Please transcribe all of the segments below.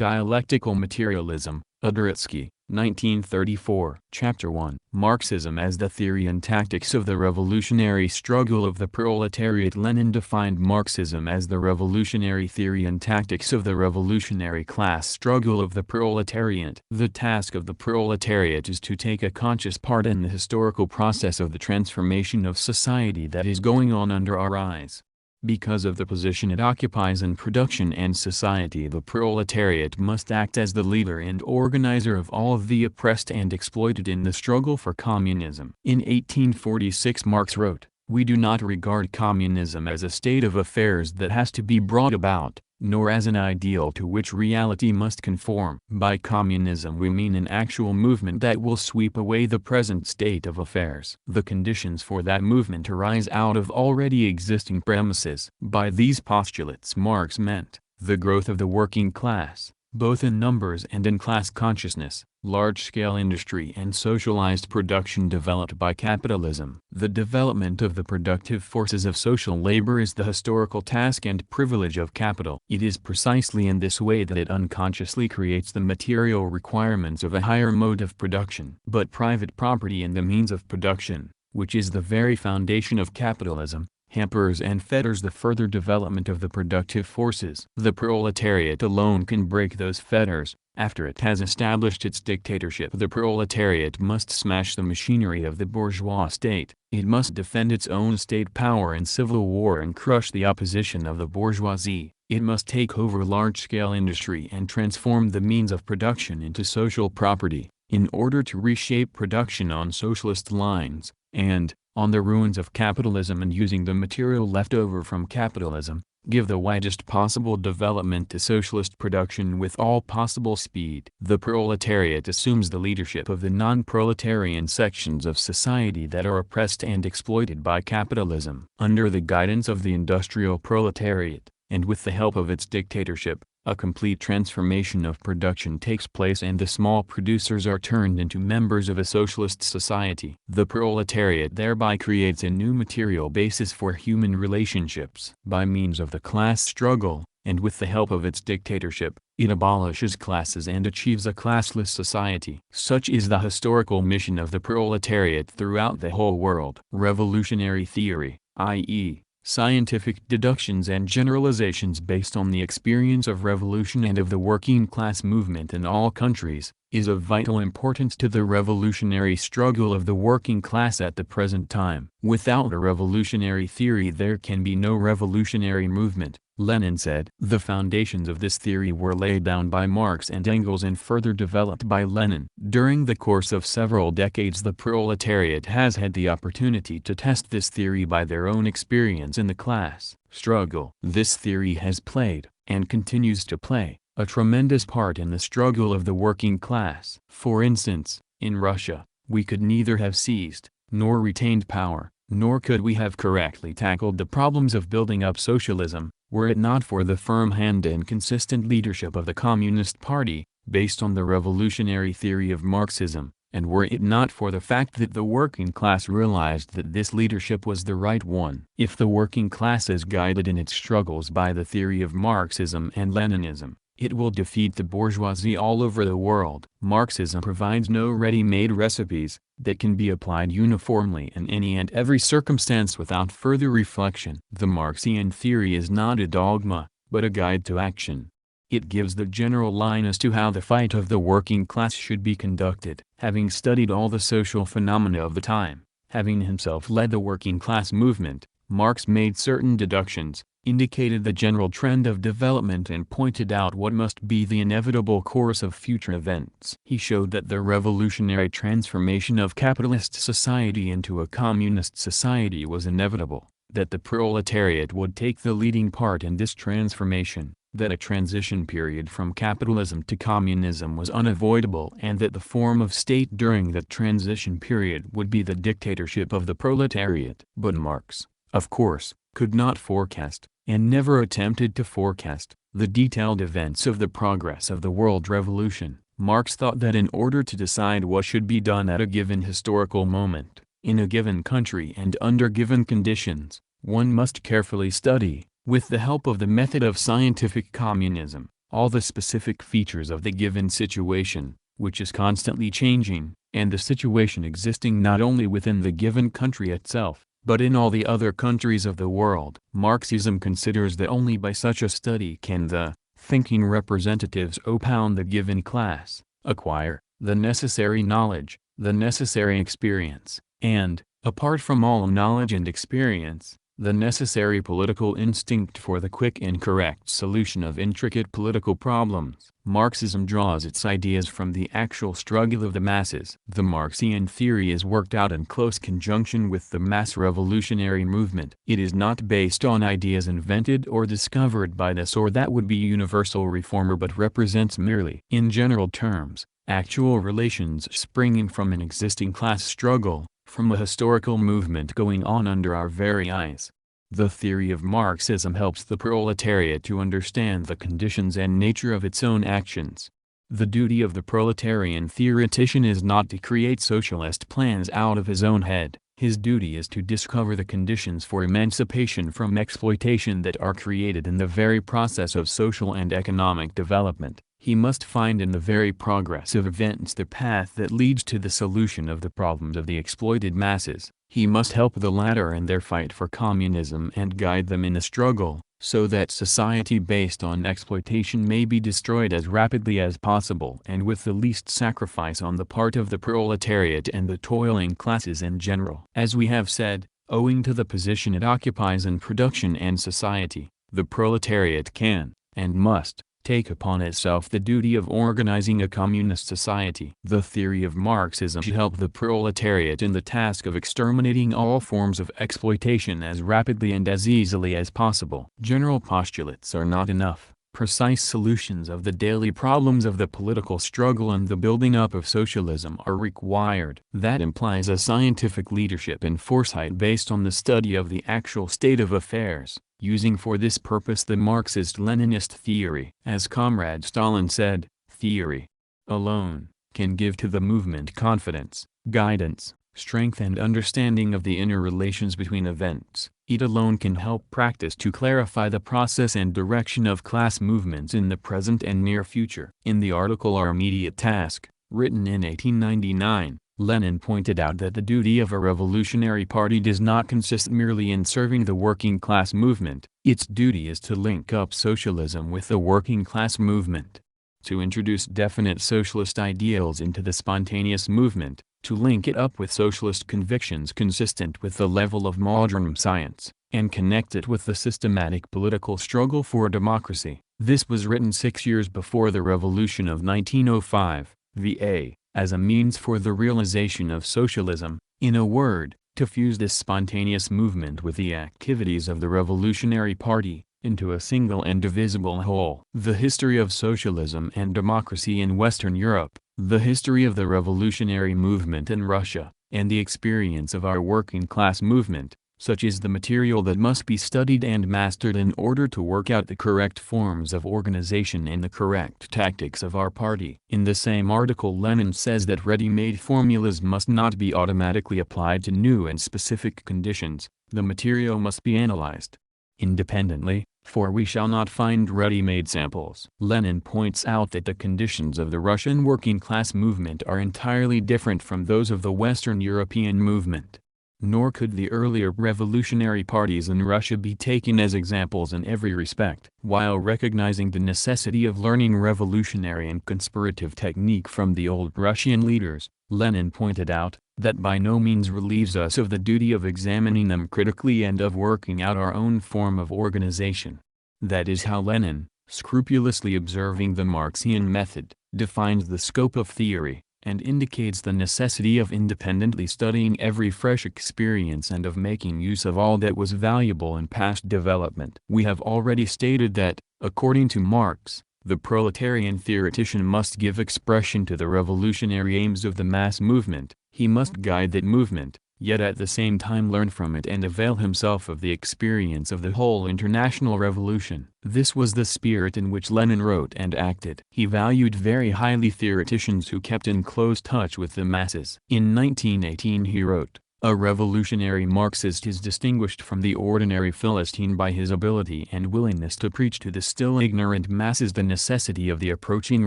Dialectical Materialism, Adoratsky, 1934. Chapter 1. Marxism as the Theory and Tactics of the Revolutionary Struggle of the Proletariat. Lenin defined Marxism as the revolutionary theory and tactics of the revolutionary class struggle of the proletariat. The task of the proletariat is to take a conscious part in the historical process of the transformation of society that is going on under our eyes. Because of the position it occupies in production and society, the proletariat must act as the leader and organizer of all of the oppressed and exploited in the struggle for communism. In 1846 Marx wrote, "We do not regard communism as a state of affairs that has to be brought about, nor as an ideal to which reality must conform. By communism we mean an actual movement that will sweep away the present state of affairs. The conditions for that movement arise out of already existing premises." By these postulates Marx meant the growth of the working class, both in numbers and in class consciousness, large-scale industry and socialized production developed by capitalism. The development of the productive forces of social labor is the historical task and privilege of capital. It is precisely in this way that it unconsciously creates the material requirements of a higher mode of production. But private property and the means of production, which is the very foundation of capitalism, hampers and fetters the further development of the productive forces. The proletariat alone can break those fetters. After it has established its dictatorship, the proletariat must smash the machinery of the bourgeois state. It must defend its own state power in civil war and crush the opposition of the bourgeoisie. It must take over large-scale industry and transform the means of production into social property, in order to reshape production on socialist lines, and, on the ruins of capitalism and using the material left over from capitalism, give the widest possible development to socialist production with all possible speed. The proletariat assumes the leadership of the non-proletarian sections of society that are oppressed and exploited by capitalism. Under the guidance of the industrial proletariat, and with the help of its dictatorship, a complete transformation of production takes place and the small producers are turned into members of a socialist society. The proletariat thereby creates a new material basis for human relationships. By means of the class struggle, and with the help of its dictatorship, it abolishes classes and achieves a classless society. Such is the historical mission of the proletariat throughout the whole world. Revolutionary theory, i.e., scientific deductions and generalizations based on the experience of revolution and of the working class movement in all countries, is of vital importance to the revolutionary struggle of the working class at the present time. Without a revolutionary theory there can be no revolutionary movement, Lenin said. The foundations of this theory were laid down by Marx and Engels and further developed by Lenin. During the course of several decades the proletariat has had the opportunity to test this theory by their own experience in the class struggle. This theory has played, and continues to play, a tremendous part in the struggle of the working class. For instance, in Russia, we could neither have seized, nor retained power, nor could we have correctly tackled the problems of building up socialism, were it not for the firm hand and consistent leadership of the Communist Party, based on the revolutionary theory of Marxism, and were it not for the fact that the working class realized that this leadership was the right one. If the working class is guided in its struggles by the theory of Marxism and Leninism, it will defeat the bourgeoisie all over the world. Marxism provides no ready-made recipes that can be applied uniformly in any and every circumstance without further reflection. The Marxian theory is not a dogma, but a guide to action. It gives the general line as to how the fight of the working class should be conducted. Having studied all the social phenomena of the time, having himself led the working class movement, Marx made certain deductions, indicated the general trend of development and pointed out what must be the inevitable course of future events. He showed that the revolutionary transformation of capitalist society into a communist society was inevitable, that the proletariat would take the leading part in this transformation, that a transition period from capitalism to communism was unavoidable and that the form of state during that transition period would be the dictatorship of the proletariat. But Marx, of course, could not forecast, and never attempted to forecast, the detailed events of the progress of the world revolution. Marx thought that in order to decide what should be done at a given historical moment, in a given country and under given conditions, one must carefully study, with the help of the method of scientific communism, all the specific features of the given situation, which is constantly changing, and the situation existing not only within the given country itself, but in all the other countries of the world. Marxism considers that only by such a study can the thinking representatives opound the given class, acquire the necessary knowledge, the necessary experience, and, apart from all knowledge and experience, the necessary political instinct for the quick and correct solution of intricate political problems. Marxism draws its ideas from the actual struggle of the masses. The Marxian theory is worked out in close conjunction with the mass revolutionary movement. It is not based on ideas invented or discovered by this or that would-be universal reformer, but represents merely, in general terms, actual relations springing from an existing class struggle, from a historical movement going on under our very eyes. The theory of Marxism helps the proletariat to understand the conditions and nature of its own actions. The duty of the proletarian theoretician is not to create socialist plans out of his own head. His duty is to discover the conditions for emancipation from exploitation that are created in the very process of social and economic development. He must find in the very progress of events the path that leads to the solution of the problems of the exploited masses. He must help the latter in their fight for communism and guide them in the struggle, so that society based on exploitation may be destroyed as rapidly as possible and with the least sacrifice on the part of the proletariat and the toiling classes in general. As we have said, owing to the position it occupies in production and society, the proletariat can, and must, take upon itself the duty of organizing a communist society. The theory of Marxism should help the proletariat in the task of exterminating all forms of exploitation as rapidly and as easily as possible. General postulates are not enough. Precise solutions of the daily problems of the political struggle and the building up of socialism are required. That implies a scientific leadership and foresight based on the study of the actual state of affairs, using for this purpose the Marxist-Leninist theory. As Comrade Stalin said, theory alone can give to the movement confidence, guidance, strength and understanding of the inner relations between events. It alone can help practice to clarify the process and direction of class movements in the present and near future. In the article Our Immediate Task, written in 1899, Lenin pointed out that the duty of a revolutionary party does not consist merely in serving the working class movement. Its duty is to link up socialism with the working class movement, to introduce definite socialist ideals into the spontaneous movement, to link it up with socialist convictions consistent with the level of modern science, and connect it with the systematic political struggle for democracy. This was written 6 years before the Revolution of 1905, VA, as a means for the realization of socialism, in a word, to fuse this spontaneous movement with the activities of the Revolutionary Party, into a single and divisible whole. The history of socialism and democracy in Western Europe, the history of the revolutionary movement in Russia, and the experience of our working class movement, such is the material that must be studied and mastered in order to work out the correct forms of organization and the correct tactics of our party. In the same article Lenin says that ready-made formulas must not be automatically applied to new and specific conditions. The material must be analyzed independently, for we shall not find ready-made samples. Lenin points out that the conditions of the Russian working class movement are entirely different from those of the Western European movement. Nor could the earlier revolutionary parties in Russia be taken as examples in every respect. While recognizing the necessity of learning revolutionary and conspirative technique from the old Russian leaders, Lenin pointed out that by no means relieves us of the duty of examining them critically and of working out our own form of organization. That is how Lenin, scrupulously observing the Marxian method, defines the scope of theory, and indicates the necessity of independently studying every fresh experience and of making use of all that was valuable in past development. We have already stated that, according to Marx, the proletarian theoretician must give expression to the revolutionary aims of the mass movement. He must guide that movement, yet at the same time learn from it and avail himself of the experience of the whole international revolution. This was the spirit in which Lenin wrote and acted. He valued very highly theoreticians who kept in close touch with the masses. In 1918 he wrote, A revolutionary Marxist is distinguished from the ordinary Philistine by his ability and willingness to preach to the still ignorant masses the necessity of the approaching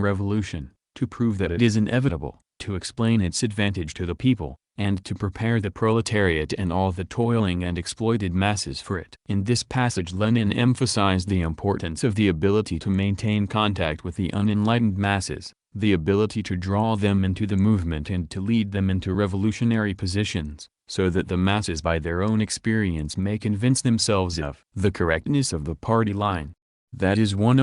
revolution, to prove that it is inevitable, to explain its advantage to the people, and to prepare the proletariat and all the toiling and exploited masses for it. In this passage Lenin emphasized the importance of the ability to maintain contact with the unenlightened masses, the ability to draw them into the movement and to lead them into revolutionary positions, so that the masses by their own experience may convince themselves of the correctness of the party line. That is 1.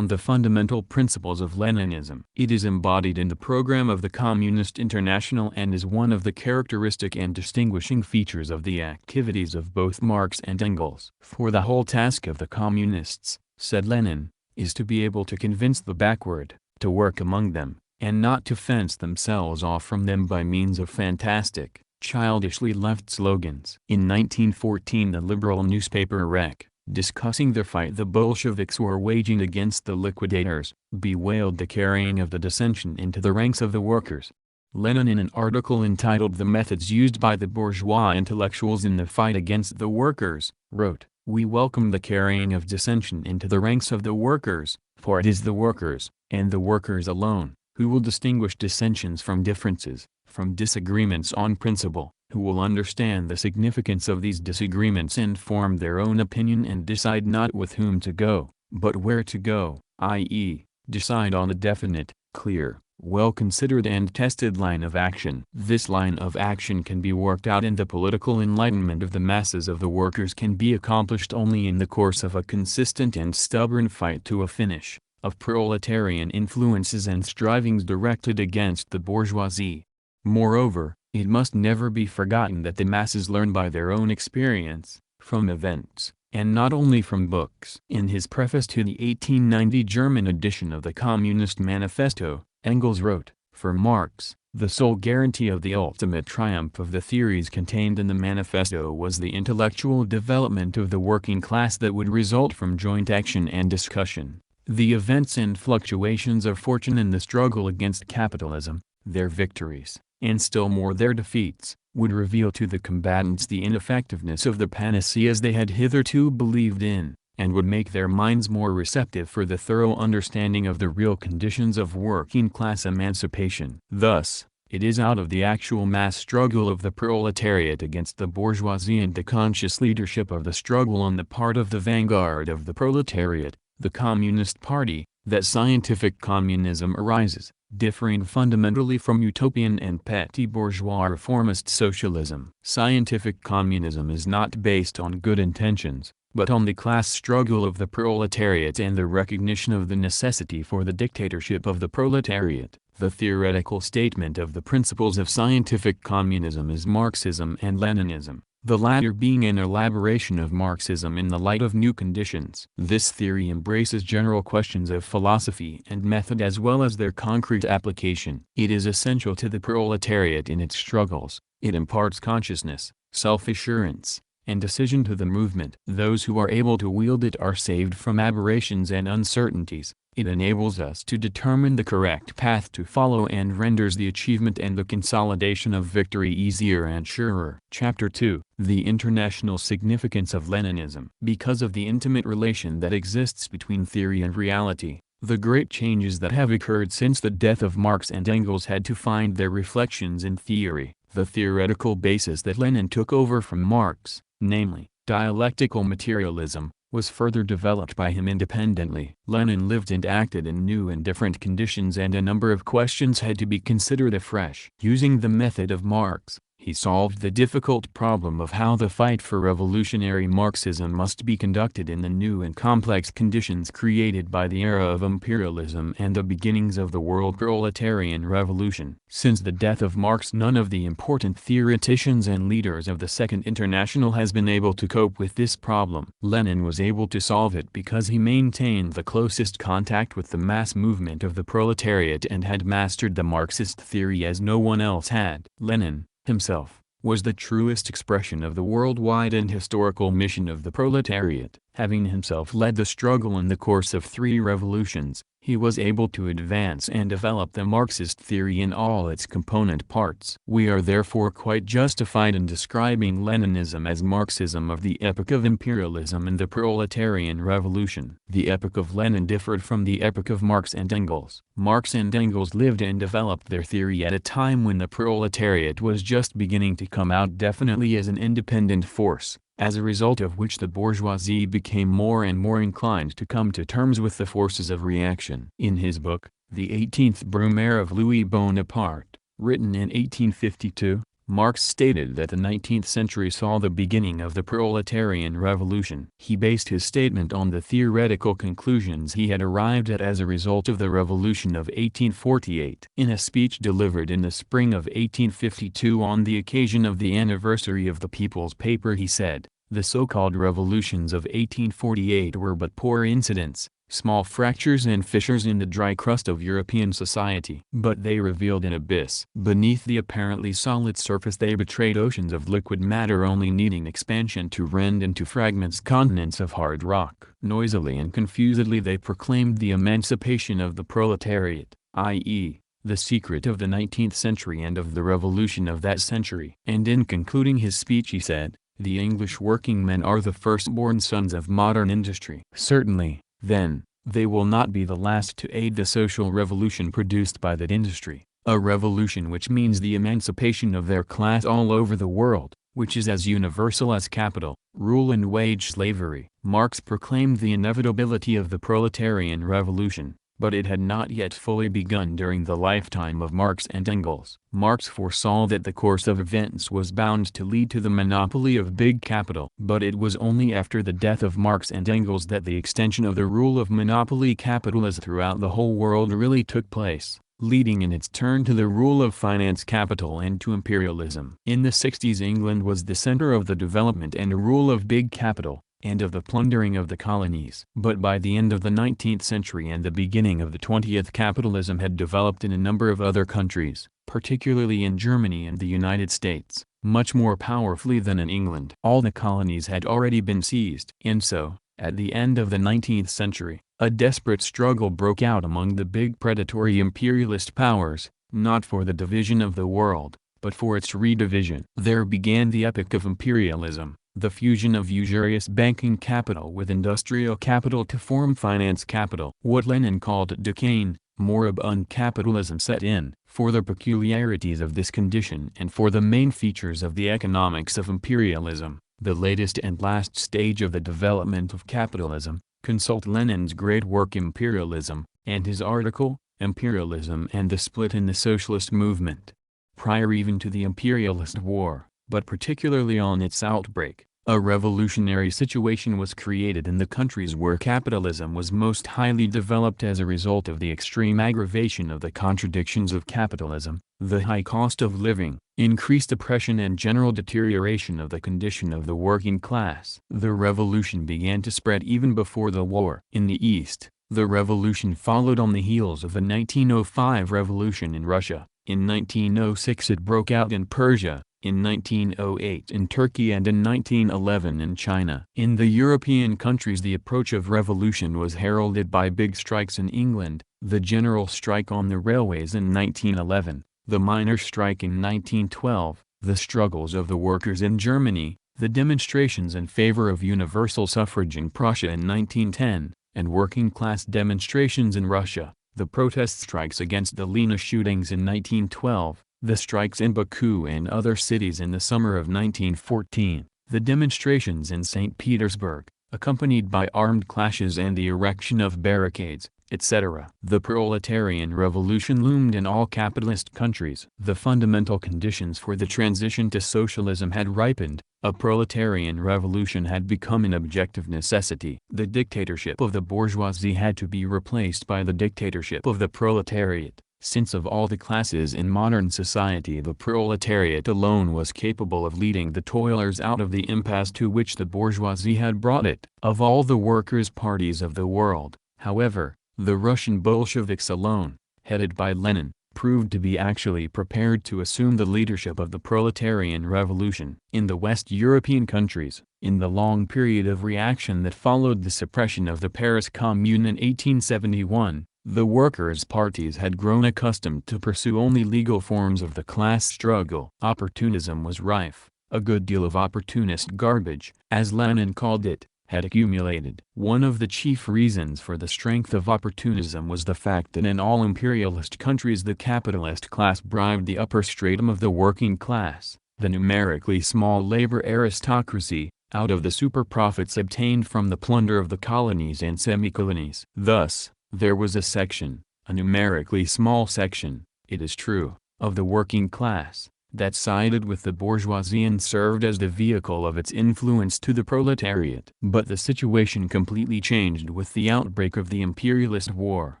The fundamental principles of Leninism. It is embodied in the program of the Communist International and is one of the characteristic and distinguishing features of the activities of both Marx and Engels. For the whole task of the Communists, said Lenin, is to be able to convince the backward, to work among them, and not to fence themselves off from them by means of fantastic, childishly left slogans. In 1914 the liberal newspaper Rek, discussing the fight the Bolsheviks were waging against the liquidators, bewailed the carrying of the dissension into the ranks of the workers. Lenin in an article entitled The Methods Used by the Bourgeois Intellectuals in the Fight Against the Workers, wrote, "We welcome the carrying of dissension into the ranks of the workers, for it is the workers, and the workers alone, who will distinguish dissensions from differences, from disagreements on principle, who will understand the significance of these disagreements and form their own opinion and decide not with whom to go, but where to go, i.e., decide on a definite, clear, well-considered and tested line of action. This line of action can be worked out and the political enlightenment of the masses of the workers can be accomplished only in the course of a consistent and stubborn fight to a finish, of proletarian influences and strivings directed against the bourgeoisie. Moreover, it must never be forgotten that the masses learn by their own experience, from events, and not only from books." In his preface to the 1890 German edition of the Communist Manifesto, Engels wrote, "For Marx, the sole guarantee of the ultimate triumph of the theories contained in the manifesto was the intellectual development of the working class that would result from joint action and discussion. The events and fluctuations of fortune in the struggle against capitalism, their victories, and still more their defeats, would reveal to the combatants the ineffectiveness of the panaceas they had hitherto believed in, and would make their minds more receptive for the thorough understanding of the real conditions of working-class emancipation. Thus, it is out of the actual mass struggle of the proletariat against the bourgeoisie and the conscious leadership of the struggle on the part of the vanguard of the proletariat, the Communist Party, that scientific communism arises, differing fundamentally from utopian and petty bourgeois reformist socialism. Scientific communism is not based on good intentions, but on the class struggle of the proletariat and the recognition of the necessity for the dictatorship of the proletariat. The theoretical statement of the principles of scientific communism is Marxism and Leninism, the latter being an elaboration of Marxism in the light of new conditions. This theory embraces general questions of philosophy and method as well as their concrete application. It is essential to the proletariat in its struggles. It imparts consciousness, self-assurance, and decision to the movement. Those who are able to wield it are saved from aberrations and uncertainties. It enables us to determine the correct path to follow and renders the achievement and the consolidation of victory easier and surer. Chapter 2. The International Significance of Leninism. Because of the intimate relation that exists between theory and reality, the great changes that have occurred since the death of Marx and Engels had to find their reflections in theory. The theoretical basis that Lenin took over from Marx, namely, dialectical materialism, was further developed by him independently. Lenin lived and acted in new and different conditions and a number of questions had to be considered afresh. Using the method of Marx, he solved the difficult problem of how the fight for revolutionary Marxism must be conducted in the new and complex conditions created by the era of imperialism and the beginnings of the world proletarian revolution. Since the death of Marx, none of the important theoreticians and leaders of the Second International has been able to cope with this problem. Lenin was able to solve it because he maintained the closest contact with the mass movement of the proletariat and had mastered the Marxist theory as no one else had. Lenin, himself, was the truest expression of the worldwide and historical mission of the proletariat. Having himself led the struggle in the course of 3 revolutions, he was able to advance and develop the Marxist theory in all its component parts. We are therefore quite justified in describing Leninism as Marxism of the epoch of imperialism and the Proletarian Revolution. The epoch of Lenin differed from the epoch of Marx and Engels. Marx and Engels lived and developed their theory at a time when the proletariat was just beginning to come out definitely as an independent force, as a result of which the bourgeoisie became more and more inclined to come to terms with the forces of reaction. In his book, The 18th Brumaire of Louis Bonaparte, written in 1852, Marx stated that the 19th century saw the beginning of the Proletarian Revolution. He based his statement on the theoretical conclusions he had arrived at as a result of the Revolution of 1848. In a speech delivered in the spring of 1852 on the occasion of the anniversary of the People's Paper, he said, "The so-called revolutions of 1848 were but poor incidents, small fractures and fissures in the dry crust of European society. But they revealed an abyss. Beneath the apparently solid surface they betrayed oceans of liquid matter only needing expansion to rend into fragments continents of hard rock." Noisily and confusedly they proclaimed the emancipation of the proletariat, i.e., the secret of the 19th century and of the revolution of that century. And in concluding his speech he said, "The English working men are the firstborn sons of modern industry." Certainly, then, they will not be the last to aid the social revolution produced by that industry, a revolution which means the emancipation of their class all over the world, which is as universal as capital, rule and wage slavery. Marx proclaimed the inevitability of the proletarian revolution, but it had not yet fully begun during the lifetime of Marx and Engels. Marx foresaw that the course of events was bound to lead to the monopoly of big capital. But it was only after the death of Marx and Engels that the extension of the rule of monopoly capitalism throughout the whole world really took place, leading in its turn to the rule of finance capital and to imperialism. In the 60s England was the center of the development and rule of big capital, and of the plundering of the colonies. But by the end of the 19th century and the beginning of the 20th, capitalism had developed in a number of other countries, particularly in Germany and the United States, much more powerfully than in England. All the colonies had already been seized. And so, at the end of the 19th century, a desperate struggle broke out among the big predatory imperialist powers, not for the division of the world, but for its redivision. There began the epoch of imperialism, the fusion of usurious banking capital with industrial capital to form finance capital. What Lenin called decaying, moribund capitalism set in. For the peculiarities of this condition and for the main features of the economics of imperialism, the latest and last stage of the development of capitalism, consult Lenin's great work Imperialism, and his article, Imperialism and the Split in the Socialist Movement. Prior even to the imperialist war, but particularly on its outbreak, a revolutionary situation was created in the countries where capitalism was most highly developed as a result of the extreme aggravation of the contradictions of capitalism, the high cost of living, increased oppression and general deterioration of the condition of the working class. The revolution began to spread even before the war. In the East, the revolution followed on the heels of the 1905 revolution in Russia. In 1906 it broke out in Persia, in 1908 in Turkey and in 1911 in China. In the European countries the approach of revolution was heralded by big strikes in England, the general strike on the railways in 1911, the miners' strike in 1912, the struggles of the workers in Germany, the demonstrations in favor of universal suffrage in Prussia in 1910, and working-class demonstrations in Russia. The protest strikes against the Lena shootings in 1912, the strikes in Baku and other cities in the summer of 1914, the demonstrations in St. Petersburg, accompanied by armed clashes and the erection of barricades, etc. The proletarian revolution loomed in all capitalist countries. The fundamental conditions for the transition to socialism had ripened. A proletarian revolution had become an objective necessity. The dictatorship of the bourgeoisie had to be replaced by the dictatorship of the proletariat, since of all the classes in modern society the proletariat alone was capable of leading the toilers out of the impasse to which the bourgeoisie had brought it. Of all the workers' parties of the world, however, the Russian Bolsheviks alone, headed by Lenin, proved to be actually prepared to assume the leadership of the Proletarian Revolution. In the West European countries, in the long period of reaction that followed the suppression of the Paris Commune in 1871, the workers' parties had grown accustomed to pursue only legal forms of the class struggle. Opportunism was rife. A good deal of opportunist garbage, as Lenin called it, had accumulated. One of the chief reasons for the strength of opportunism was the fact that in all imperialist countries the capitalist class bribed the upper stratum of the working class, the numerically small labor aristocracy, out of the super-profits obtained from the plunder of the colonies and semi-colonies. Thus, there was a section, a numerically small section, it is true, of the working class, that sided with the bourgeoisie and served as the vehicle of its influence to the proletariat. But the situation completely changed with the outbreak of the imperialist war.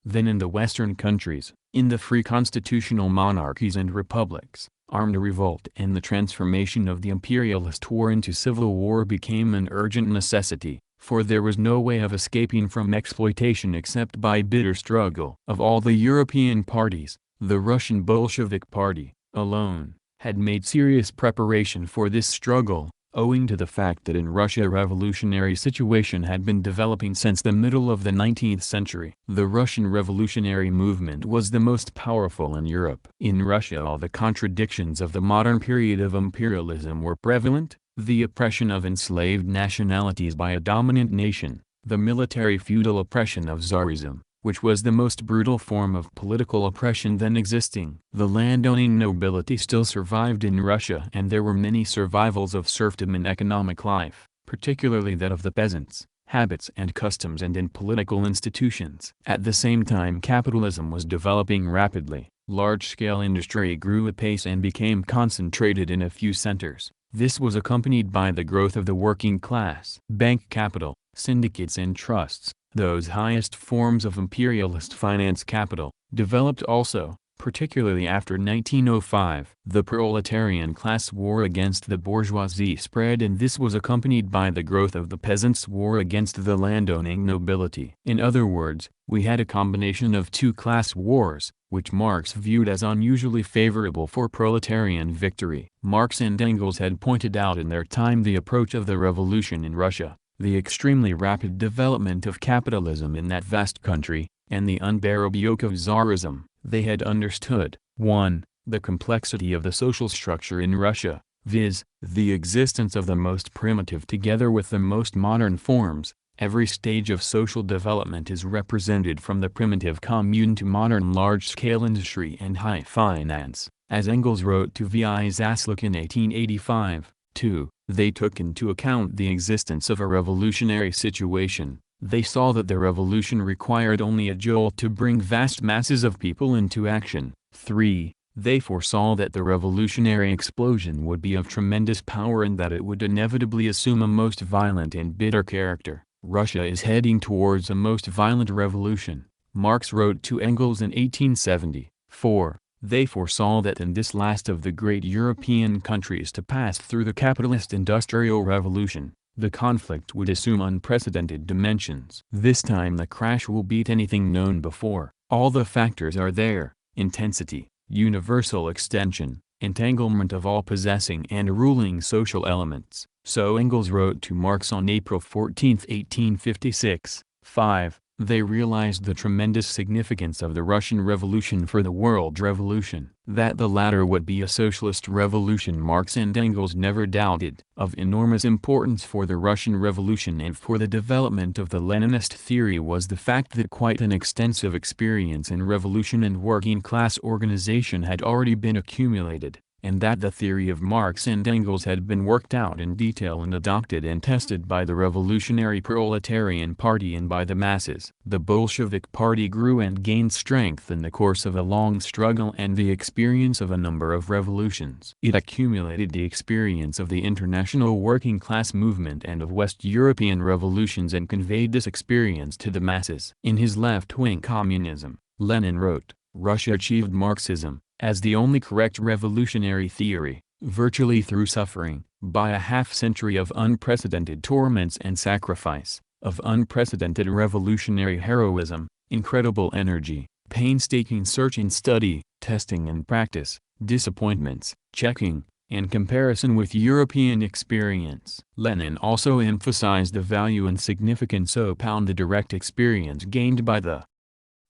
Then in the Western countries, in the free constitutional monarchies and republics, armed revolt and the transformation of the imperialist war into civil war became an urgent necessity, for there was no way of escaping from exploitation except by bitter struggle. Of all the European parties, the Russian Bolshevik Party, alone, had made serious preparation for this struggle, owing to the fact that in Russia a revolutionary situation had been developing since the middle of the 19th century. The Russian revolutionary movement was the most powerful in Europe. In Russia all the contradictions of the modern period of imperialism were prevalent: the oppression of enslaved nationalities by a dominant nation, the military feudal oppression of Tsarism, which was the most brutal form of political oppression then existing. The landowning nobility still survived in Russia and there were many survivals of serfdom in economic life, particularly that of the peasants, habits and customs and in political institutions. At the same time capitalism was developing rapidly, large-scale industry grew apace and became concentrated in a few centers. This was accompanied by the growth of the working class. Bank capital, syndicates and trusts, those highest forms of imperialist finance capital, developed also, particularly after 1905. The proletarian class war against the bourgeoisie spread and this was accompanied by the growth of the peasants' war against the landowning nobility. In other words, we had a combination of two class wars, which Marx viewed as unusually favorable for proletarian victory. Marx and Engels had pointed out in their time the approach of the revolution in Russia, the extremely rapid development of capitalism in that vast country, and the unbearable yoke of Tsarism. They had understood, 1. The complexity of the social structure in Russia, viz., the existence of the most primitive together with the most modern forms. Every stage of social development is represented from the primitive commune to modern large-scale industry and high finance, as Engels wrote to V.I. Zasluck in 1885. 2. They took into account the existence of a revolutionary situation. They saw that the revolution required only a jolt to bring vast masses of people into action. 3. They foresaw that the revolutionary explosion would be of tremendous power and that it would inevitably assume a most violent and bitter character. Russia is heading towards a most violent revolution, Marx wrote to Engels in 1870. 4. They foresaw that in this last of the great European countries to pass through the capitalist industrial revolution, the conflict would assume unprecedented dimensions. This time the crash will beat anything known before. All the factors are there: intensity, universal extension, entanglement of all possessing and ruling social elements. So Engels wrote to Marx on April 14, 1856. 5. They realized the tremendous significance of the Russian Revolution for the world revolution. That the latter would be a socialist revolution Marx and Engels never doubted. Of enormous importance for the Russian Revolution and for the development of the Leninist theory was the fact that quite an extensive experience in revolution and working class organization had already been accumulated, and that the theory of Marx and Engels had been worked out in detail and adopted and tested by the revolutionary proletarian party and by the masses. The Bolshevik party grew and gained strength in the course of a long struggle and the experience of a number of revolutions. It accumulated the experience of the international working class movement and of West European revolutions and conveyed this experience to the masses. In his left-wing Communism, Lenin wrote, "Russia achieved Marxism as the only correct revolutionary theory, virtually through suffering, by a half-century of unprecedented torments and sacrifice, of unprecedented revolutionary heroism, incredible energy, painstaking search and study, testing in practice, disappointments, checking, and comparison with European experience. Lenin also emphasized the value and significance of the direct experience gained by the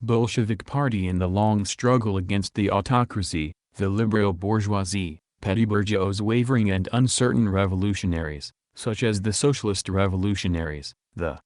Bolshevik Party in the long struggle against the autocracy, the liberal bourgeoisie, petty bourgeois, wavering and uncertain revolutionaries, such as the socialist revolutionaries, the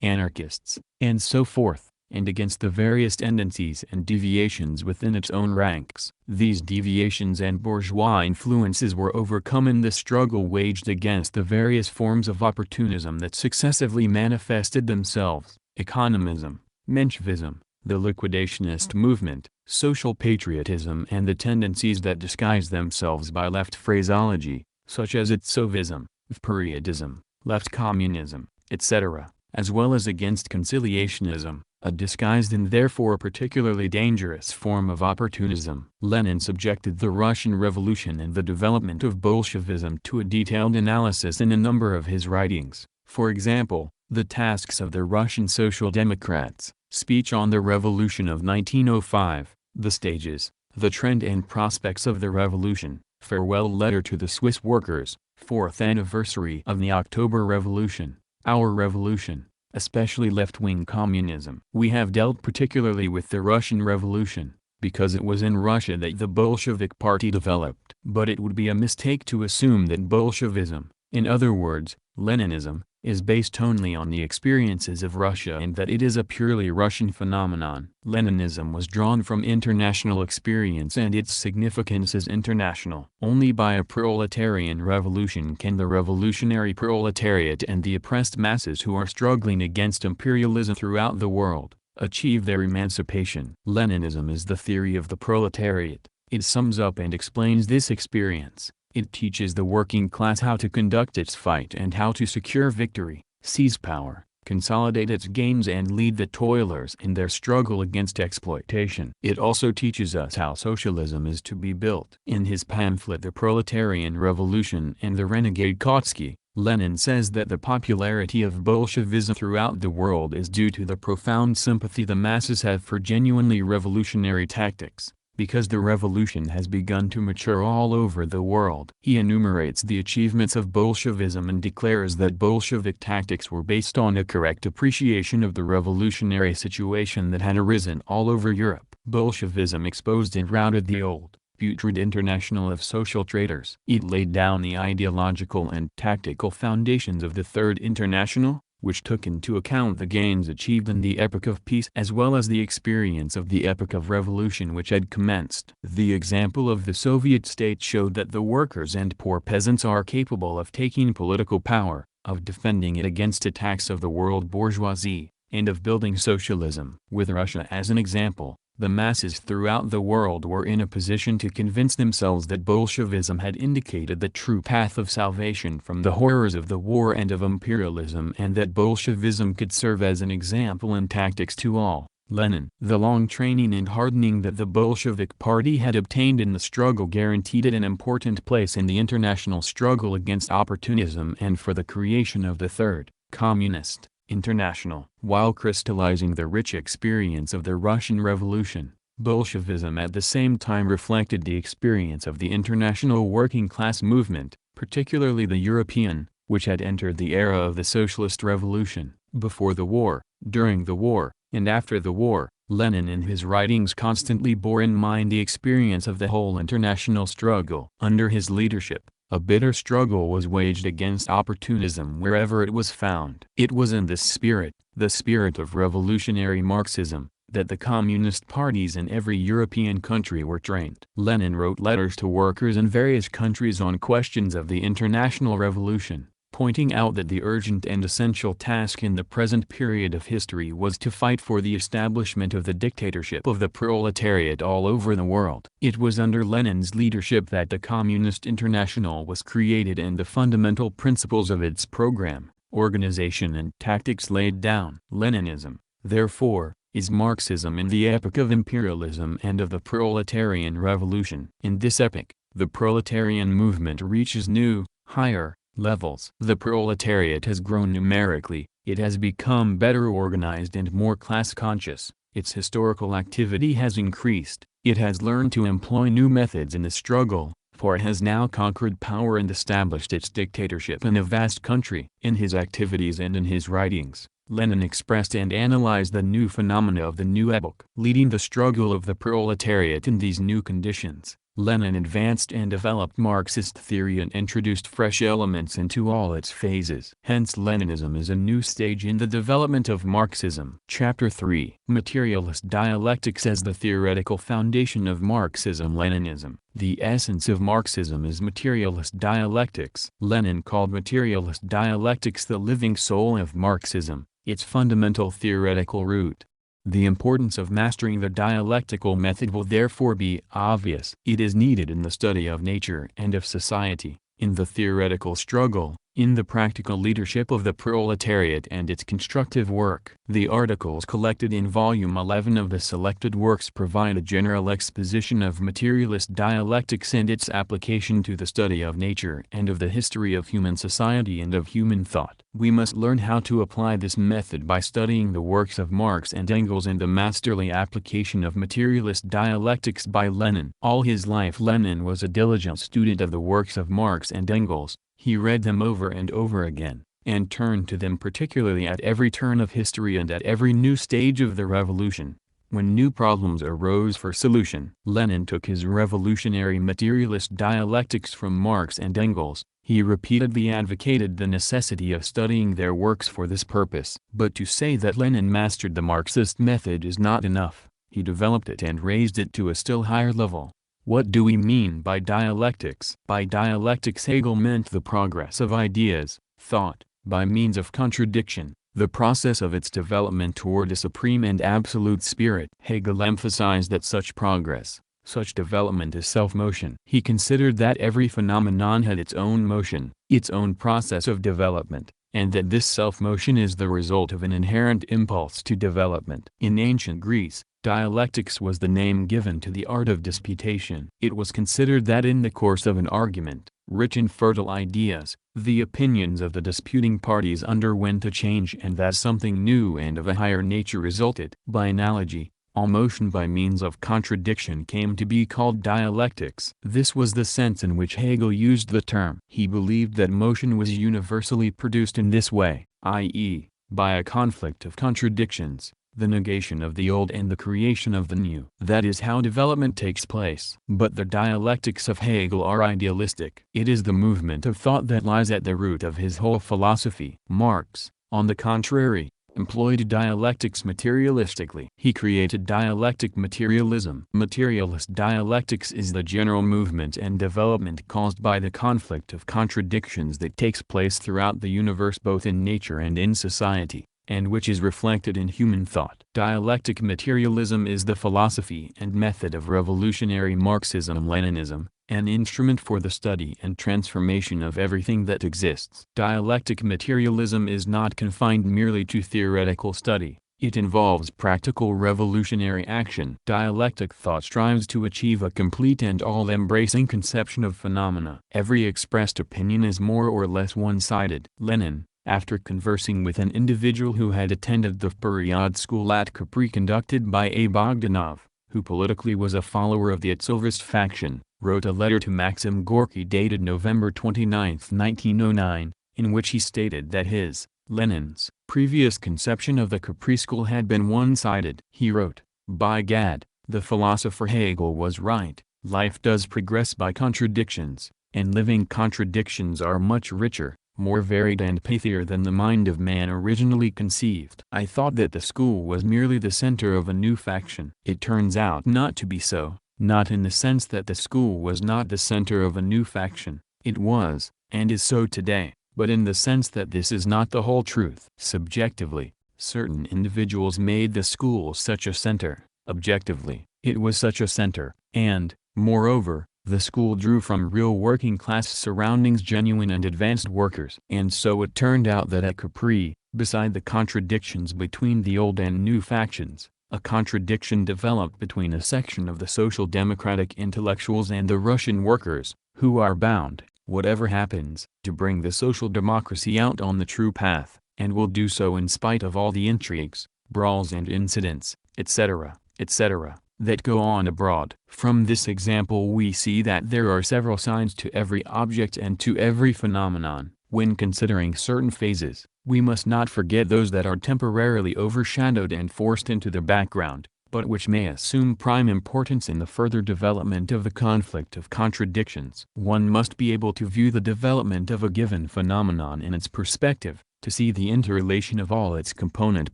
anarchists, and so forth, and against the various tendencies and deviations within its own ranks. These deviations and bourgeois influences were overcome in the struggle waged against the various forms of opportunism that successively manifested themselves: economism, Menshevism, the liquidationist movement, social patriotism, and the tendencies that disguise themselves by left phraseology, such as itsovism, periodism, left communism, etc., as well as against conciliationism, a disguised and therefore particularly dangerous form of opportunism. Lenin subjected the Russian Revolution and the development of Bolshevism to a detailed analysis in a number of his writings. For example, The Tasks of the Russian Social Democrats, Speech on the Revolution of 1905, The Stages, The Trend and Prospects of the Revolution, Farewell Letter to the Swiss Workers, Fourth Anniversary of the October Revolution, Our Revolution, especially left-wing communism. We have dealt particularly with the Russian Revolution, because it was in Russia that the Bolshevik Party developed. But it would be a mistake to assume that Bolshevism, in other words, Leninism, is based only on the experiences of Russia and that it is a purely Russian phenomenon. Leninism was drawn from international experience and its significance is international. Only by a proletarian revolution can the revolutionary proletariat and the oppressed masses who are struggling against imperialism throughout the world achieve their emancipation. Leninism is the theory of the proletariat. It sums up and explains this experience. It teaches the working class how to conduct its fight and how to secure victory, seize power, consolidate its gains and lead the toilers in their struggle against exploitation. It also teaches us how socialism is to be built. In his pamphlet The Proletarian Revolution and the Renegade Kautsky, Lenin says that the popularity of Bolshevism throughout the world is due to the profound sympathy the masses have for genuinely revolutionary tactics, because the revolution has begun to mature all over the world. He enumerates the achievements of Bolshevism and declares that Bolshevik tactics were based on a correct appreciation of the revolutionary situation that had arisen all over Europe. Bolshevism exposed and routed the old, putrid international of social traitors. It laid down the ideological and tactical foundations of the Third International, which took into account the gains achieved in the epoch of peace as well as the experience of the epoch of revolution which had commenced. The example of the Soviet state showed that the workers and poor peasants are capable of taking political power, of defending it against attacks of the world bourgeoisie, and of building socialism. With Russia as an example, the masses throughout the world were in a position to convince themselves that Bolshevism had indicated the true path of salvation from the horrors of the war and of imperialism and that Bolshevism could serve as an example in tactics to all. Lenin. The long training and hardening that the Bolshevik Party had obtained in the struggle guaranteed it an important place in the international struggle against opportunism and for the creation of the Third, Communist, International. While crystallizing the rich experience of the Russian Revolution, Bolshevism at the same time reflected the experience of the international working class movement, particularly the European, which had entered the era of the Socialist Revolution. Before the war, during the war, and after the war, Lenin in his writings constantly bore in mind the experience of the whole international struggle. Under his leadership, a bitter struggle was waged against opportunism wherever it was found. It was in this spirit, the spirit of revolutionary Marxism, that the communist parties in every European country were trained. Lenin wrote letters to workers in various countries on questions of the international revolution, pointing out that the urgent and essential task in the present period of history was to fight for the establishment of the dictatorship of the proletariat all over the world. It was under Lenin's leadership that the Communist International was created and the fundamental principles of its program, organization and tactics laid down. Leninism, therefore, is Marxism in the epoch of imperialism and of the proletarian revolution. In this epoch, the proletarian movement reaches new, higher, levels. The proletariat has grown numerically, it has become better organized and more class-conscious, Its historical activity has increased. It has learned to employ new methods in the struggle, for it has now conquered power and established its dictatorship in a vast country. In his activities and in his writings, Lenin expressed and analyzed the new phenomena of the new epoch. Leading the struggle of the proletariat in these new conditions, Lenin advanced and developed Marxist theory and introduced fresh elements into all its phases. Hence Leninism is a new stage in the development of Marxism. Chapter 3. Materialist Dialectics as the theoretical foundation of Marxism-Leninism. The essence of Marxism is materialist dialectics. Lenin called materialist dialectics the living soul of Marxism, its fundamental theoretical root. The importance of mastering the dialectical method will therefore be obvious. It is needed in the study of nature and of society, in the theoretical struggle, in the practical leadership of the proletariat and its constructive work. The articles collected in Volume 11 of the selected works provide a general exposition of materialist dialectics and its application to the study of nature and of the history of human society and of human thought. We must learn how to apply this method by studying the works of Marx and Engels and the masterly application of materialist dialectics by Lenin. All his life Lenin was a diligent student of the works of Marx and Engels. He read them over and over again, and turned to them particularly at every turn of history and at every new stage of the revolution. When new problems arose for solution, Lenin took his revolutionary materialist dialectics from Marx and Engels. He repeatedly advocated the necessity of studying their works for this purpose. But to say that Lenin mastered the Marxist method is not enough. He developed it and raised it to a still higher level. What do we mean by dialectics? By dialectics Hegel meant the progress of ideas, thought, by means of contradiction, the process of its development toward a supreme and absolute spirit. Hegel emphasized that such progress, such development is self-motion. He considered that every phenomenon had its own motion, its own process of development, and that this self-motion is the result of an inherent impulse to development. In ancient Greece, dialectics was the name given to the art of disputation. It was considered that in the course of an argument, rich in fertile ideas, the opinions of the disputing parties underwent a change and that something new and of a higher nature resulted. By analogy, all motion by means of contradiction came to be called dialectics. This was the sense in which Hegel used the term. He believed that motion was universally produced in this way, i.e., by a conflict of contradictions, the negation of the old and the creation of the new. That is how development takes place. But the dialectics of Hegel are idealistic. It is the movement of thought that lies at the root of his whole philosophy. Marx, on the contrary, employed dialectics materialistically. He created dialectic materialism. Materialist dialectics is the general movement and development caused by the conflict of contradictions that takes place throughout the universe both in nature and in society, and which is reflected in human thought. Dialectic materialism is the philosophy and method of revolutionary Marxism-Leninism, an instrument for the study and transformation of everything that exists. Dialectic materialism is not confined merely to theoretical study. It involves practical revolutionary action. Dialectic thought strives to achieve a complete and all-embracing conception of phenomena. Every expressed opinion is more or less one-sided. Lenin, after conversing with an individual who had attended the Period school at Capri conducted by A. Bogdanov, who politically was a follower of the Atsovist faction, wrote a letter to Maxim Gorky dated November 29, 1909, in which he stated that his, Lenin's, previous conception of the Capri school had been one-sided. He wrote, "By Gad, the philosopher Hegel was right, life does progress by contradictions, and living contradictions are much richer, more varied and pithier than the mind of man originally conceived. I thought that the school was merely the center of a new faction. It turns out not to be so, not in the sense that the school was not the center of a new faction, it was, and is so today, but in the sense that this is not the whole truth. Subjectively, certain individuals made the school such a center, objectively, it was such a center, and, moreover, the school drew from real working-class surroundings genuine and advanced workers. And so it turned out that at Capri, beside the contradictions between the old and new factions, a contradiction developed between a section of the social democratic intellectuals and the Russian workers, who are bound, whatever happens, to bring the social democracy out on the true path, and will do so in spite of all the intrigues, brawls and incidents, etc., etc., that go on abroad. From this example we see that there are several signs to every object and to every phenomenon. When considering certain phases, we must not forget those that are temporarily overshadowed and forced into the background, but which may assume prime importance in the further development of the conflict of contradictions. One must be able to view the development of a given phenomenon in its perspective, to see the interrelation of all its component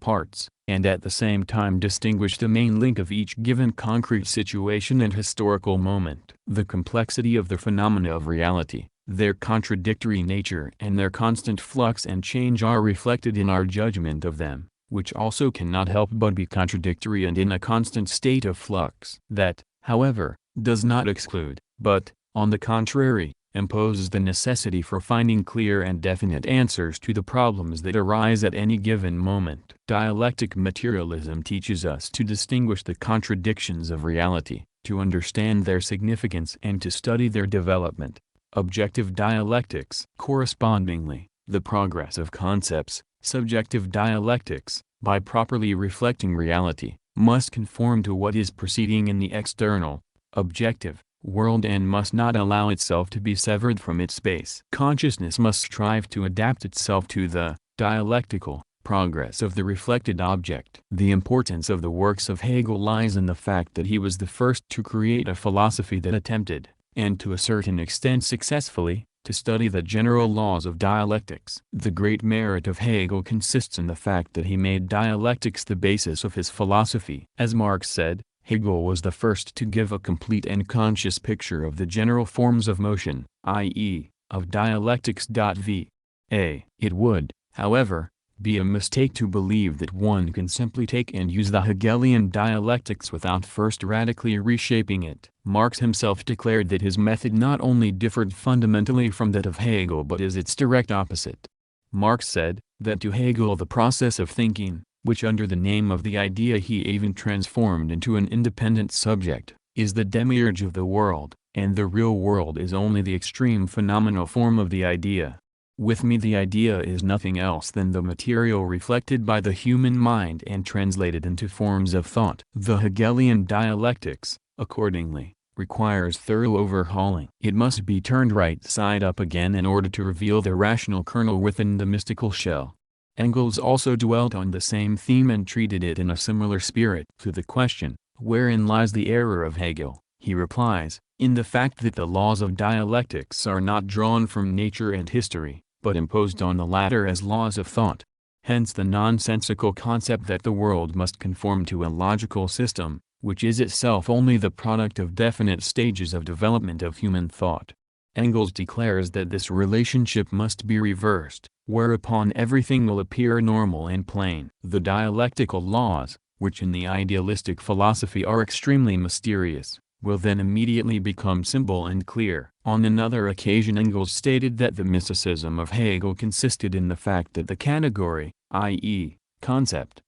parts, and at the same time distinguish the main link of each given concrete situation and historical moment. The complexity of the phenomena of reality, their contradictory nature and their constant flux and change are reflected in our judgment of them, which also cannot help but be contradictory and in a constant state of flux. That, however, does not exclude, but, on the contrary, imposes the necessity for finding clear and definite answers to the problems that arise at any given moment. Dialectic materialism teaches us to distinguish the contradictions of reality, to understand their significance and to study their development. Objective dialectics. Correspondingly, the progress of concepts, subjective dialectics, by properly reflecting reality, must conform to what is proceeding in the external, objective, world and must not allow itself to be severed from its space. Consciousness must strive to adapt itself to the dialectical progress of the reflected object. The importance of the works of Hegel lies in the fact that he was the first to create a philosophy that attempted, and to a certain extent successfully, to study the general laws of dialectics. The great merit of Hegel consists in the fact that he made dialectics the basis of his philosophy. As Marx said, Hegel was the first to give a complete and conscious picture of the general forms of motion, i.e., of dialectics. It would, however, be a mistake to believe that one can simply take and use the Hegelian dialectics without first radically reshaping it. Marx himself declared that his method not only differed fundamentally from that of Hegel but is its direct opposite. Marx said that to Hegel the process of thinking, which under the name of the idea he even transformed into an independent subject, is the demiurge of the world, and the real world is only the extreme phenomenal form of the idea. With me the idea is nothing else than the material reflected by the human mind and translated into forms of thought. The Hegelian dialectics, accordingly, requires thorough overhauling. It must be turned right side up again in order to reveal the rational kernel within the mystical shell. Engels also dwelt on the same theme and treated it in a similar spirit. To the question, wherein lies the error of Hegel, he replies, in the fact that the laws of dialectics are not drawn from nature and history, but imposed on the latter as laws of thought. Hence the nonsensical concept that the world must conform to a logical system, which is itself only the product of definite stages of development of human thought. Engels declares that this relationship must be reversed, whereupon everything will appear normal and plain. The dialectical laws, which in the idealistic philosophy are extremely mysterious, will then immediately become simple and clear. On another occasion Engels stated that the mysticism of Hegel consisted in the fact that the category, i.e., concept,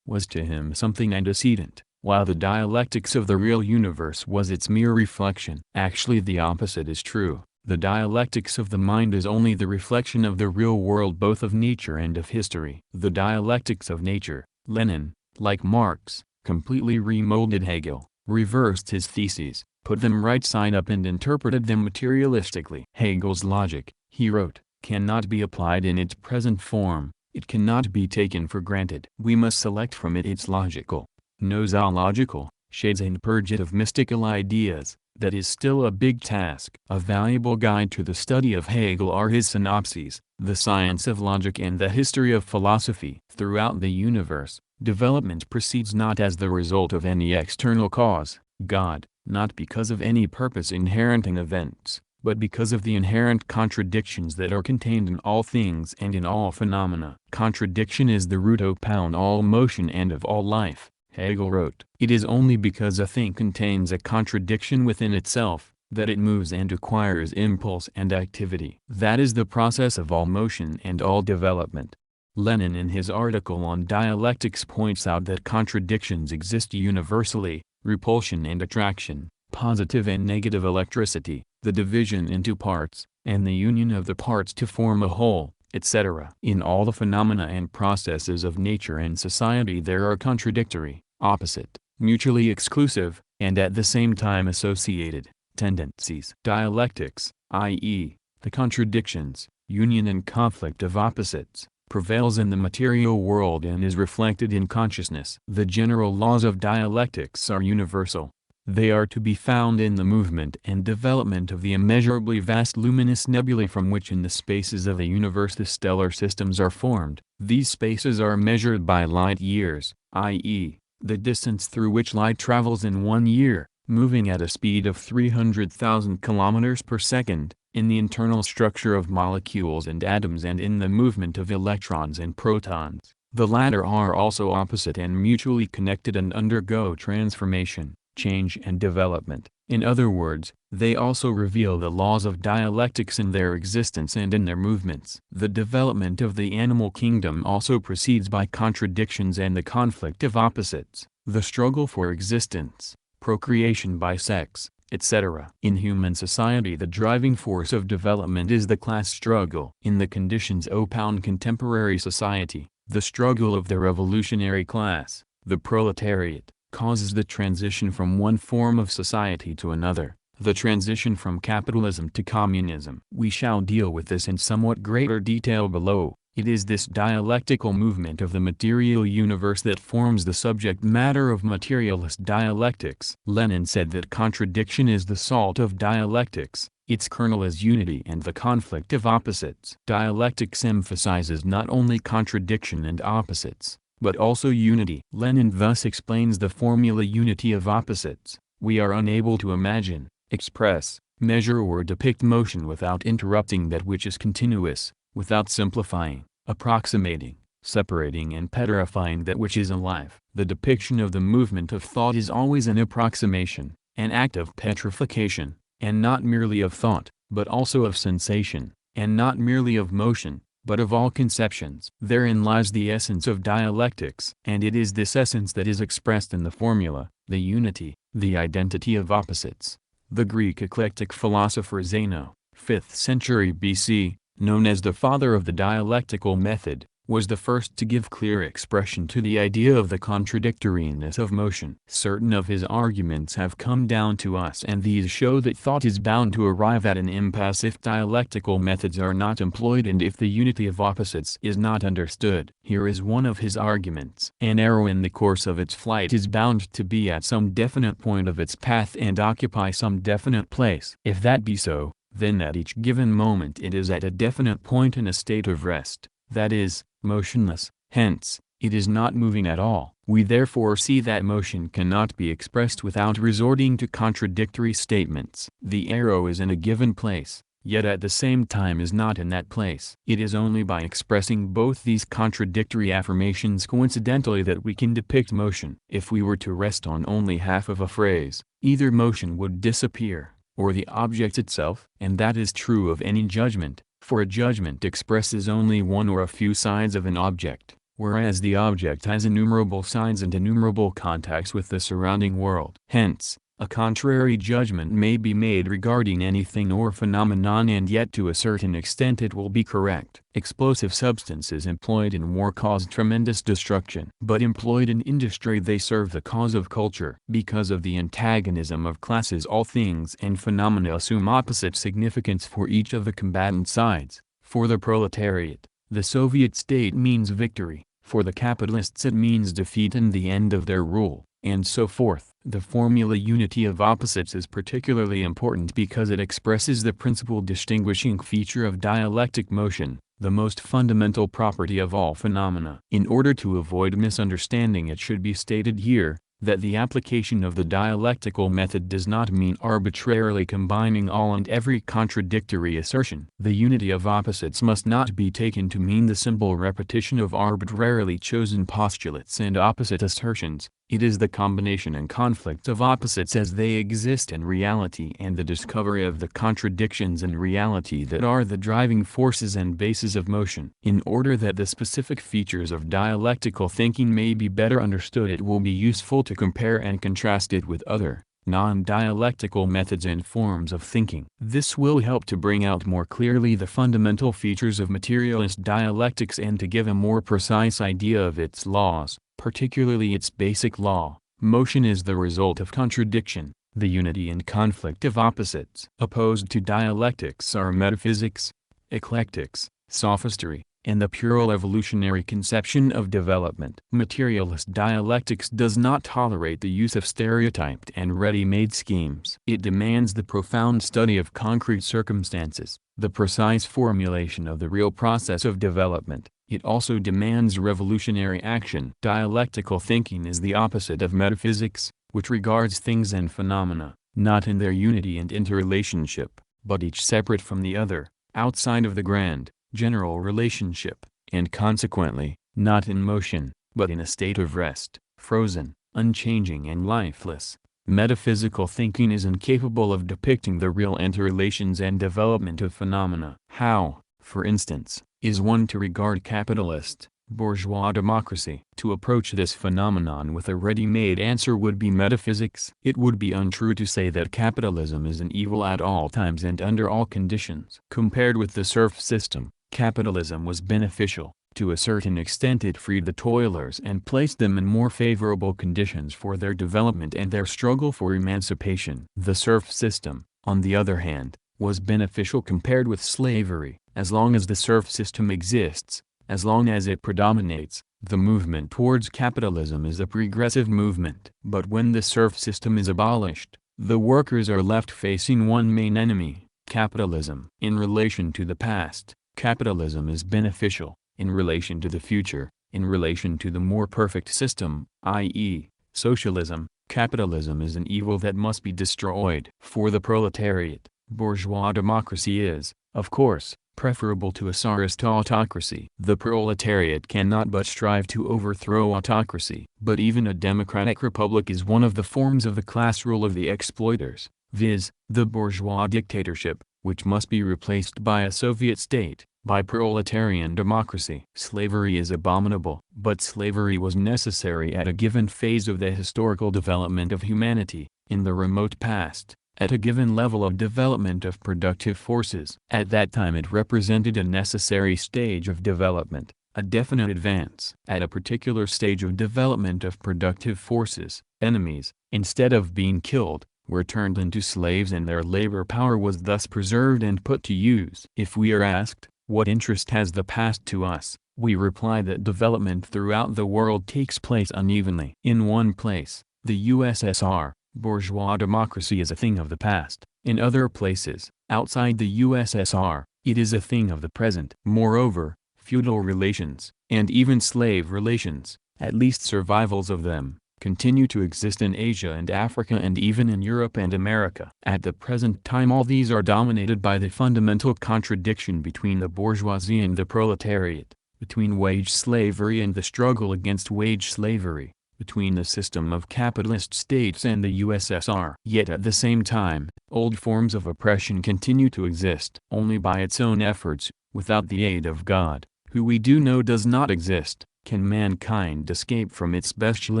was to him something antecedent, while the dialectics of the real universe was its mere reflection. Actually the opposite is true. The dialectics of the mind is only the reflection of the real world both of nature and of history. The dialectics of nature, Lenin, like Marx, completely remolded Hegel, reversed his theses, put them right side up and interpreted them materialistically. Hegel's logic, he wrote, cannot be applied in its present form, it cannot be taken for granted. We must select from it its logical, nosological, shades and purge it of mystical ideas. That is still a big task. A valuable guide to the study of Hegel are his synopses, The Science of Logic and The History of Philosophy. Throughout the universe, development proceeds not as the result of any external cause, God, not because of any purpose inherent in events, but because of the inherent contradictions that are contained in all things and in all phenomena. Contradiction is the root upon all motion and of all life. Hegel wrote, it is only because a thing contains a contradiction within itself, that it moves and acquires impulse and activity. That is the process of all motion and all development. Lenin in his article on dialectics points out that contradictions exist universally, repulsion and attraction, positive and negative electricity, the division into parts, and the union of the parts to form a whole, etc. In all the phenomena and processes of nature and society there are contradictory, opposite, mutually exclusive, and at the same time associated, tendencies. Dialectics, i.e., the contradictions, union and conflict of opposites, prevails in the material world and is reflected in consciousness. The general laws of dialectics are universal. They are to be found in the movement and development of the immeasurably vast luminous nebulae from which in the spaces of the universe the stellar systems are formed. These spaces are measured by light years, i.e., the distance through which light travels in 1 year, moving at a speed of 300,000 kilometers per second, in the internal structure of molecules and atoms and in the movement of electrons and protons. The latter are also opposite and mutually connected and undergo transformation, change and development. In other words, they also reveal the laws of dialectics in their existence and in their movements. The development of the animal kingdom also proceeds by contradictions and the conflict of opposites, the struggle for existence, procreation by sex, etc. In human society the driving force of development is the class struggle. In the conditions upon contemporary society, the struggle of the revolutionary class, the proletariat, causes the transition from one form of society to another, the transition from capitalism to communism. We shall deal with this in somewhat greater detail below. It is this dialectical movement of the material universe that forms the subject matter of materialist dialectics. Lenin said that contradiction is the salt of dialectics, its kernel is unity and the conflict of opposites. Dialectics emphasizes not only contradiction and opposites, but also unity. Lenin thus explains the formula unity of opposites. We are unable to imagine, express, measure or depict motion without interrupting that which is continuous, without simplifying, approximating, separating and petrifying that which is alive. The depiction of the movement of thought is always an approximation, an act of petrification, and not merely of thought, but also of sensation, and not merely of motion, but of all conceptions. Therein lies the essence of dialectics, and it is this essence that is expressed in the formula, the unity, the identity of opposites. The Greek eclectic philosopher Zeno, 5th century BC, known as the father of the dialectical method, was the first to give clear expression to the idea of the contradictoriness of motion. Certain of his arguments have come down to us, and these show that thought is bound to arrive at an impasse if dialectical methods are not employed and if the unity of opposites is not understood. Here is one of his arguments. An arrow in the course of its flight is bound to be at some definite point of its path and occupy some definite place. If that be so, then at each given moment it is at a definite point in a state of rest, that is, motionless, hence, it is not moving at all. We therefore see that motion cannot be expressed without resorting to contradictory statements. The arrow is in a given place, yet at the same time is not in that place. It is only by expressing both these contradictory affirmations coincidentally that we can depict motion. If we were to rest on only half of a phrase, either motion would disappear, or the object itself. And that is true of any judgment, for a judgment expresses only one or a few sides of an object, whereas the object has innumerable sides and innumerable contacts with the surrounding world. Hence, a contrary judgment may be made regarding anything or phenomenon and yet to a certain extent it will be correct. Explosive substances employed in war cause tremendous destruction, but employed in industry they serve the cause of culture. Because of the antagonism of classes all things and phenomena assume opposite significance for each of the combatant sides. For the proletariat, the Soviet state means victory, for the capitalists it means defeat and the end of their rule, and so forth. The formula unity of opposites is particularly important because it expresses the principal distinguishing feature of dialectic motion, the most fundamental property of all phenomena. In order to avoid misunderstanding, it should be stated here that the application of the dialectical method does not mean arbitrarily combining all and every contradictory assertion. The unity of opposites must not be taken to mean the simple repetition of arbitrarily chosen postulates and opposite assertions. It is the combination and conflict of opposites as they exist in reality and the discovery of the contradictions in reality that are the driving forces and bases of motion. In order that the specific features of dialectical thinking may be better understood, it will be useful to compare and contrast it with other, non-dialectical methods and forms of thinking. This will help to bring out more clearly the fundamental features of materialist dialectics and to give a more precise idea of its laws, particularly its basic law. Motion is the result of contradiction, the unity and conflict of opposites. Opposed to dialectics are metaphysics, eclectics, sophistry, and the pure evolutionary conception of development. Materialist dialectics does not tolerate the use of stereotyped and ready-made schemes. It demands the profound study of concrete circumstances, the precise formulation of the real process of development. It also demands revolutionary action. Dialectical thinking is the opposite of metaphysics, which regards things and phenomena, not in their unity and interrelationship, but each separate from the other, outside of the grand, general relationship, and consequently, not in motion, but in a state of rest, frozen, unchanging and lifeless. Metaphysical thinking is incapable of depicting the real interrelations and development of phenomena. How, for instance, is one to regard capitalist, bourgeois democracy? To approach this phenomenon with a ready-made answer would be metaphysics. It would be untrue to say that capitalism is an evil at all times and under all conditions. Compared with the serf system, capitalism was beneficial. To a certain extent it freed the toilers and placed them in more favorable conditions for their development and their struggle for emancipation. The serf system, on the other hand, was beneficial compared with slavery. As long as the serf system exists, as long as it predominates, the movement towards capitalism is a progressive movement. But when the serf system is abolished, the workers are left facing one main enemy, capitalism. In relation to the past, capitalism is beneficial. In relation to the future, in relation to the more perfect system, i.e., socialism, capitalism is an evil that must be destroyed. For the proletariat, bourgeois democracy is, of course, preferable to a czarist autocracy. The proletariat cannot but strive to overthrow autocracy. But even a democratic republic is one of the forms of the class rule of the exploiters, viz., the bourgeois dictatorship, which must be replaced by a Soviet state, by proletarian democracy. Slavery is abominable, but slavery was necessary at a given phase of the historical development of humanity, in the remote past, at a given level of development of productive forces. At that time it represented a necessary stage of development, a definite advance. At a particular stage of development of productive forces, enemies, instead of being killed, were turned into slaves and their labor power was thus preserved and put to use. If we are asked, what interest has the past to us, we reply that development throughout the world takes place unevenly. In one place, the USSR, bourgeois democracy is a thing of the past. In other places, outside the USSR, it is a thing of the present. Moreover, feudal relations, and even slave relations, at least survivals of them, continue to exist in Asia and Africa and even in Europe and America. At the present time all these are dominated by the fundamental contradiction between the bourgeoisie and the proletariat, between wage slavery and the struggle against wage slavery, between the system of capitalist states and the USSR. Yet at the same time, old forms of oppression continue to exist. Only by its own efforts, without the aid of God, who we do know does not exist, can mankind escape from its bestial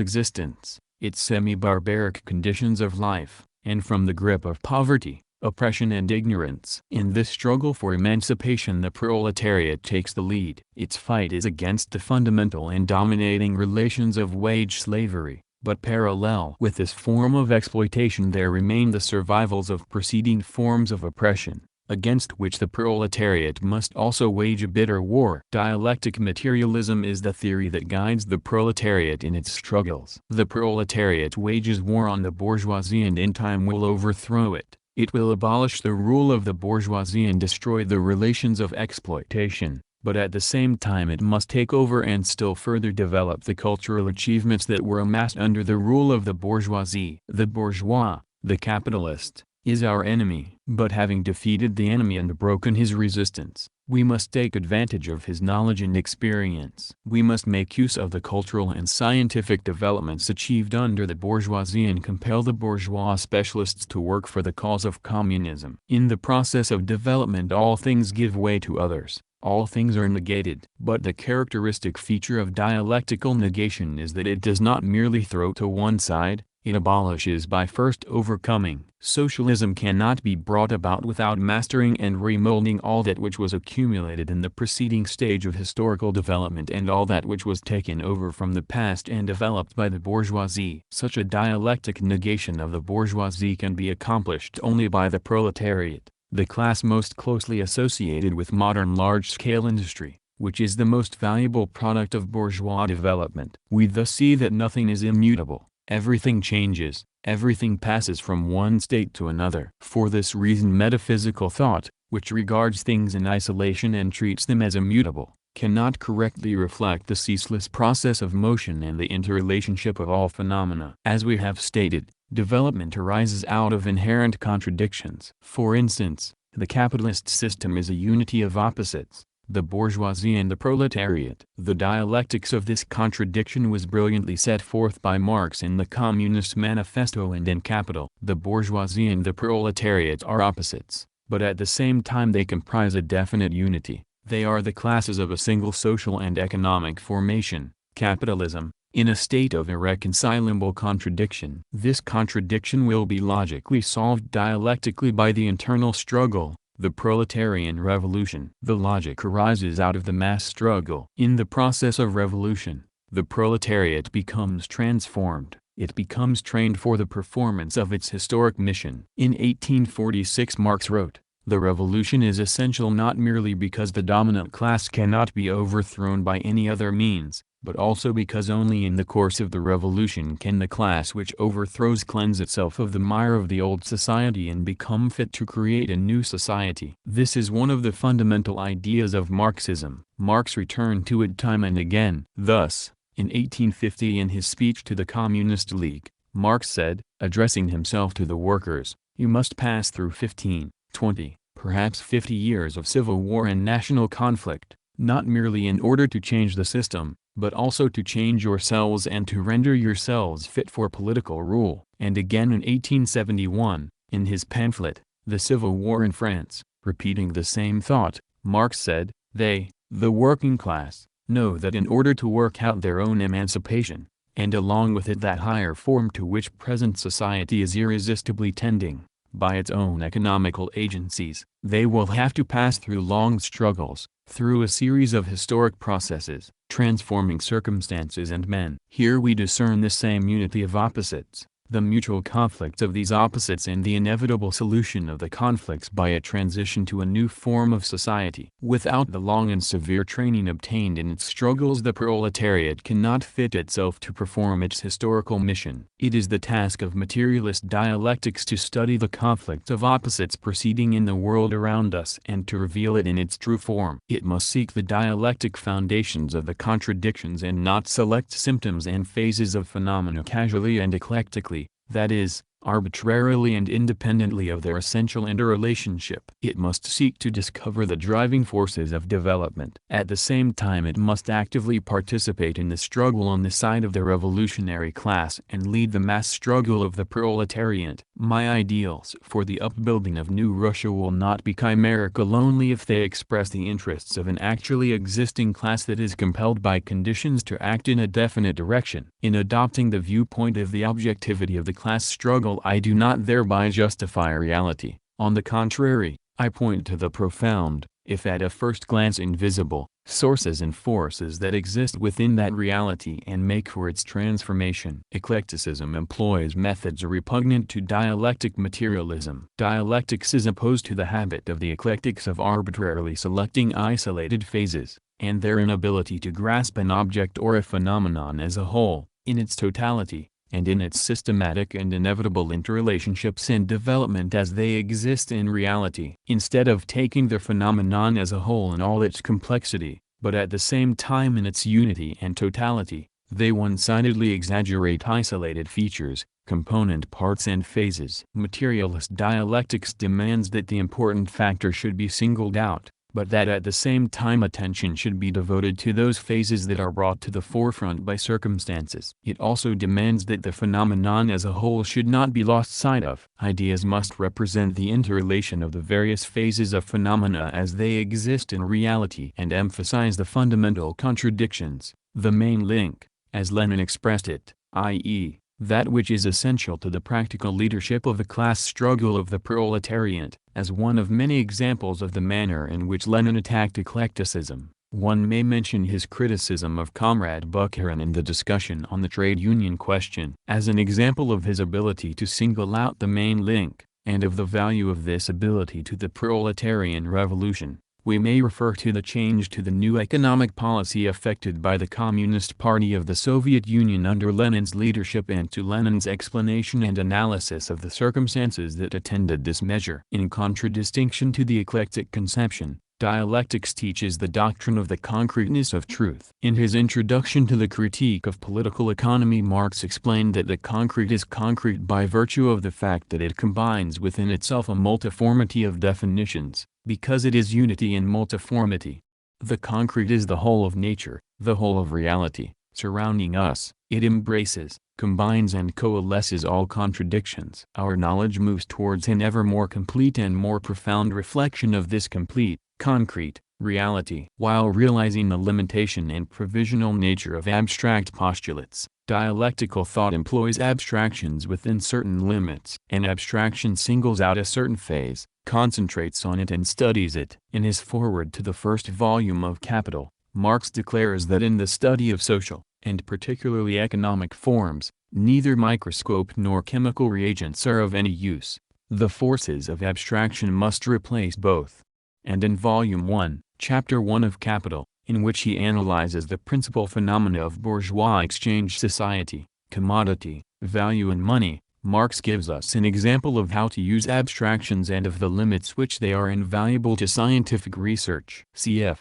existence, its semi-barbaric conditions of life, and from the grip of poverty, oppression and ignorance. In this struggle for emancipation the proletariat takes the lead. Its fight is against the fundamental and dominating relations of wage slavery, but parallel with this form of exploitation there remain the survivals of preceding forms of oppression, against which the proletariat must also wage a bitter war. Dialectic materialism is the theory that guides the proletariat in its struggles. The proletariat wages war on the bourgeoisie and in time will overthrow it. It will abolish the rule of the bourgeoisie and destroy the relations of exploitation, but at the same time it must take over and still further develop the cultural achievements that were amassed under the rule of the bourgeoisie. The bourgeois, the capitalist, is our enemy. But having defeated the enemy and broken his resistance, we must take advantage of his knowledge and experience. We must make use of the cultural and scientific developments achieved under the bourgeoisie and compel the bourgeois specialists to work for the cause of communism. In the process of development all things give way to others, all things are negated. But the characteristic feature of dialectical negation is that it does not merely throw to one side, It abolishes by first overcoming. Socialism cannot be brought about without mastering and remolding all that which was accumulated in the preceding stage of historical development and all that which was taken over from the past and developed by the bourgeoisie. Such a dialectic negation of the bourgeoisie can be accomplished only by the proletariat, the class most closely associated with modern large-scale industry, which is the most valuable product of bourgeois development. We thus see that nothing is immutable. Everything changes, everything passes from one state to another. For this reason metaphysical thought, which regards things in isolation and treats them as immutable, cannot correctly reflect the ceaseless process of motion and the interrelationship of all phenomena. As we have stated, development arises out of inherent contradictions. For instance, the capitalist system is a unity of opposites, the bourgeoisie and the proletariat. The dialectics of this contradiction was brilliantly set forth by Marx in the Communist Manifesto and in Capital. The bourgeoisie and the proletariat are opposites, but at the same time they comprise a definite unity. They are the classes of a single social and economic formation, capitalism, in a state of irreconcilable contradiction. This contradiction will be logically solved dialectically by the internal struggle, the Proletarian Revolution. The logic arises out of the mass struggle. In the process of revolution, the proletariat becomes transformed. It becomes trained for the performance of its historic mission. In 1846 Marx wrote, "The revolution is essential not merely because the dominant class cannot be overthrown by any other means, but also because only in the course of the revolution can the class which overthrows cleanse itself of the mire of the old society and become fit to create a new society." This is one of the fundamental ideas of Marxism. Marx returned to it time and again. Thus, in 1850 in his speech to the Communist League, Marx said, addressing himself to the workers, "You must pass through 15, 20, perhaps 50 years of civil war and national conflict, not merely in order to change the system, but also to change yourselves and to render yourselves fit for political rule." And again in 1871, in his pamphlet, The Civil War in France, repeating the same thought, Marx said, "They, the working class, know that in order to work out their own emancipation, and along with it that higher form to which present society is irresistibly tending, by its own economical agencies, they will have to pass through long struggles, through a series of historic processes, transforming circumstances and men." Here we discern the same unity of opposites, the mutual conflicts of these opposites and the inevitable solution of the conflicts by a transition to a new form of society. Without the long and severe training obtained in its struggles the proletariat cannot fit itself to perform its historical mission. It is the task of materialist dialectics to study the conflicts of opposites proceeding in the world around us and to reveal it in its true form. It must seek the dialectic foundations of the contradictions and not select symptoms and phases of phenomena casually and eclectically, that is, arbitrarily and independently of their essential interrelationship. It must seek to discover the driving forces of development. At the same time it must actively participate in the struggle on the side of the revolutionary class and lead the mass struggle of the proletariat. My ideals for the upbuilding of New Russia will not be chimerical only if they express the interests of an actually existing class that is compelled by conditions to act in a definite direction. In adopting the viewpoint of the objectivity of the class struggle, I do not thereby justify reality. On the contrary, I point to the profound, if at a first glance invisible, sources and forces that exist within that reality and make for its transformation. Eclecticism employs methods repugnant to dialectic materialism. Dialectics is opposed to the habit of the eclectics of arbitrarily selecting isolated phases, and their inability to grasp an object or a phenomenon as a whole, in its totality, and in its systematic and inevitable interrelationships and development as they exist in reality. Instead of taking the phenomenon as a whole in all its complexity, but at the same time in its unity and totality, they one-sidedly exaggerate isolated features, component parts and phases. Materialist dialectics demands that the important factor should be singled out, but that at the same time attention should be devoted to those phases that are brought to the forefront by circumstances. It also demands that the phenomenon as a whole should not be lost sight of. Ideas must represent the interrelation of the various phases of phenomena as they exist in reality and emphasize the fundamental contradictions, the main link, as Lenin expressed it, i.e., that which is essential to the practical leadership of the class struggle of the proletariat. As one of many examples of the manner in which Lenin attacked eclecticism, one may mention his criticism of Comrade Bukharin in the discussion on the trade union question. As an example of his ability to single out the main link, and of the value of this ability to the proletarian revolution, we may refer to the change to the new economic policy effected by the Communist Party of the Soviet Union under Lenin's leadership and to Lenin's explanation and analysis of the circumstances that attended this measure. In contradistinction to the eclectic conception, Dialectics teaches the doctrine of the concreteness of truth. In his introduction to the critique of political economy, Marx explained that the concrete is concrete by virtue of the fact that it combines within itself a multiformity of definitions, because it is unity in multiformity. The concrete is the whole of nature, the whole of reality, surrounding us. It embraces, combines and coalesces all contradictions. Our knowledge moves towards an ever more complete and more profound reflection of this complete, concrete, reality. While realizing the limitation and provisional nature of abstract postulates, dialectical thought employs abstractions within certain limits. An abstraction singles out a certain phase, concentrates on it and studies it. In his foreword to the first volume of Capital, Marx declares that in the study of social, and particularly economic forms, neither microscope nor chemical reagents are of any use. The forces of abstraction must replace both. And in Volume 1, Chapter 1 of Capital, in which he analyzes the principal phenomena of bourgeois exchange society, commodity, value and money, Marx gives us an example of how to use abstractions and of the limits which they are invaluable to scientific research. Cf.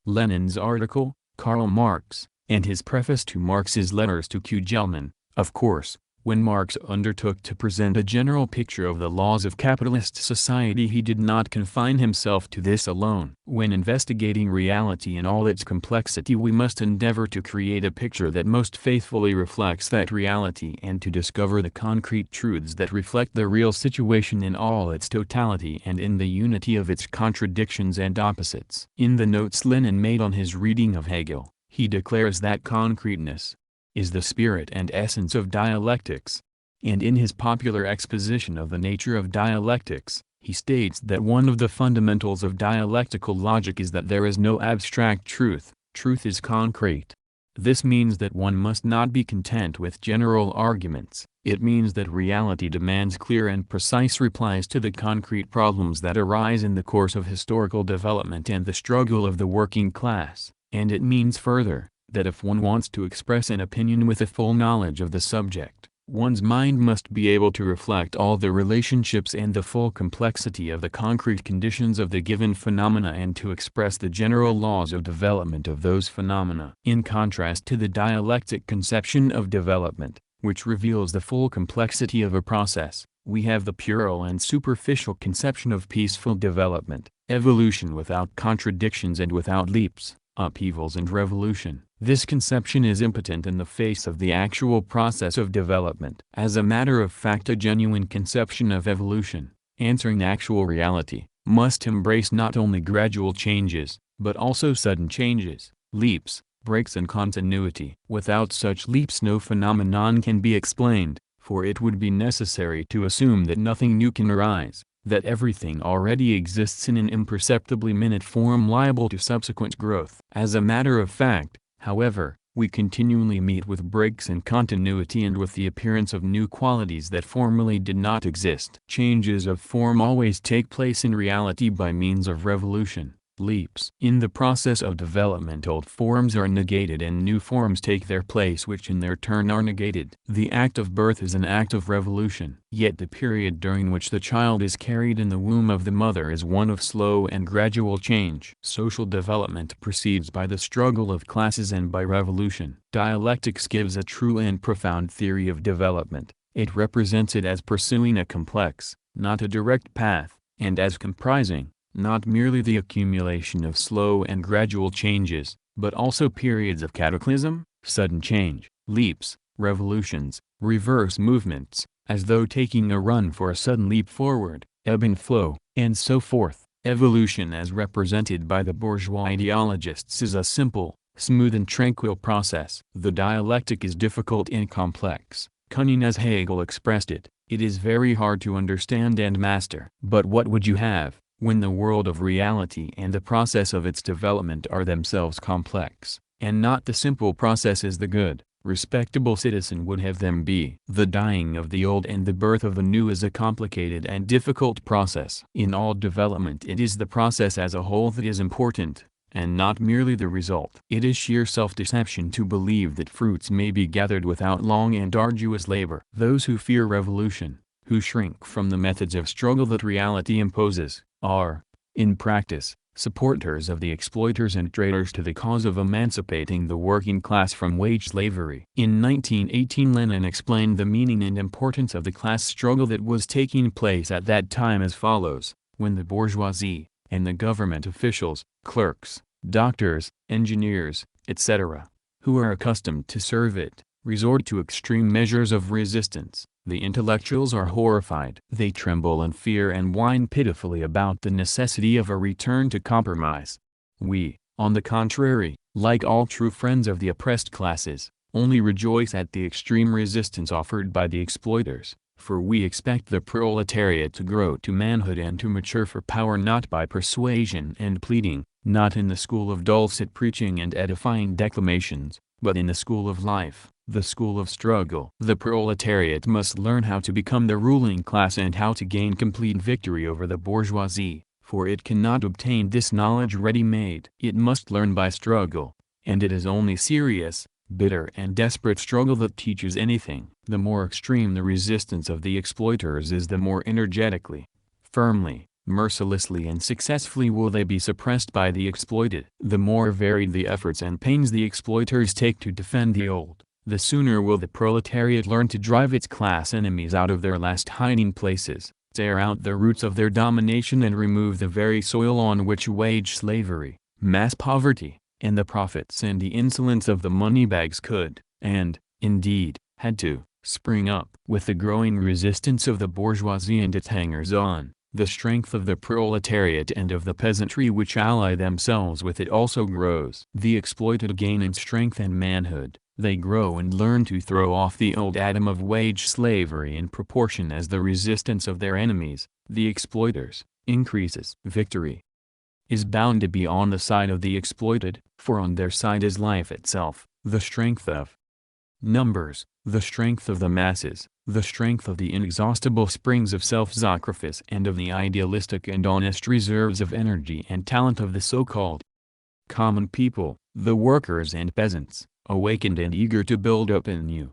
Lenin's article, Karl Marx, and his preface to Marx's letters to Kugelman. Of course, when Marx undertook to present a general picture of the laws of capitalist society, he did not confine himself to this alone. When investigating reality in all its complexity, we must endeavor to create a picture that most faithfully reflects that reality and to discover the concrete truths that reflect the real situation in all its totality and in the unity of its contradictions and opposites. In the notes Lenin made on his reading of Hegel, he declares that concreteness is the spirit and essence of dialectics. And in his popular exposition of the nature of dialectics, he states that one of the fundamentals of dialectical logic is that there is no abstract truth, truth is concrete. This means that one must not be content with general arguments. It means that reality demands clear and precise replies to the concrete problems that arise in the course of historical development and the struggle of the working class. And it means further, that if one wants to express an opinion with a full knowledge of the subject, one's mind must be able to reflect all the relationships and the full complexity of the concrete conditions of the given phenomena and to express the general laws of development of those phenomena. In contrast to the dialectic conception of development, which reveals the full complexity of a process, we have the puerile and superficial conception of peaceful development, evolution without contradictions and without leaps, upheavals and revolution. This conception is impotent in the face of the actual process of development. As a matter of fact, a genuine conception of evolution, answering actual reality, must embrace not only gradual changes, but also sudden changes, leaps, breaks in continuity. Without such leaps no phenomenon can be explained, for it would be necessary to assume that nothing new can arise, that everything already exists in an imperceptibly minute form liable to subsequent growth. As a matter of fact, however, we continually meet with breaks in continuity and with the appearance of new qualities that formerly did not exist. Changes of form always take place in reality by means of revolution, leaps. In the process of development old forms are negated and new forms take their place which in their turn are negated. The act of birth is an act of revolution. Yet the period during which the child is carried in the womb of the mother is one of slow and gradual change. Social development proceeds by the struggle of classes and by revolution. Dialectics gives a true and profound theory of development. It represents it as pursuing a complex, not a direct path, and as comprising, not merely the accumulation of slow and gradual changes, but also periods of cataclysm, sudden change, leaps, revolutions, reverse movements, as though taking a run for a sudden leap forward, ebb and flow, and so forth. Evolution as represented by the bourgeois ideologists is a simple, smooth and tranquil process. The dialectic is difficult and complex, Cunning as Hegel expressed it, it is very hard to understand and master. But what would you have, when the world of reality and the process of its development are themselves complex, and not the simple processes the good, respectable citizen would have them be? The dying of the old and the birth of the new is a complicated and difficult process. In all development it is the process as a whole that is important, and not merely the result. It is sheer self-deception to believe that fruits may be gathered without long and arduous labor. Those who fear revolution, who shrink from the methods of struggle that reality imposes, are, in practice, supporters of the exploiters and traitors to the cause of emancipating the working class from wage slavery. In 1918 Lenin explained the meaning and importance of the class struggle that was taking place at that time as follows: when the bourgeoisie, and the government officials, clerks, doctors, engineers, etc., who are accustomed to serve it, resort to extreme measures of resistance, the intellectuals are horrified. They tremble and fear and whine pitifully about the necessity of a return to compromise. We, on the contrary, like all true friends of the oppressed classes, only rejoice at the extreme resistance offered by the exploiters, for we expect the proletariat to grow to manhood and to mature for power not by persuasion and pleading, not in the school of dulcet preaching and edifying declamations, but in the school of life, the school of struggle. The proletariat must learn how to become the ruling class and how to gain complete victory over the bourgeoisie, for it cannot obtain this knowledge ready-made. It must learn by struggle, and it is only serious, bitter and desperate struggle that teaches anything. The more extreme the resistance of the exploiters is, the more energetically, firmly, mercilessly and successfully will they be suppressed by the exploited. The more varied the efforts and pains the exploiters take to defend the old, the sooner will the proletariat learn to drive its class enemies out of their last hiding places, tear out the roots of their domination and remove the very soil on which wage slavery, mass poverty, and the profits and the insolence of the moneybags could, and, indeed, had to, spring up. With the growing resistance of the bourgeoisie and its hangers-on, the strength of the proletariat and of the peasantry which ally themselves with it also grows. The exploited gain in strength and manhood, they grow and learn to throw off the old atom of wage slavery in proportion as the resistance of their enemies, the exploiters, increases. Victory is bound to be on the side of the exploited, for on their side is life itself, the strength of numbers, the strength of the masses, the strength of the inexhaustible springs of self-sacrifice and of the idealistic and honest reserves of energy and talent of the so-called common people, the workers and peasants, awakened and eager to build up a new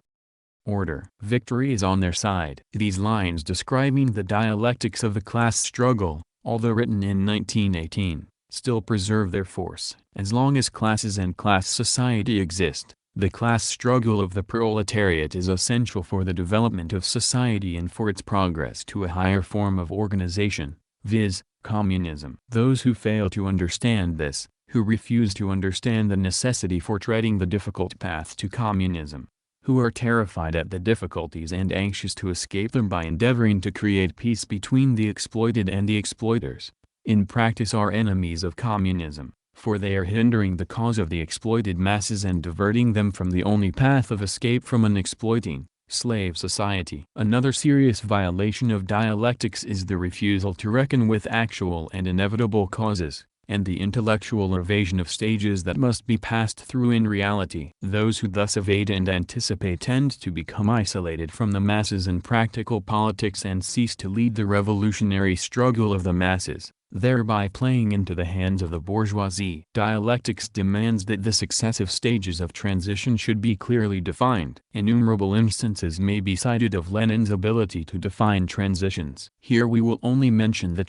order. Victory is on their side. These lines describing the dialectics of the class struggle, although written in 1918, still preserve their force. As long as classes and class society exist, the class struggle of the proletariat is essential for the development of society and for its progress to a higher form of organization, viz., communism. Those who fail to understand this, who refuse to understand the necessity for treading the difficult path to communism, who are terrified at the difficulties and anxious to escape them by endeavoring to create peace between the exploited and the exploiters, in practice are enemies of communism, for they are hindering the cause of the exploited masses and diverting them from the only path of escape from an exploiting, slave society. Another serious violation of dialectics is the refusal to reckon with actual and inevitable causes, and the intellectual evasion of stages that must be passed through in reality. Those who thus evade and anticipate tend to become isolated from the masses in practical politics and cease to lead the revolutionary struggle of the masses, thereby playing into the hands of the bourgeoisie. Dialectics demands that the successive stages of transition should be clearly defined. Innumerable instances may be cited of Lenin's ability to define transitions. Here we will only mention the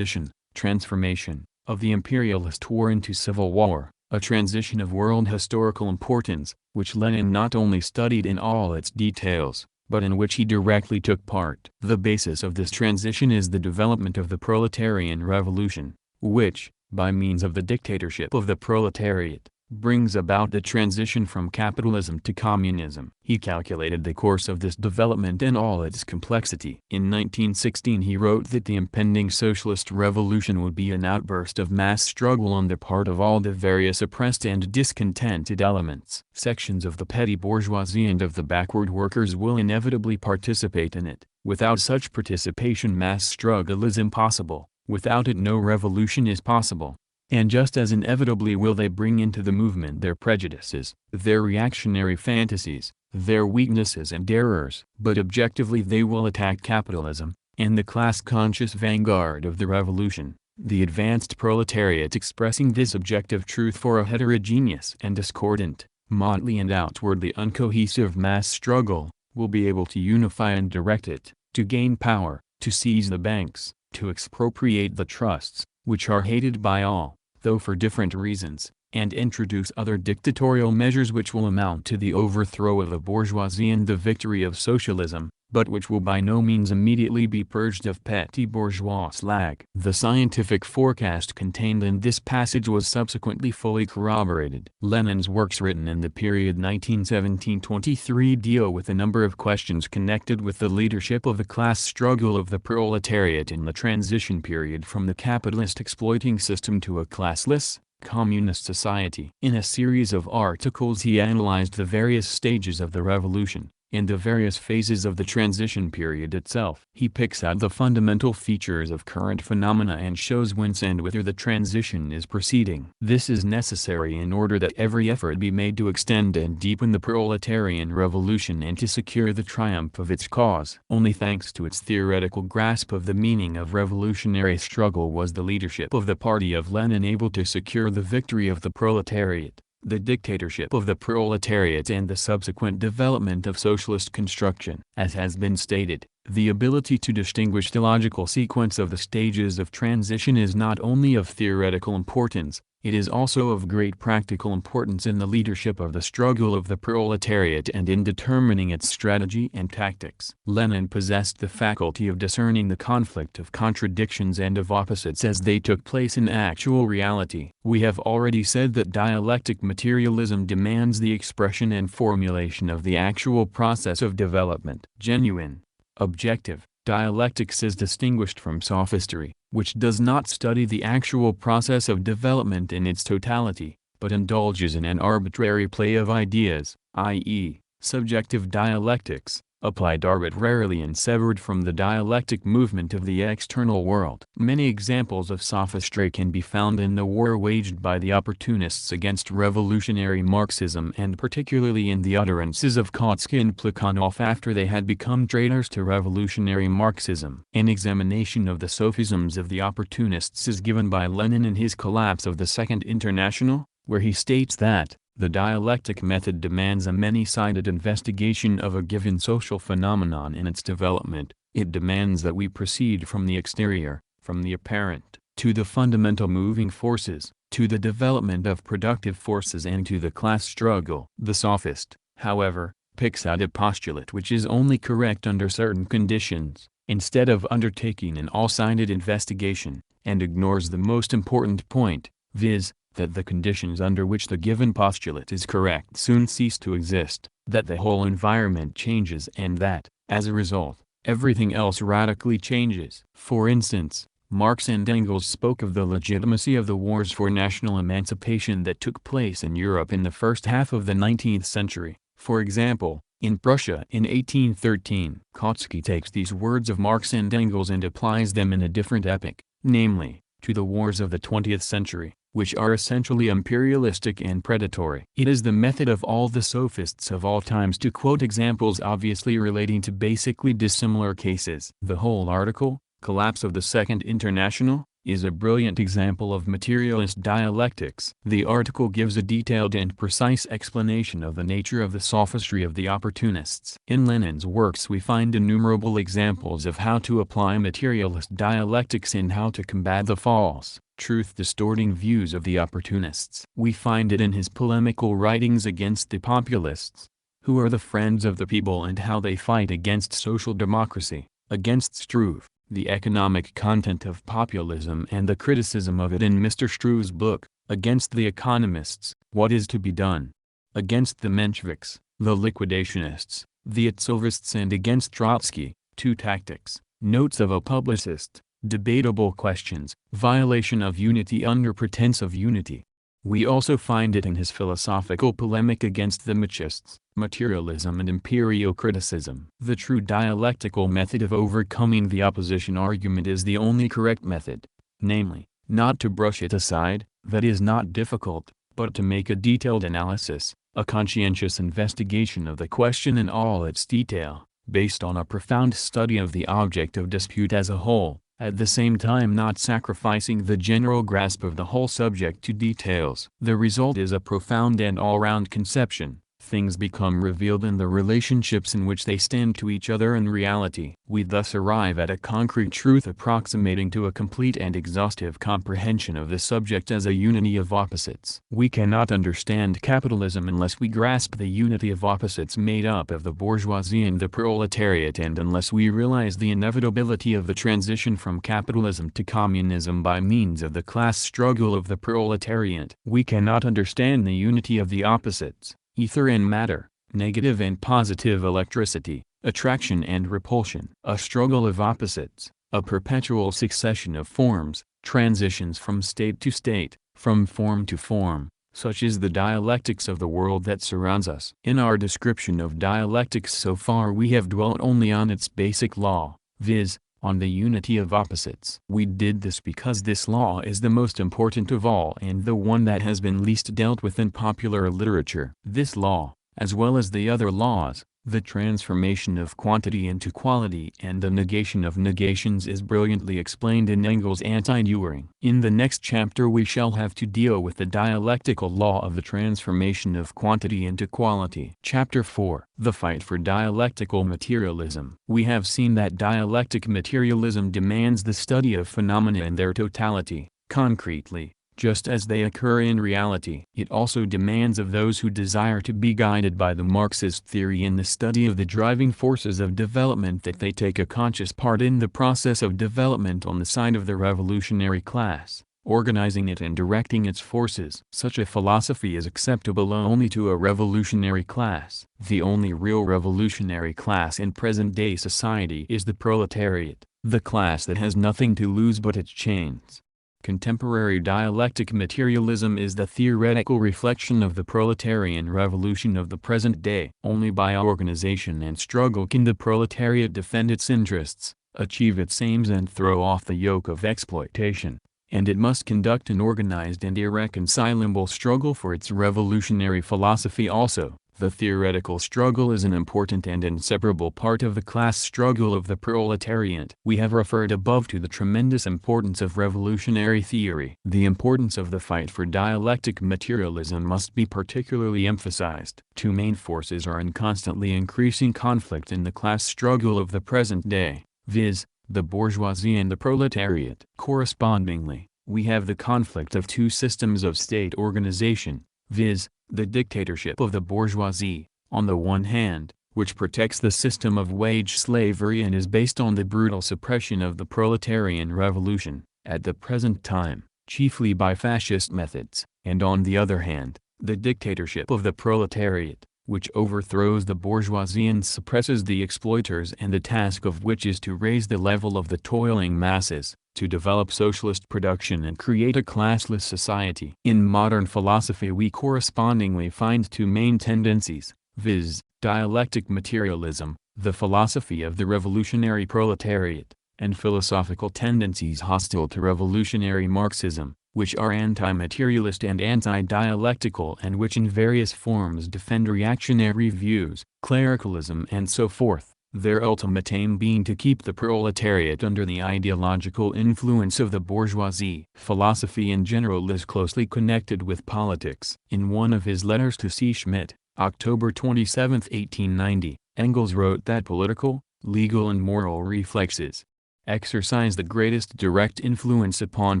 transformation, of the imperialist war into civil war, a transition of world historical importance, which Lenin not only studied in all its details, but in which he directly took part. The basis of this transition is the development of the Proletarian Revolution, which, by means of the dictatorship of the proletariat, brings about the transition from capitalism to communism. He calculated the course of this development and all its complexity. In 1916 he wrote that the impending socialist revolution would be an outburst of mass struggle on the part of all the various oppressed and discontented elements. Sections of the petty bourgeoisie and of the backward workers will inevitably participate in it. Without such participation mass struggle is impossible. Without it no revolution is possible. And just as inevitably will they bring into the movement their prejudices, their reactionary fantasies, their weaknesses and errors. But objectively they will attack capitalism, and the class-conscious vanguard of the revolution, the advanced proletariat expressing this objective truth for a heterogeneous and discordant, motley and outwardly uncohesive mass struggle, will be able to unify and direct it, to gain power, to seize the banks, to expropriate the trusts, which are hated by all, though for different reasons, and introduce other dictatorial measures which will amount to the overthrow of the bourgeoisie and the victory of socialism, but which will by no means immediately be purged of petty bourgeois slag. The scientific forecast contained in this passage was subsequently fully corroborated. Lenin's works written in the period 1917-23 deal with a number of questions connected with the leadership of the class struggle of the proletariat in the transition period from the capitalist exploiting system to a classless, communist society. In a series of articles he analyzed the various stages of the revolution, and the various phases of the transition period itself. He picks out the fundamental features of current phenomena and shows whence and whither the transition is proceeding. This is necessary in order that every effort be made to extend and deepen the proletarian revolution and to secure the triumph of its cause. Only thanks to its theoretical grasp of the meaning of revolutionary struggle was the leadership of the party of Lenin able to secure the victory of the proletariat, the dictatorship of the proletariat and the subsequent development of socialist construction. As has been stated, the ability to distinguish the logical sequence of the stages of transition is not only of theoretical importance, it is also of great practical importance in the leadership of the struggle of the proletariat and in determining its strategy and tactics. Lenin possessed the faculty of discerning the conflict of contradictions and of opposites as they took place in actual reality. We have already said that dialectic materialism demands the expression and formulation of the actual process of development. Genuine, objective dialectics is distinguished from sophistry, which does not study the actual process of development in its totality, but indulges in an arbitrary play of ideas, i.e., subjective dialectics, applied arbitrarily and severed from the dialectic movement of the external world. Many examples of sophistry can be found in the war waged by the opportunists against revolutionary Marxism and particularly in the utterances of Kautsky and Plekhanov after they had become traitors to revolutionary Marxism. An examination of the sophisms of the opportunists is given by Lenin in his Collapse of the Second International, where he states that the dialectic method demands a many-sided investigation of a given social phenomenon in its development. It demands that we proceed from the exterior, from the apparent, to the fundamental moving forces, to the development of productive forces and to the class struggle. The sophist, however, picks out a postulate which is only correct under certain conditions, instead of undertaking an all-sided investigation, and ignores the most important point, viz., that the conditions under which the given postulate is correct soon cease to exist, that the whole environment changes and that, as a result, everything else radically changes. For instance, Marx and Engels spoke of the legitimacy of the wars for national emancipation that took place in Europe in the first half of the 19th century, for example, in Prussia in 1813. Kautsky takes these words of Marx and Engels and applies them in a different epoch, namely, to the wars of the 20th century, which are essentially imperialistic and predatory. It is the method of all the sophists of all times to quote examples obviously relating to basically dissimilar cases. The whole article, Collapse of the Second International, is a brilliant example of materialist dialectics. The article gives a detailed and precise explanation of the nature of the sophistry of the opportunists. In Lenin's works we find innumerable examples of how to apply materialist dialectics and how to combat the false, truth-distorting views of the opportunists. We find it in his polemical writings against the populists, who are the friends of the people, and how they fight against social democracy, against Struve, the economic content of populism and the criticism of it in Mr. Struve's book, Against the economists, what is to be done? Against the Mensheviks, the liquidationists, the Atsovists, and against Trotsky, two tactics, notes of a publicist, debatable questions, violation of unity under pretense of unity. We also find it in his philosophical polemic against the Machists, materialism and empirio-criticism. The true dialectical method of overcoming the opposition argument is the only correct method, namely, not to brush it aside, that is not difficult, but to make a detailed analysis, a conscientious investigation of the question in all its detail, based on a profound study of the object of dispute as a whole, at the same time not sacrificing the general grasp of the whole subject to details. The result is a profound and all-round conception. Things become revealed in the relationships in which they stand to each other in reality. We thus arrive at a concrete truth approximating to a complete and exhaustive comprehension of the subject as a unity of opposites. We cannot understand capitalism unless we grasp the unity of opposites made up of the bourgeoisie and the proletariat, and unless we realize the inevitability of the transition from capitalism to communism by means of the class struggle of the proletariat. We cannot understand the unity of the opposites, ether and matter, negative and positive electricity, attraction and repulsion. A struggle of opposites, a perpetual succession of forms, transitions from state to state, from form to form, such is the dialectics of the world that surrounds us. In our description of dialectics so far we have dwelt only on its basic law, viz., on the unity of opposites. We did this because this law is the most important of all and the one that has been least dealt with in popular literature. This law, as well as the other laws, the transformation of quantity into quality and the negation of negations, is brilliantly explained in Engels' Anti-Proletarian. In the next chapter we shall have to deal with the dialectical law of the transformation of quantity into quality. Chapter 4. The Fight for Dialectical Materialism. We have seen that dialectic materialism demands the study of phenomena in their totality, concretely, just as they occur in reality. It also demands of those who desire to be guided by the Marxist theory in the study of the driving forces of development that they take a conscious part in the process of development on the side of the revolutionary class, organizing it and directing its forces. Such a philosophy is acceptable only to a revolutionary class. The only real revolutionary class in present-day society is the proletariat, the class that has nothing to lose but its chains. Contemporary dialectic materialism is the theoretical reflection of the proletarian revolution of the present day. Only by organization and struggle can the proletariat defend its interests, achieve its aims, and throw off the yoke of exploitation, and it must conduct an organized and irreconcilable struggle for its revolutionary philosophy also. The theoretical struggle is an important and inseparable part of the class struggle of the proletariat. We have referred above to the tremendous importance of revolutionary theory. The importance of the fight for dialectic materialism must be particularly emphasized. Two main forces are in constantly increasing conflict in the class struggle of the present day, viz., the bourgeoisie and the proletariat. Correspondingly, we have the conflict of two systems of state organization, viz., the dictatorship of the bourgeoisie, on the one hand, which protects the system of wage slavery and is based on the brutal suppression of the proletarian revolution, at the present time, chiefly by fascist methods, and on the other hand, the dictatorship of the proletariat, which overthrows the bourgeoisie and suppresses the exploiters, and the task of which is to raise the level of the toiling masses, to develop socialist production and create a classless society. In modern philosophy we correspondingly find two main tendencies, viz., dialectic materialism, the philosophy of the revolutionary proletariat, and philosophical tendencies hostile to revolutionary Marxism, which are anti-materialist and anti-dialectical and which in various forms defend reactionary views, clericalism and so forth, their ultimate aim being to keep the proletariat under the ideological influence of the bourgeoisie. Philosophy in general is closely connected with politics. In one of his letters to C. Schmidt, October 27, 1890, Engels wrote that political, legal and moral reflexes exercise the greatest direct influence upon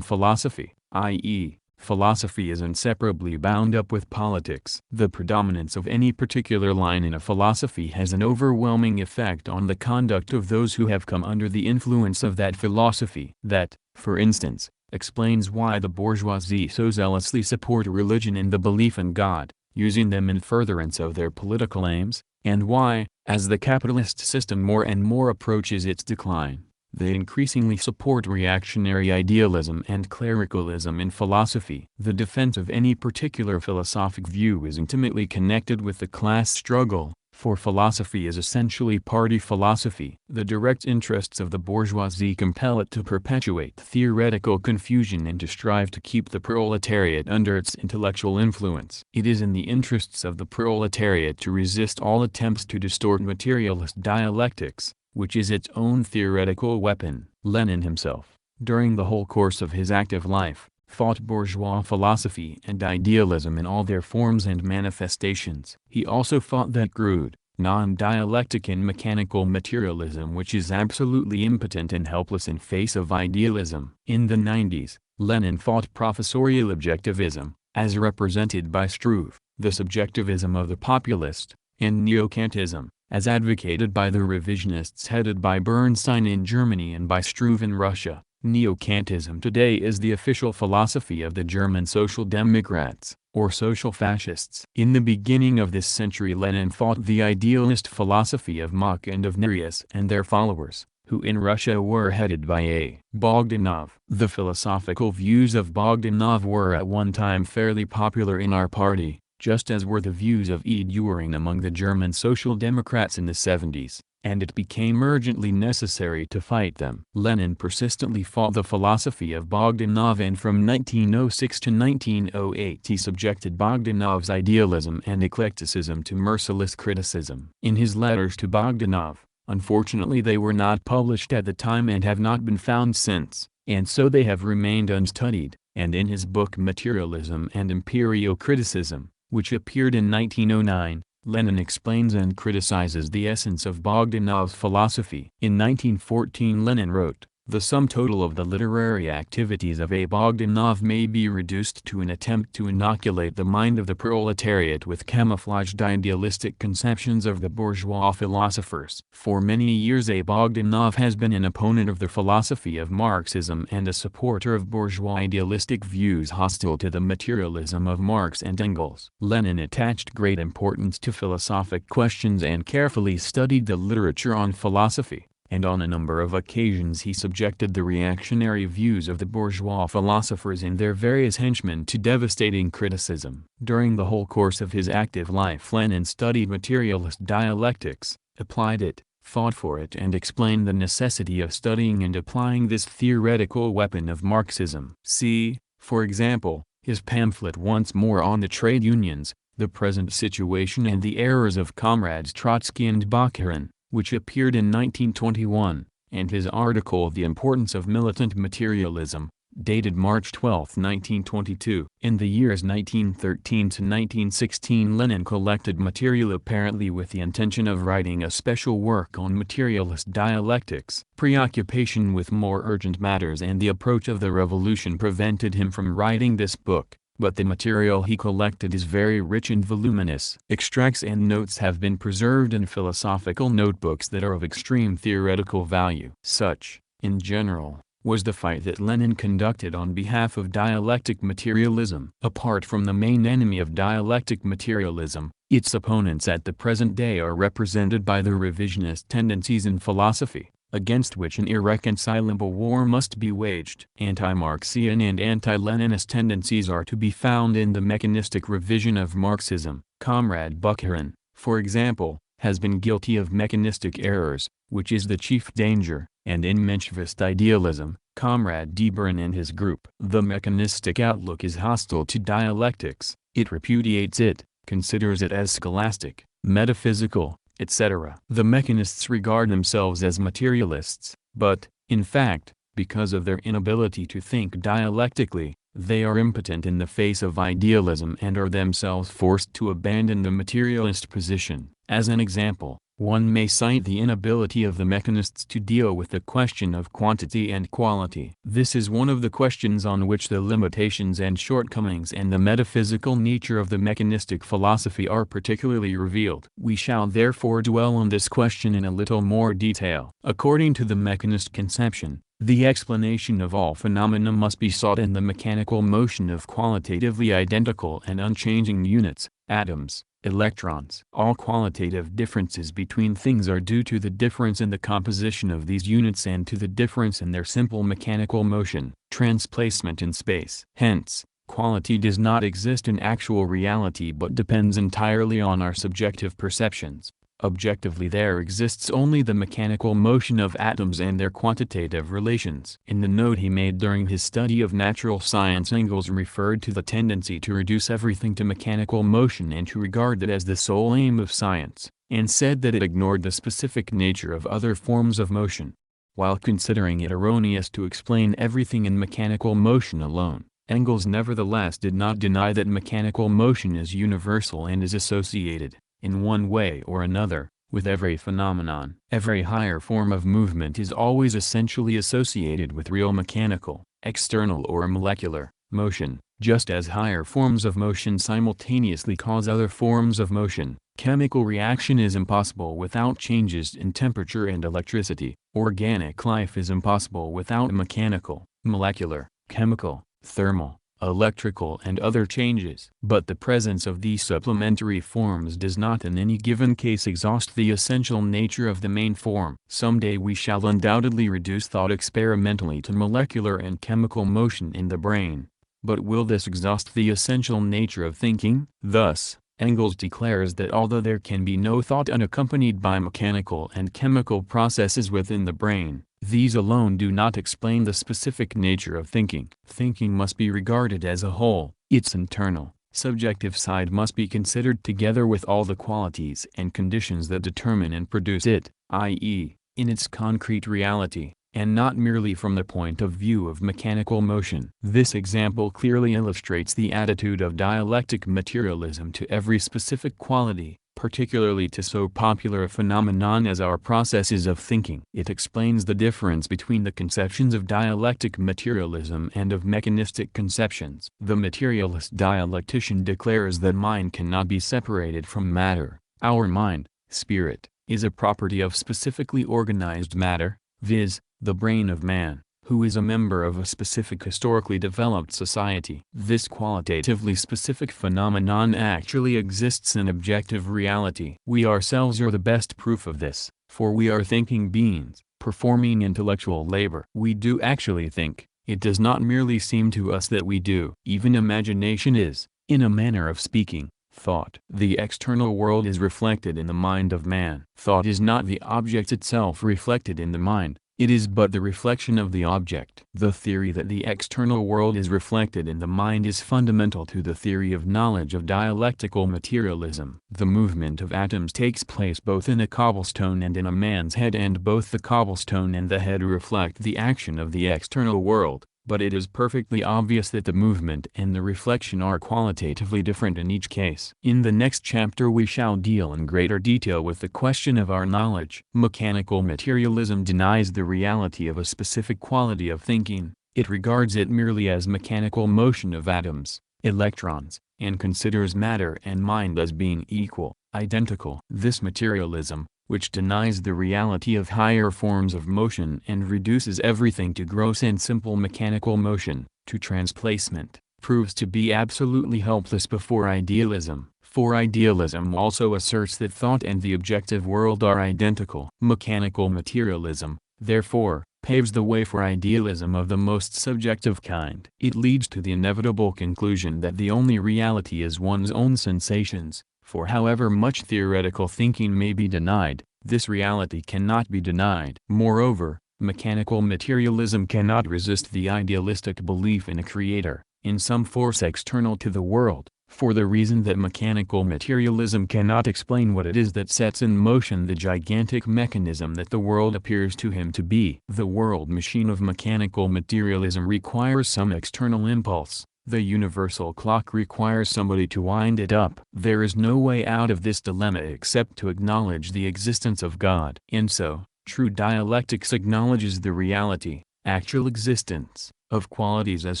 philosophy, i.e., philosophy is inseparably bound up with politics. The predominance of any particular line in a philosophy has an overwhelming effect on the conduct of those who have come under the influence of that philosophy. That, for instance, explains why the bourgeoisie so zealously support religion and the belief in God, using them in furtherance of their political aims, and why, as the capitalist system more and more approaches its decline, they increasingly support reactionary idealism and clericalism in philosophy. The defense of any particular philosophic view is intimately connected with the class struggle, for philosophy is essentially party philosophy. The direct interests of the bourgeoisie compel it to perpetuate theoretical confusion and to strive to keep the proletariat under its intellectual influence. It is in the interests of the proletariat to resist all attempts to distort materialist dialectics, which is its own theoretical weapon. Lenin himself, during the whole course of his active life, fought bourgeois philosophy and idealism in all their forms and manifestations. He also fought that crude, non-dialectic and mechanical materialism which is absolutely impotent and helpless in face of idealism. In the 90s, Lenin fought professorial objectivism, as represented by Struve, the subjectivism of the populist, and neo-Kantism, as advocated by the revisionists headed by Bernstein in Germany and by Struve in Russia. Neo-Kantism today is the official philosophy of the German Social Democrats, or social fascists. In the beginning of this century Lenin fought the idealist philosophy of Mach and of Nerius and their followers, who in Russia were headed by A. Bogdanov. The philosophical views of Bogdanov were at one time fairly popular in our party, just as were the views of E. Dühring among the German Social Democrats in the 70s, and it became urgently necessary to fight them. Lenin persistently fought the philosophy of Bogdanov and from 1906 to 1908 he subjected Bogdanov's idealism and eclecticism to merciless criticism. In his letters to Bogdanov, unfortunately they were not published at the time and have not been found since, and so they have remained unstudied, and in his book Materialism and Empirio-Criticism, which appeared in 1909, Lenin explains and criticizes the essence of Bogdanov's philosophy. In 1914 Lenin wrote, "The sum total of the literary activities of A. Bogdanov may be reduced to an attempt to inoculate the mind of the proletariat with camouflaged idealistic conceptions of the bourgeois philosophers." For many years A. Bogdanov has been an opponent of the philosophy of Marxism and a supporter of bourgeois idealistic views hostile to the materialism of Marx and Engels. Lenin attached great importance to philosophic questions and carefully studied the literature on philosophy, and on a number of occasions he subjected the reactionary views of the bourgeois philosophers and their various henchmen to devastating criticism. During the whole course of his active life Lenin studied materialist dialectics, applied it, fought for it and explained the necessity of studying and applying this theoretical weapon of Marxism. See, for example, his pamphlet Once More on the Trade Unions, the Present Situation and the Errors of Comrades Trotsky and Bukharin, which appeared in 1921, and his article The Importance of Militant Materialism, dated March 12, 1922. In the years 1913 to 1916 Lenin collected material apparently with the intention of writing a special work on materialist dialectics. Preoccupation with more urgent matters and the approach of the revolution prevented him from writing this book. But the material he collected is very rich and voluminous. Extracts and notes have been preserved in philosophical notebooks that are of extreme theoretical value. Such, in general, was the fight that Lenin conducted on behalf of dialectic materialism. Apart from the main enemy of dialectic materialism, its opponents at the present day are represented by the revisionist tendencies in philosophy, against which an irreconcilable war must be waged. Anti-Marxian and anti-Leninist tendencies are to be found in the mechanistic revision of Marxism. Comrade Bukharin, for example, has been guilty of mechanistic errors, which is the chief danger, and in Menschevist idealism, Comrade Deberin and his group. The mechanistic outlook is hostile to dialectics, it repudiates it, considers it as scholastic, metaphysical, etc. The mechanists regard themselves as materialists, but, in fact, because of their inability to think dialectically, they are impotent in the face of idealism and are themselves forced to abandon the materialist position. As an example, one may cite the inability of the mechanists to deal with the question of quantity and quality. This is one of the questions on which the limitations and shortcomings and the metaphysical nature of the mechanistic philosophy are particularly revealed. We shall therefore dwell on this question in a little more detail. According to the mechanist conception, The explanation of all phenomena must be sought in the mechanical motion of qualitatively identical and unchanging units, atoms, electrons. All qualitative differences between things are due to the difference in the composition of these units and to the difference in their simple mechanical motion, transplacement in space. Hence, quality does not exist in actual reality but depends entirely on our subjective perceptions. Objectively there exists only the mechanical motion of atoms and their quantitative relations. In the note he made during his study of natural science, Engels referred to the tendency to reduce everything to mechanical motion and to regard it as the sole aim of science, and said that it ignored the specific nature of other forms of motion. While considering it erroneous to explain everything in mechanical motion alone, Engels nevertheless did not deny that mechanical motion is universal and is associated, in one way or another, with every phenomenon. Every higher form of movement is always essentially associated with real mechanical, external or molecular, motion, just as higher forms of motion simultaneously cause other forms of motion. Chemical reaction is impossible without changes in temperature and electricity. Organic life is impossible without mechanical, molecular, chemical, thermal, electrical and other changes. But the presence of these supplementary forms does not in any given case exhaust the essential nature of the main form. Someday we shall undoubtedly reduce thought experimentally to molecular and chemical motion in the brain. But will this exhaust the essential nature of thinking? Thus, Engels declares that although there can be no thought unaccompanied by mechanical and chemical processes within the brain, these alone do not explain the specific nature of thinking. Thinking must be regarded as a whole. Its internal, subjective side must be considered together with all the qualities and conditions that determine and produce it, i.e., in its concrete reality, and not merely from the point of view of mechanical motion. This example clearly illustrates the attitude of dialectic materialism to every specific quality, particularly to so popular a phenomenon as our processes of thinking. It explains the difference between the conceptions of dialectic materialism and of mechanistic conceptions. The materialist dialectician declares that mind cannot be separated from matter. Our mind, spirit, is a property of specifically organized matter, viz., the brain of man, who is a member of a specific historically developed society. This qualitatively specific phenomenon actually exists in objective reality. We ourselves are the best proof of this, for we are thinking beings, performing intellectual labor. We do actually think. It does not merely seem to us that we do. Even imagination is, in a manner of speaking, thought. The external world is reflected in the mind of man. Thought is not the object itself reflected in the mind. It is but the reflection of the object. The theory that the external world is reflected in the mind is fundamental to the theory of knowledge of dialectical materialism. The movement of atoms takes place both in a cobblestone and in a man's head, and both the cobblestone and the head reflect the action of the external world. But it is perfectly obvious that the movement and the reflection are qualitatively different in each case. In the next chapter we shall deal in greater detail with the question of our knowledge. Mechanical materialism denies the reality of a specific quality of thinking. It regards it merely as mechanical motion of atoms, electrons, and considers matter and mind as being equal, identical. This materialism, which denies the reality of higher forms of motion and reduces everything to gross and simple mechanical motion, to transplacement, proves to be absolutely helpless before idealism. For idealism also asserts that thought and the objective world are identical. Mechanical materialism, therefore, paves the way for idealism of the most subjective kind. It leads to the inevitable conclusion that the only reality is one's own sensations. For however much theoretical thinking may be denied, this reality cannot be denied. Moreover, mechanical materialism cannot resist the idealistic belief in a creator, in some force external to the world, for the reason that mechanical materialism cannot explain what it is that sets in motion the gigantic mechanism that the world appears to him to be. The world machine of mechanical materialism requires some external impulse. The universal clock requires somebody to wind it up. There is no way out of this dilemma except to acknowledge the existence of God. And so, true dialectics acknowledges the reality, actual existence, of qualities as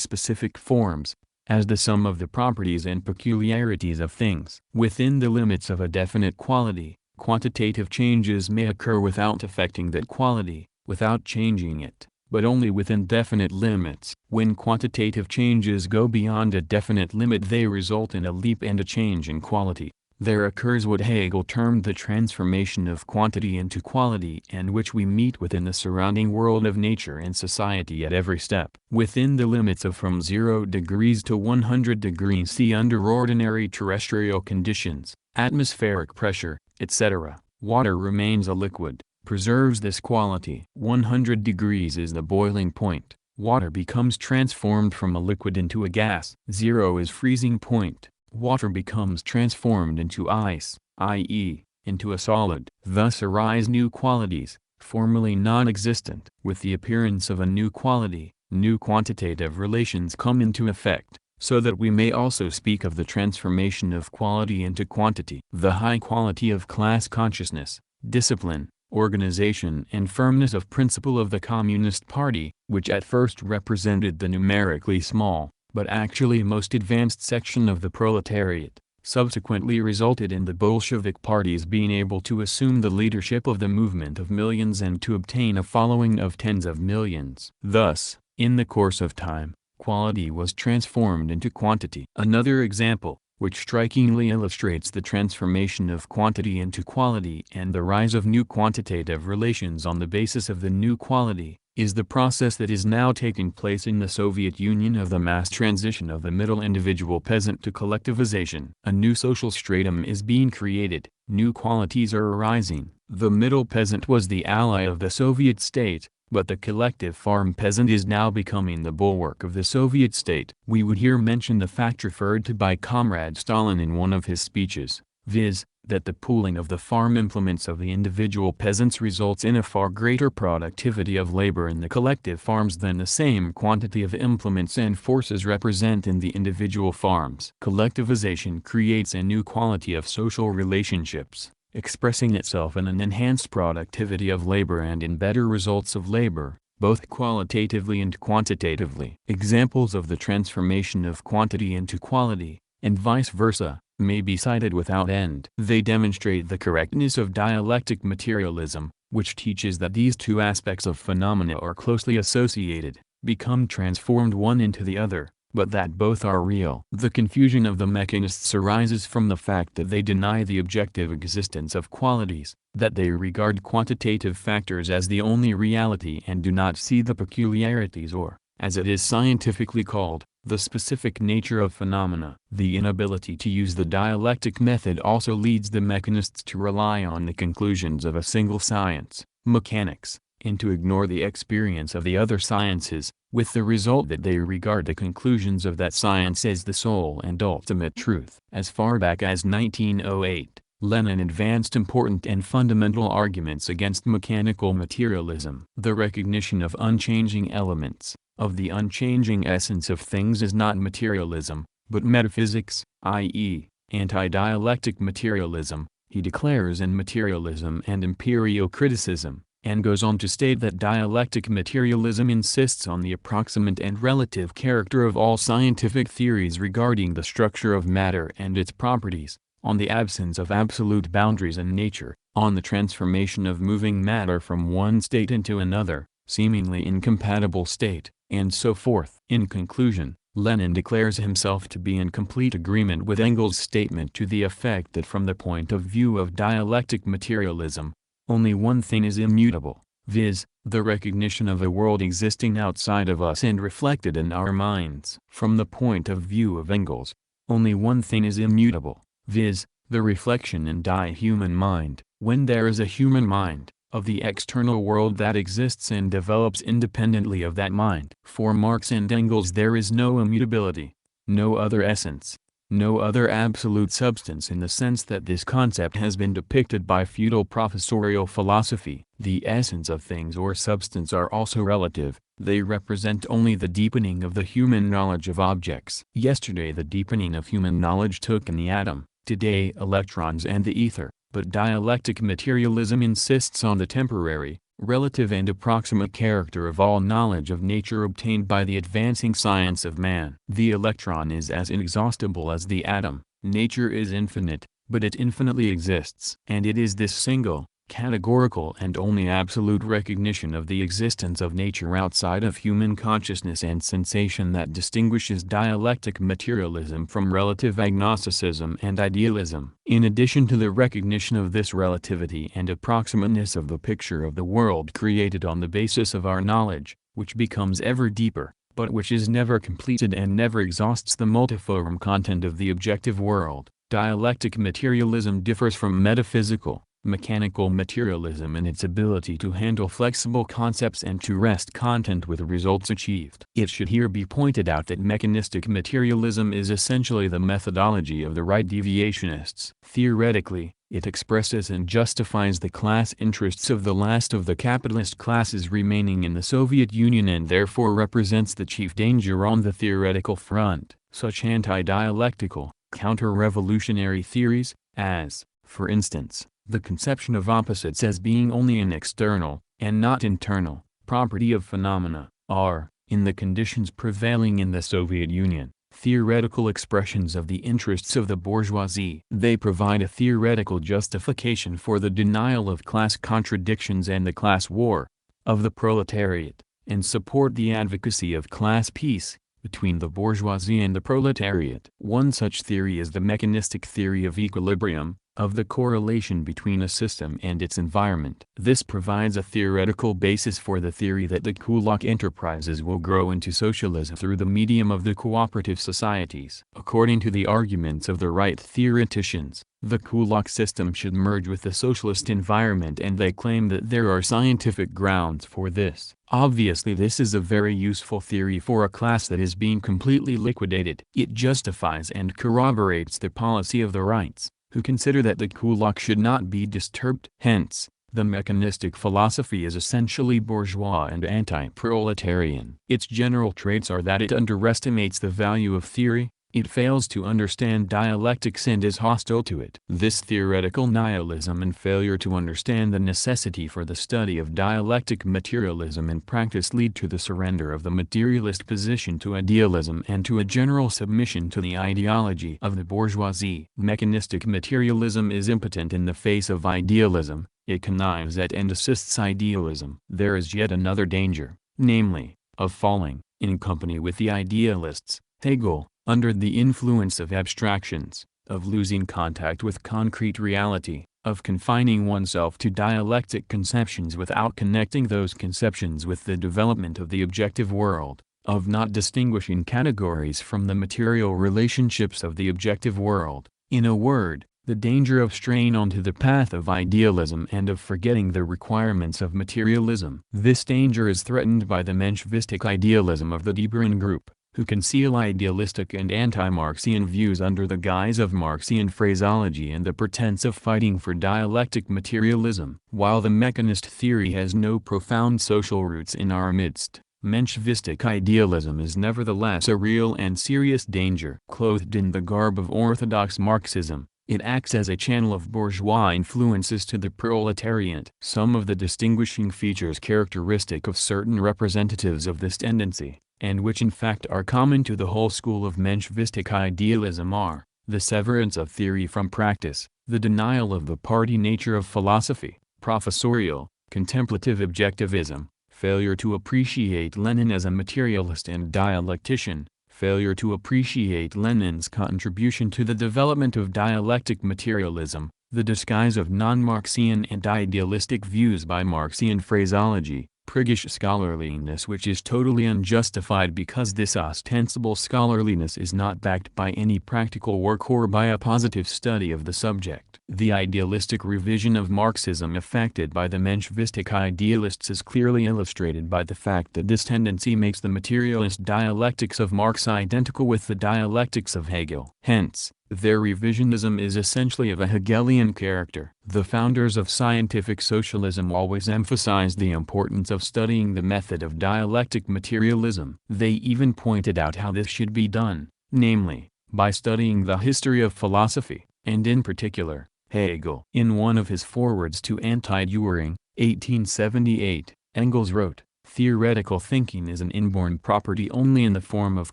specific forms, as the sum of the properties and peculiarities of things. Within the limits of a definite quality, quantitative changes may occur without affecting that quality, without changing it. but only within definite limits. When quantitative changes go beyond a definite limit, they result in a leap and a change in quality. There occurs what Hegel termed the transformation of quantity into quality, and which we meet within the surrounding world of nature and society at every step. Within the limits of from 0 degrees to 100 degrees C under ordinary terrestrial conditions, atmospheric pressure, etc., water remains a liquid, preserves this quality. 100 degrees is the boiling point. Water becomes transformed from a liquid into a gas. 0 is freezing point. Water becomes transformed into ice, i.e., into a solid. Thus arise new qualities, formerly non-existent. With the appearance of a new quality, new quantitative relations come into effect, so that we may also speak of the transformation of quality into quantity. The high quality of class consciousness, discipline, organization and firmness of principle of the Communist Party, which at first represented the numerically small, but actually most advanced section of the proletariat, subsequently resulted in the Bolshevik parties being able to assume the leadership of the movement of millions and to obtain a following of tens of millions. Thus, in the course of time, quality was transformed into quantity. Another example, which strikingly illustrates the transformation of quantity into quality and the rise of new quantitative relations on the basis of the new quality, is the process that is now taking place in the Soviet Union of the mass transition of the middle individual peasant to collectivization. A new social stratum is being created, new qualities are arising. The middle peasant was the ally of the Soviet state, but the collective farm peasant is now becoming the bulwark of the Soviet state. We would here mention the fact referred to by Comrade Stalin in one of his speeches, viz., that the pooling of the farm implements of the individual peasants results in a far greater productivity of labor in the collective farms than the same quantity of implements and forces represent in the individual farms. Collectivization creates a new quality of social relationships, expressing itself in an enhanced productivity of labor and in better results of labor, both qualitatively and quantitatively. Examples of the transformation of quantity into quality, and vice versa, may be cited without end. They demonstrate the correctness of dialectic materialism, which teaches that these two aspects of phenomena are closely associated, become transformed one into the other, but that both are real. The confusion of the mechanists arises from the fact that they deny the objective existence of qualities, that they regard quantitative factors as the only reality and do not see the peculiarities or, as it is scientifically called, the specific nature of phenomena. The inability to use the dialectic method also leads the mechanists to rely on the conclusions of a single science, mechanics, and to ignore the experience of the other sciences, with the result that they regard the conclusions of that science as the sole and ultimate truth. As far back as 1908, Lenin advanced important and fundamental arguments against mechanical materialism. The recognition of unchanging elements, of the unchanging essence of things is not materialism, but metaphysics, i.e., anti-dialectic materialism, he declares in Materialism and Imperial Criticism, and goes on to state that dialectic materialism insists on the approximate and relative character of all scientific theories regarding the structure of matter and its properties, on the absence of absolute boundaries in nature, on the transformation of moving matter from one state into another, seemingly incompatible state, and so forth. In conclusion, Lenin declares himself to be in complete agreement with Engels' statement to the effect that from the point of view of dialectic materialism, only one thing is immutable, viz., the recognition of a world existing outside of us and reflected in our minds. From the point of view of Engels, only one thing is immutable, viz., the reflection in die human mind. When there is a human mind, of the external world that exists and develops independently of that mind. For Marx and Engels there is no immutability, no other essence, no other absolute substance in the sense that this concept has been depicted by feudal professorial philosophy. The essence of things or substance are also relative, they represent only the deepening of the human knowledge of objects. Yesterday the deepening of human knowledge took in the atom, today electrons and the ether. But dialectic materialism insists on the temporary, relative and approximate character of all knowledge of nature obtained by the advancing science of man. The electron is as inexhaustible as the atom, nature is infinite, but it infinitely exists. And it is this single, categorical and only absolute recognition of the existence of nature outside of human consciousness and sensation that distinguishes dialectic materialism from relative agnosticism and idealism. In addition to the recognition of this relativity and approximateness of the picture of the world created on the basis of our knowledge, which becomes ever deeper, but which is never completed and never exhausts the multiform content of the objective world, dialectic materialism differs from metaphysical, mechanical materialism in its ability to handle flexible concepts and to wrest content with results achieved. It should here be pointed out that mechanistic materialism is essentially the methodology of the right deviationists. Theoretically, it expresses and justifies the class interests of the last of the capitalist classes remaining in the Soviet Union and therefore represents the chief danger on the theoretical front. Such anti-dialectical, counter-revolutionary theories, as, for instance, the conception of opposites as being only an external, and not internal, property of phenomena, are, in the conditions prevailing in the Soviet Union, theoretical expressions of the interests of the bourgeoisie. They provide a theoretical justification for the denial of class contradictions and the class war, of the proletariat, and support the advocacy of class peace, between the bourgeoisie and the proletariat. One such theory is the mechanistic theory of equilibrium, of the correlation between a system and its environment. This provides a theoretical basis for the theory that the Kulak enterprises will grow into socialism through the medium of the cooperative societies. According to the arguments of the right theoreticians, the Kulak system should merge with the socialist environment, and they claim that there are scientific grounds for this. Obviously, this is a very useful theory for a class that is being completely liquidated. It justifies and corroborates the policy of the rights, who consider that the Kulak should not be disturbed. Hence, the mechanistic philosophy is essentially bourgeois and anti-proletarian. Its general traits are that it underestimates the value of theory, it fails to understand dialectics and is hostile to it. This theoretical nihilism and failure to understand the necessity for the study of dialectic materialism in practice lead to the surrender of the materialist position to idealism and to a general submission to the ideology of the bourgeoisie. Mechanistic materialism is impotent in the face of idealism, it connives at and assists idealism. There is yet another danger, namely, of falling, in company with the idealists, Hegel, under the influence of abstractions, of losing contact with concrete reality, of confining oneself to dialectic conceptions without connecting those conceptions with the development of the objective world, of not distinguishing categories from the material relationships of the objective world. In a word, the danger of straying onto the path of idealism and of forgetting the requirements of materialism. This danger is threatened by the Mechanistic idealism of the Debrun group, who conceal idealistic and anti-Marxian views under the guise of Marxian phraseology and the pretense of fighting for dialectic materialism. While the mechanist theory has no profound social roots in our midst, Mechanistic idealism is nevertheless a real and serious danger. Clothed in the garb of orthodox Marxism, it acts as a channel of bourgeois influences to the proletariat. Some of the distinguishing features characteristic of certain representatives of this tendency, and which in fact are common to the whole school of Mechanistic idealism, are the severance of theory from practice, the denial of the party nature of philosophy, professorial, contemplative objectivism, failure to appreciate Lenin as a materialist and dialectician, failure to appreciate Lenin's contribution to the development of dialectic materialism, the disguise of non-Marxian and idealistic views by Marxian phraseology, priggish scholarliness which is totally unjustified because this ostensible scholarliness is not backed by any practical work or by a positive study of the subject. The idealistic revision of Marxism effected by the Mechanistic idealists is clearly illustrated by the fact that this tendency makes the materialist dialectics of Marx identical with the dialectics of Hegel. Hence, their revisionism is essentially of a Hegelian character. The founders of scientific socialism always emphasized the importance of studying the method of dialectic materialism. They even pointed out how this should be done, namely, by studying the history of philosophy, and in particular, Hegel. In one of his forewords to Anti-Proletarian, 1878, Engels wrote, "Theoretical thinking is an inborn property only in the form of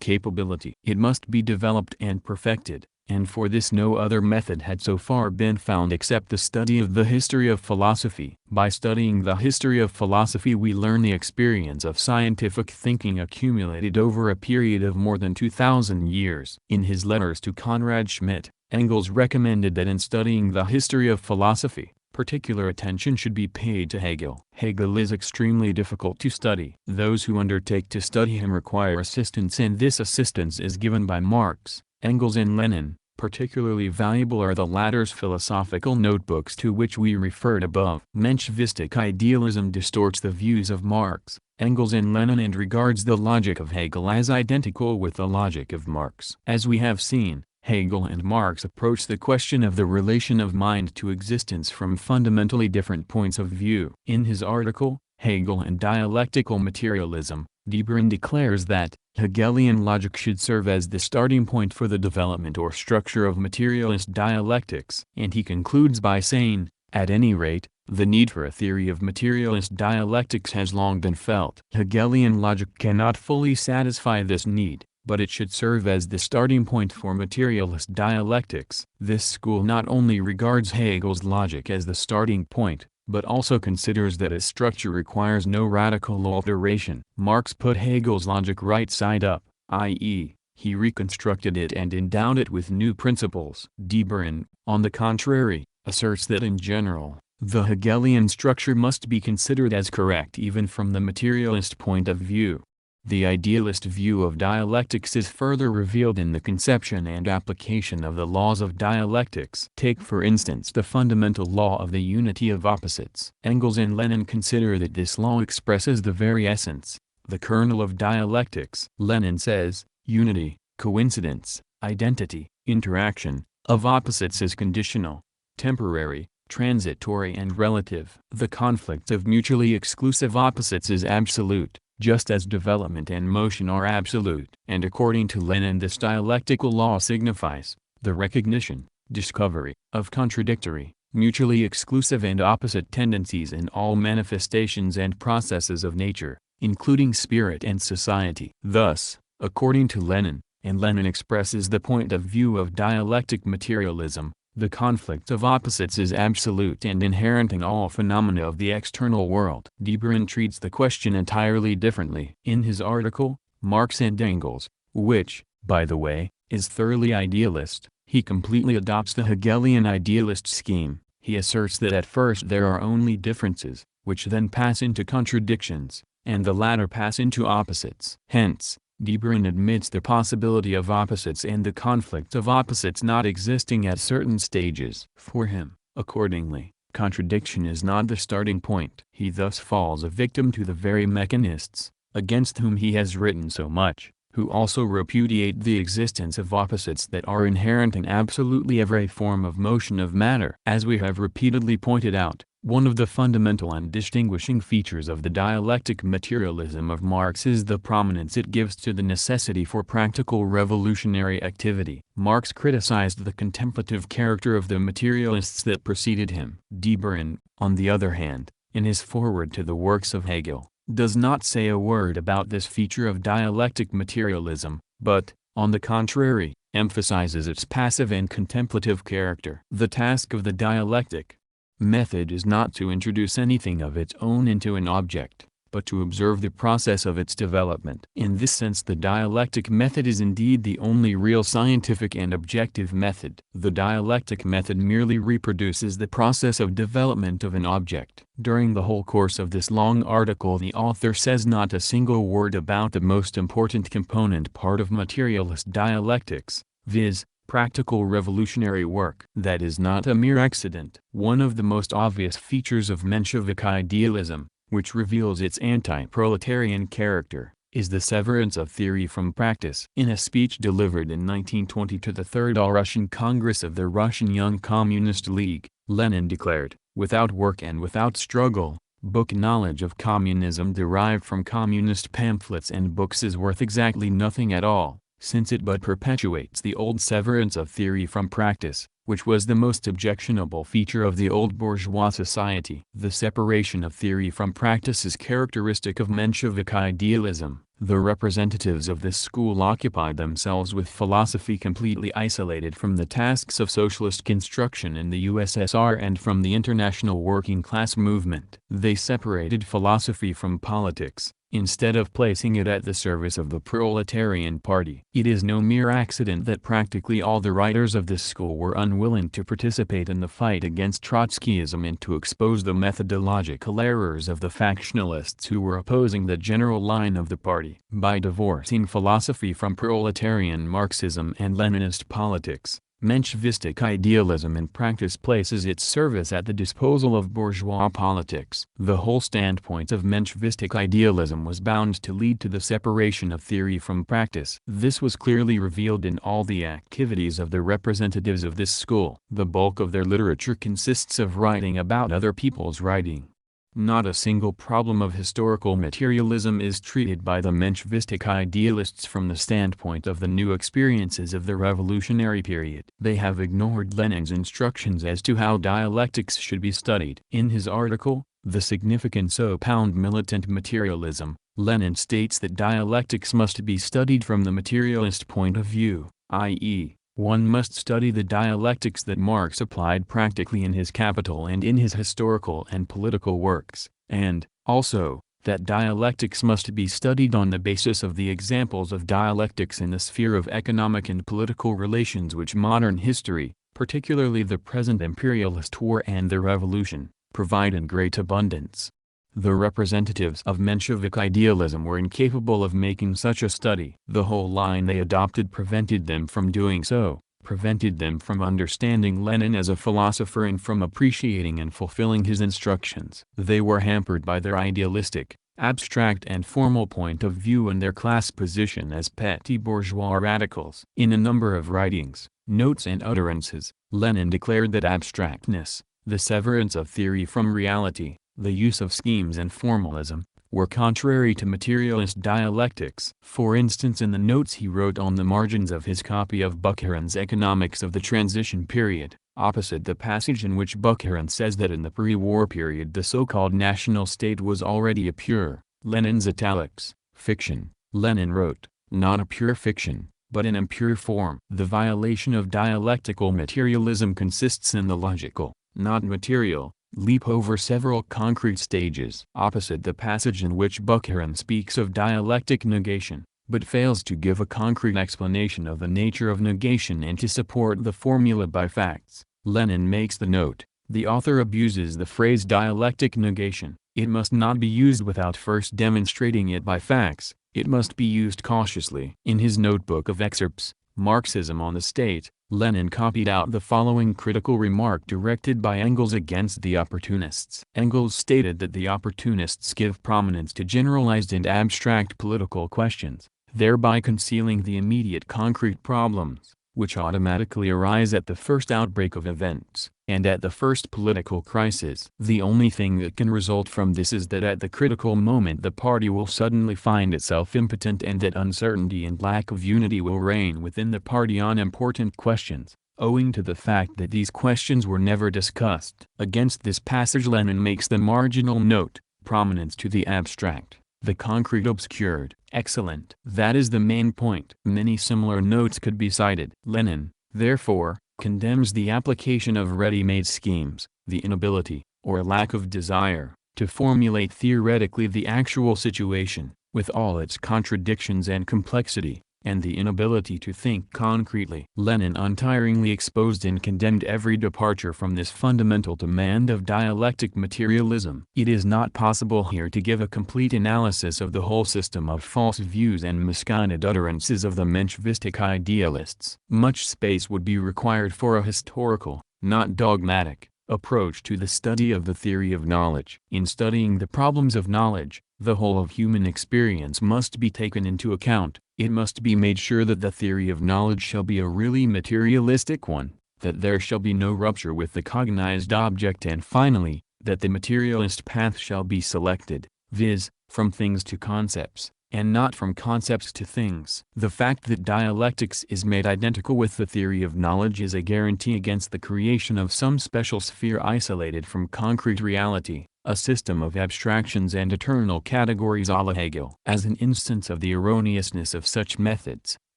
capability. It must be developed and perfected, and for this no other method had so far been found except the study of the history of philosophy. By studying the history of philosophy we learn the experience of scientific thinking accumulated over a period of more than 2,000 years. In his letters to Conrad Schmidt, Engels recommended that in studying the history of philosophy, particular attention should be paid to Hegel. Hegel is extremely difficult to study. Those who undertake to study him require assistance, and this assistance is given by Marx, Engels and Lenin. Particularly valuable are the latter's philosophical notebooks to which we referred above. Mechanistic idealism distorts the views of Marx, Engels and Lenin and regards the logic of Hegel as identical with the logic of Marx. As we have seen, Hegel and Marx approach the question of the relation of mind to existence from fundamentally different points of view. In his article, Hegel and Dialectical Materialism, Dialectics declares that Hegelian logic should serve as the starting point for the development or structure of materialist dialectics. And he concludes by saying, at any rate, the need for a theory of materialist dialectics has long been felt. Hegelian logic cannot fully satisfy this need, but it should serve as the starting point for materialist dialectics. This school not only regards Hegel's logic as the starting point, but also considers that its structure requires no radical alteration. Marx put Hegel's logic right side up, i.e., he reconstructed it and endowed it with new principles. Dialectics, on the contrary, asserts that in general, the Hegelian structure must be considered as correct even from the materialist point of view. The idealist view of dialectics is further revealed in the conception and application of the laws of dialectics. Take for instance the fundamental law of the unity of opposites. Engels and Lenin consider that this law expresses the very essence, the kernel of dialectics. Lenin says, unity, coincidence, identity, interaction, of opposites is conditional, temporary, transitory and relative. The conflict of mutually exclusive opposites is absolute, just as development and motion are absolute. And according to Lenin this dialectical law signifies the recognition, discovery, of contradictory, mutually exclusive and opposite tendencies in all manifestations and processes of nature, including spirit and society. Thus, according to Lenin, and Lenin expresses the point of view of dialectic materialism, the conflict of opposites is absolute and inherent in all phenomena of the external world. Dialectics treats the question entirely differently. In his article, Marx and Engels, which, by the way, is thoroughly idealist, he completely adopts the Hegelian idealist scheme. He asserts that at first there are only differences, which then pass into contradictions, and the latter pass into opposites. Hence, Dialectics admits the possibility of opposites and the conflict of opposites not existing at certain stages. For him, accordingly, contradiction is not the starting point. He thus falls a victim to the very mechanists, against whom he has written so much, who also repudiate the existence of opposites that are inherent in absolutely every form of motion of matter. As we have repeatedly pointed out, one of the fundamental and distinguishing features of the dialectic materialism of Marx is the prominence it gives to the necessity for practical revolutionary activity. Marx criticized the contemplative character of the materialists that preceded him. Dialectics, on the other hand, in his foreword to the works of Hegel, does not say a word about this feature of dialectic materialism, but, on the contrary, emphasizes its passive and contemplative character. The task of the dialectic method is not to introduce anything of its own into an object, but to observe the process of its development. In this sense the dialectic method is indeed the only real scientific and objective method. The dialectic method merely reproduces the process of development of an object. During the whole course of this long article the author says not a single word about the most important component part of materialist dialectics, viz., practical revolutionary work. That is not a mere accident. One of the most obvious features of Menshevik idealism, which reveals its anti-proletarian character, is the severance of theory from practice. In a speech delivered in 1920 to the Third All-Russian Congress of the Russian Young Communist League, Lenin declared, "Without work and without struggle, book knowledge of communism derived from communist pamphlets and books is worth exactly nothing at all, since it but perpetuates the old severance of theory from practice, which was the most objectionable feature of the old bourgeois society." The separation of theory from practice is characteristic of Menshevik idealism. The representatives of this school occupied themselves with philosophy completely isolated from the tasks of socialist construction in the USSR and from the international working class movement. They separated philosophy from politics, instead of placing it at the service of the Proletarian Party. It is no mere accident that practically all the writers of this school were unwilling to participate in the fight against Trotskyism and to expose the methodological errors of the factionalists who were opposing the general line of the party. By divorcing philosophy from proletarian Marxism and Leninist politics, Menschevistic idealism in practice places its service at the disposal of bourgeois politics. The whole standpoint of Menschevistic idealism was bound to lead to the separation of theory from practice. This was clearly revealed in all the activities of the representatives of this school. The bulk of their literature consists of writing about other people's writing. Not a single problem of historical materialism is treated by the Menschevistic idealists from the standpoint of the new experiences of the revolutionary period. They have ignored Lenin's instructions as to how dialectics should be studied. In his article, The Significance of Militant Materialism, Lenin states that dialectics must be studied from the materialist point of view, i.e., one must study the dialectics that Marx applied practically in his Capital and in his historical and political works, and, also, that dialectics must be studied on the basis of the examples of dialectics in the sphere of economic and political relations which modern history, particularly the present imperialist war and the revolution, provide in great abundance. The representatives of Menshevik idealism were incapable of making such a study. The whole line they adopted prevented them from doing so, prevented them from understanding Lenin as a philosopher and from appreciating and fulfilling his instructions. They were hampered by their idealistic, abstract and formal point of view and their class position as petty bourgeois radicals. In a number of writings, notes and utterances, Lenin declared that abstractness, the severance of theory from reality, the use of schemes and formalism, were contrary to materialist dialectics. For instance, in the notes he wrote on the margins of his copy of Bukharin's Economics of the Transition Period, opposite the passage in which Bukharin says that in the pre-war period the so-called national state was already a pure, Lenin's italics, fiction, Lenin wrote, not a pure fiction, but an impure form. The violation of dialectical materialism consists in the logical, not material, leap over several concrete stages. Opposite the passage in which Bukharin speaks of dialectic negation, but fails to give a concrete explanation of the nature of negation and to support the formula by facts, Lenin makes the note, the author abuses the phrase dialectic negation. It must not be used without first demonstrating it by facts, it must be used cautiously. In his notebook of excerpts, Marxism on the State, Lenin copied out the following critical remark directed by Engels against the opportunists. Engels stated that the opportunists give prominence to generalized and abstract political questions, thereby concealing the immediate concrete problems, which automatically arise at the first outbreak of events, and at the first political crisis. The only thing that can result from this is that at the critical moment the party will suddenly find itself impotent and that uncertainty and lack of unity will reign within the party on important questions, owing to the fact that these questions were never discussed. Against this passage Lenin makes the marginal note, prominence to the abstract, the concrete obscured. Excellent. That is the main point. Many similar notes could be cited. Lenin, therefore, condemns the application of ready-made schemes, the inability, or lack of desire, to formulate theoretically the actual situation, with all its contradictions and complexity, and the inability to think concretely. Lenin untiringly exposed and condemned every departure from this fundamental demand of dialectic materialism. It is not possible here to give a complete analysis of the whole system of false views and misguided utterances of the Menschevistic idealists. Much space would be required for a historical, not dogmatic, approach to the study of the theory of knowledge. In studying the problems of knowledge, the whole of human experience must be taken into account. It must be made sure that the theory of knowledge shall be a really materialistic one, that there shall be no rupture with the cognized object, and finally, that the materialist path shall be selected, viz., from things to concepts, and not from concepts to things. The fact that dialectics is made identical with the theory of knowledge is a guarantee against the creation of some special sphere isolated from concrete reality, a system of abstractions and eternal categories a la Hegel. As an instance of the erroneousness of such methods,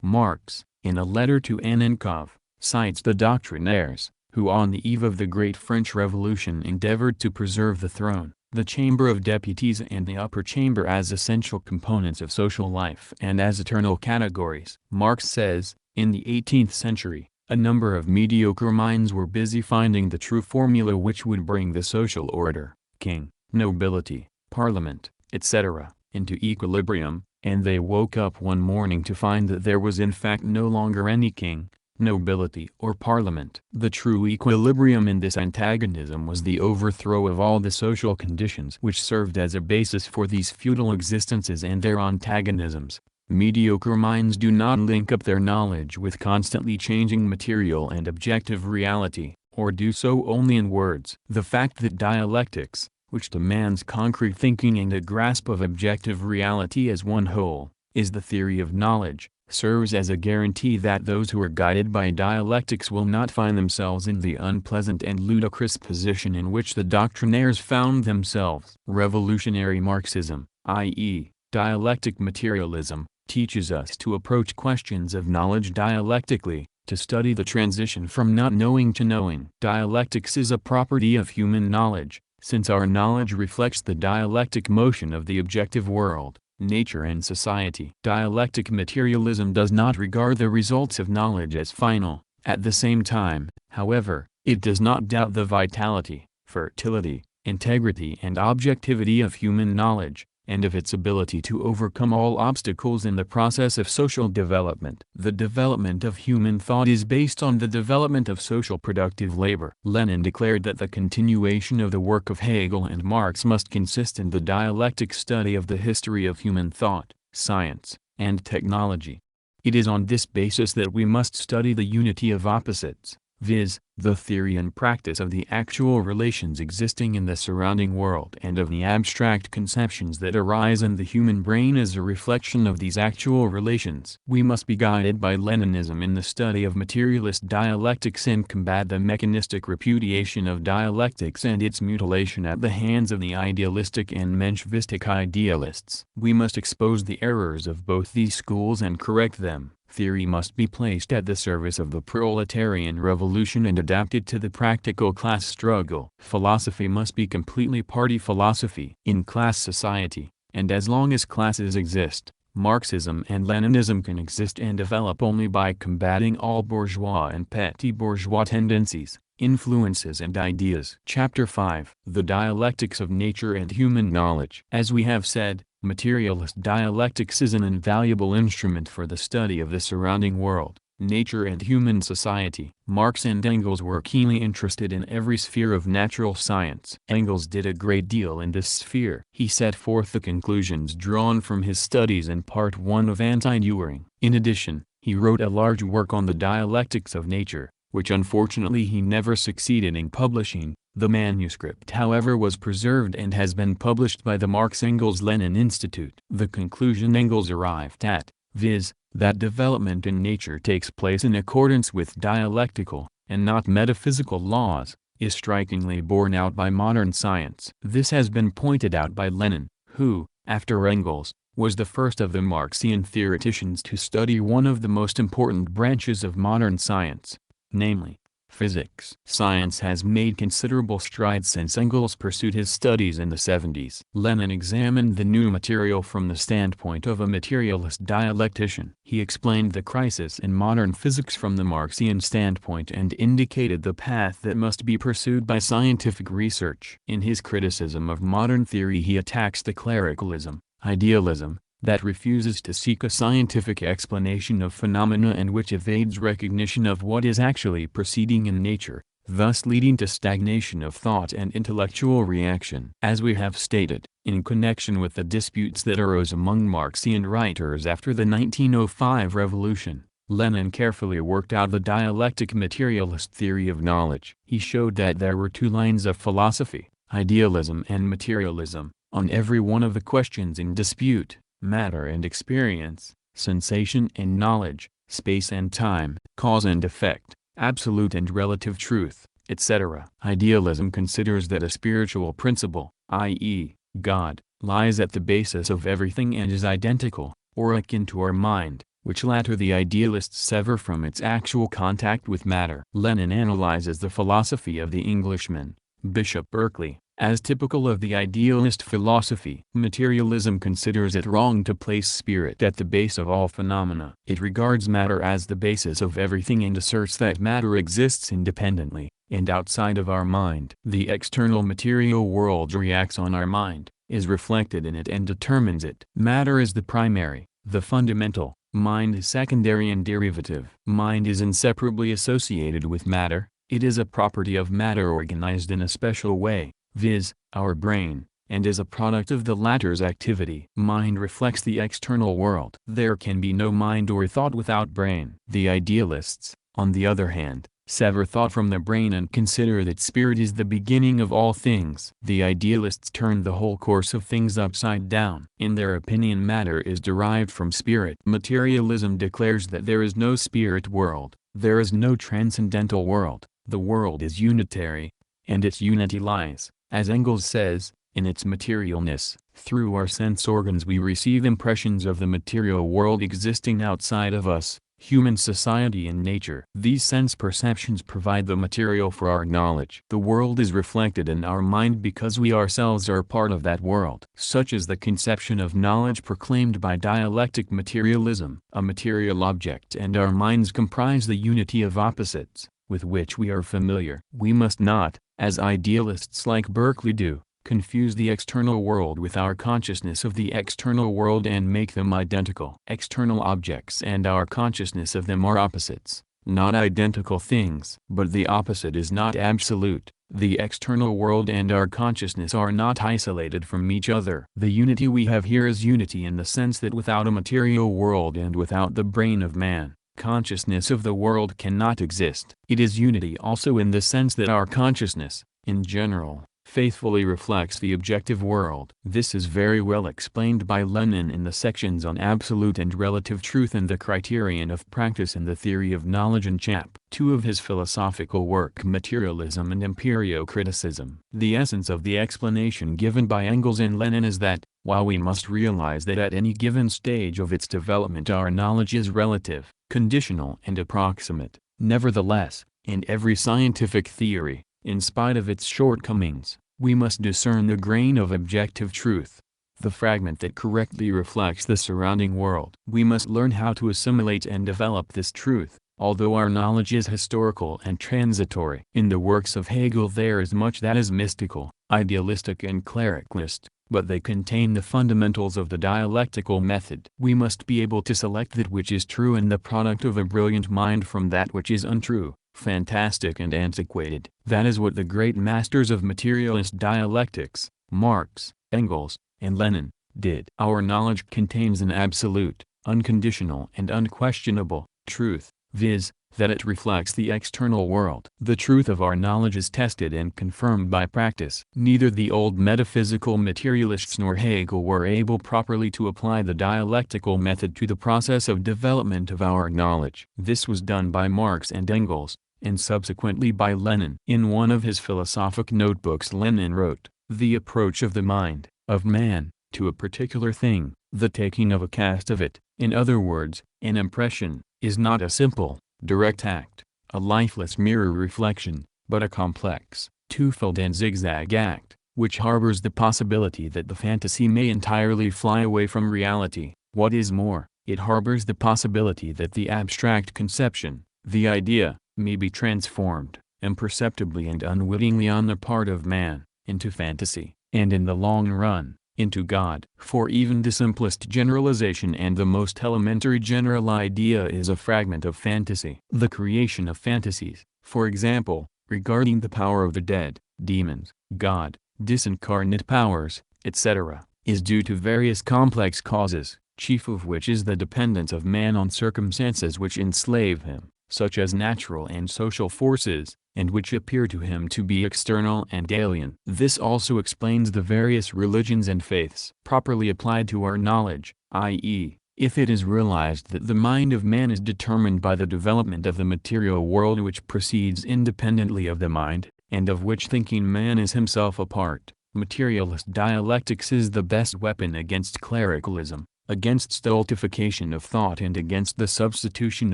Marx, in a letter to Annenkov, cites the doctrinaires, who on the eve of the Great French Revolution endeavored to preserve the throne, the Chamber of Deputies and the Upper Chamber as essential components of social life and as eternal categories. Marx says, in the 18th century, a number of mediocre minds were busy finding the true formula which would bring the social order, king, nobility, parliament, etc., into equilibrium, and they woke up one morning to find that there was in fact no longer any king, nobility or parliament. The true equilibrium in this antagonism was the overthrow of all the social conditions which served as a basis for these feudal existences and their antagonisms. Mediocre minds do not link up their knowledge with constantly changing material and objective reality, or do so only in words. The fact that dialectics, which demands concrete thinking and a grasp of objective reality as one whole, is the theory of knowledge, serves as a guarantee that those who are guided by dialectics will not find themselves in the unpleasant and ludicrous position in which the doctrinaires found themselves. Revolutionary Marxism, i.e., dialectic materialism, teaches us to approach questions of knowledge dialectically, to study the transition from not knowing to knowing. Dialectics is a property of human knowledge, since our knowledge reflects the dialectic motion of the objective world, nature and society. Dialectic materialism does not regard the results of knowledge as final. At the same time, however, it does not doubt the vitality, fertility, integrity and objectivity of human knowledge, and of its ability to overcome all obstacles in the process of social development. The development of human thought is based on the development of social productive labor. Lenin declared that the continuation of the work of Hegel and Marx must consist in the dialectic study of the history of human thought, science, and technology. It is on this basis that we must study the unity of opposites, viz., the theory and practice of the actual relations existing in the surrounding world and of the abstract conceptions that arise in the human brain as a reflection of these actual relations. We must be guided by Leninism in the study of materialist dialectics and combat the mechanistic repudiation of dialectics and its mutilation at the hands of the idealistic and Mechanistic idealists. We must expose the errors of both these schools and correct them. Theory must be placed at the service of the proletarian revolution and adapted to the practical class struggle. Philosophy must be completely party philosophy in class society, and as long as classes exist, Marxism and Leninism can exist and develop only by combating all bourgeois and petty bourgeois tendencies, influences and ideas. Chapter 5: The Dialectics of Nature and Human Knowledge. As we have said, materialist dialectics is an invaluable instrument for the study of the surrounding world, nature and human society. Marx and Engels were keenly interested in every sphere of natural science. Engels did a great deal in this sphere. He set forth the conclusions drawn from his studies in Part 1 of Anti-Proletarian. In addition, he wrote a large work on the dialectics of nature, which unfortunately he never succeeded in publishing. The manuscript however was preserved and has been published by the Marx-Engels-Lenin Institute. The conclusion Engels arrived at, viz., that development in nature takes place in accordance with dialectical, and not metaphysical laws, is strikingly borne out by modern science. This has been pointed out by Lenin, who, after Engels, was the first of the Marxian theoreticians to study one of the most important branches of modern science, namely, physics. Science has made considerable strides since Engels pursued his studies in the 70s. Lenin examined the new material from the standpoint of a materialist dialectician. He explained the crisis in modern physics from the Marxian standpoint and indicated the path that must be pursued by scientific research. In his criticism of modern theory he attacks the clericalism, idealism, that refuses to seek a scientific explanation of phenomena and which evades recognition of what is actually proceeding in nature, thus leading to stagnation of thought and intellectual reaction. As we have stated, in connection with the disputes that arose among Marxian writers after the 1905 revolution, Lenin carefully worked out the dialectic materialist theory of knowledge. He showed that there were two lines of philosophy, idealism and materialism, on every one of the questions in dispute, matter and experience, sensation and knowledge, space and time, cause and effect, absolute and relative truth, etc. Idealism considers that a spiritual principle, i.e., God, lies at the basis of everything and is identical, or akin to our mind, which latter the idealists sever from its actual contact with matter. Lenin analyzes the philosophy of the Englishman, Bishop Berkeley, as typical of the idealist philosophy. Materialism considers it wrong to place spirit at the base of all phenomena. It regards matter as the basis of everything and asserts that matter exists independently, and outside of our mind. The external material world reacts on our mind, is reflected in it and determines it. Matter is the primary, the fundamental, mind is secondary and derivative. Mind is inseparably associated with matter, it is a property of matter organized in a special way, viz., our brain, and is a product of the latter's activity. Mind reflects the external world. There can be no mind or thought without brain. The idealists, on the other hand, sever thought from the brain and consider that spirit is the beginning of all things. The idealists turn the whole course of things upside down. In their opinion, matter is derived from spirit. Materialism declares that there is no spirit world, there is no transcendental world, the world is unitary, and its unity lies, as Engels says, in its materialness. Through our sense organs we receive impressions of the material world existing outside of us, human society and nature. These sense perceptions provide the material for our knowledge. The world is reflected in our mind because we ourselves are part of that world. Such is the conception of knowledge proclaimed by dialectic materialism. A material object and our minds comprise the unity of opposites, with which we are familiar. We must not, as idealists like Berkeley do, confuse the external world with our consciousness of the external world and make them identical. External objects and our consciousness of them are opposites, not identical things. But the opposite is not absolute. The external world and our consciousness are not isolated from each other. The unity we have here is unity in the sense that without a material world and without the brain of man, consciousness of the world cannot exist. It is unity also in the sense that our consciousness, in general, faithfully reflects the objective world. This is very well explained by Lenin in the sections on absolute and relative truth and the criterion of practice in the theory of knowledge in Chap. 2 of his philosophical work Materialism and Empirio-Criticism. The essence of the explanation given by Engels and Lenin is that, while we must realize that at any given stage of its development our knowledge is relative, conditional and approximate, nevertheless, in every scientific theory, in spite of its shortcomings, we must discern the grain of objective truth, the fragment that correctly reflects the surrounding world. We must learn how to assimilate and develop this truth, although our knowledge is historical and transitory. In the works of Hegel there is much that is mystical, idealistic and clericalist, but they contain the fundamentals of the dialectical method. We must be able to select that which is true and the product of a brilliant mind from that which is untrue, fantastic and antiquated. That is what the great masters of materialist dialectics, Marx, Engels, and Lenin, did. Our knowledge contains an absolute, unconditional and unquestionable truth, viz., that it reflects the external world. The truth of our knowledge is tested and confirmed by practice. Neither the old metaphysical materialists nor Hegel were able properly to apply the dialectical method to the process of development of our knowledge. This was done by Marx and Engels, and subsequently by Lenin. In one of his philosophic notebooks Lenin wrote, "The approach of the mind, of man, to a particular thing, the taking of a cast of it, in other words, an impression, is not a simple, direct act, a lifeless mirror reflection, but a complex, twofold and zigzag act, which harbors the possibility that the fantasy may entirely fly away from reality. What is more, it harbors the possibility that the abstract conception, the idea, may be transformed, imperceptibly and unwittingly on the part of man, into fantasy, and in the long run, into God." For even the simplest generalization and the most elementary general idea is a fragment of fantasy. The creation of fantasies, for example, regarding the power of the dead, demons, God, disincarnate powers, etc., is due to various complex causes, chief of which is the dependence of man on circumstances which enslave him, such as natural and social forces, and which appear to him to be external and alien. This also explains the various religions and faiths. Properly applied to our knowledge, i.e., if it is realized that the mind of man is determined by the development of the material world which proceeds independently of the mind, and of which thinking man is himself a part, materialist dialectics is the best weapon against clericalism, against stultification of thought, and against the substitution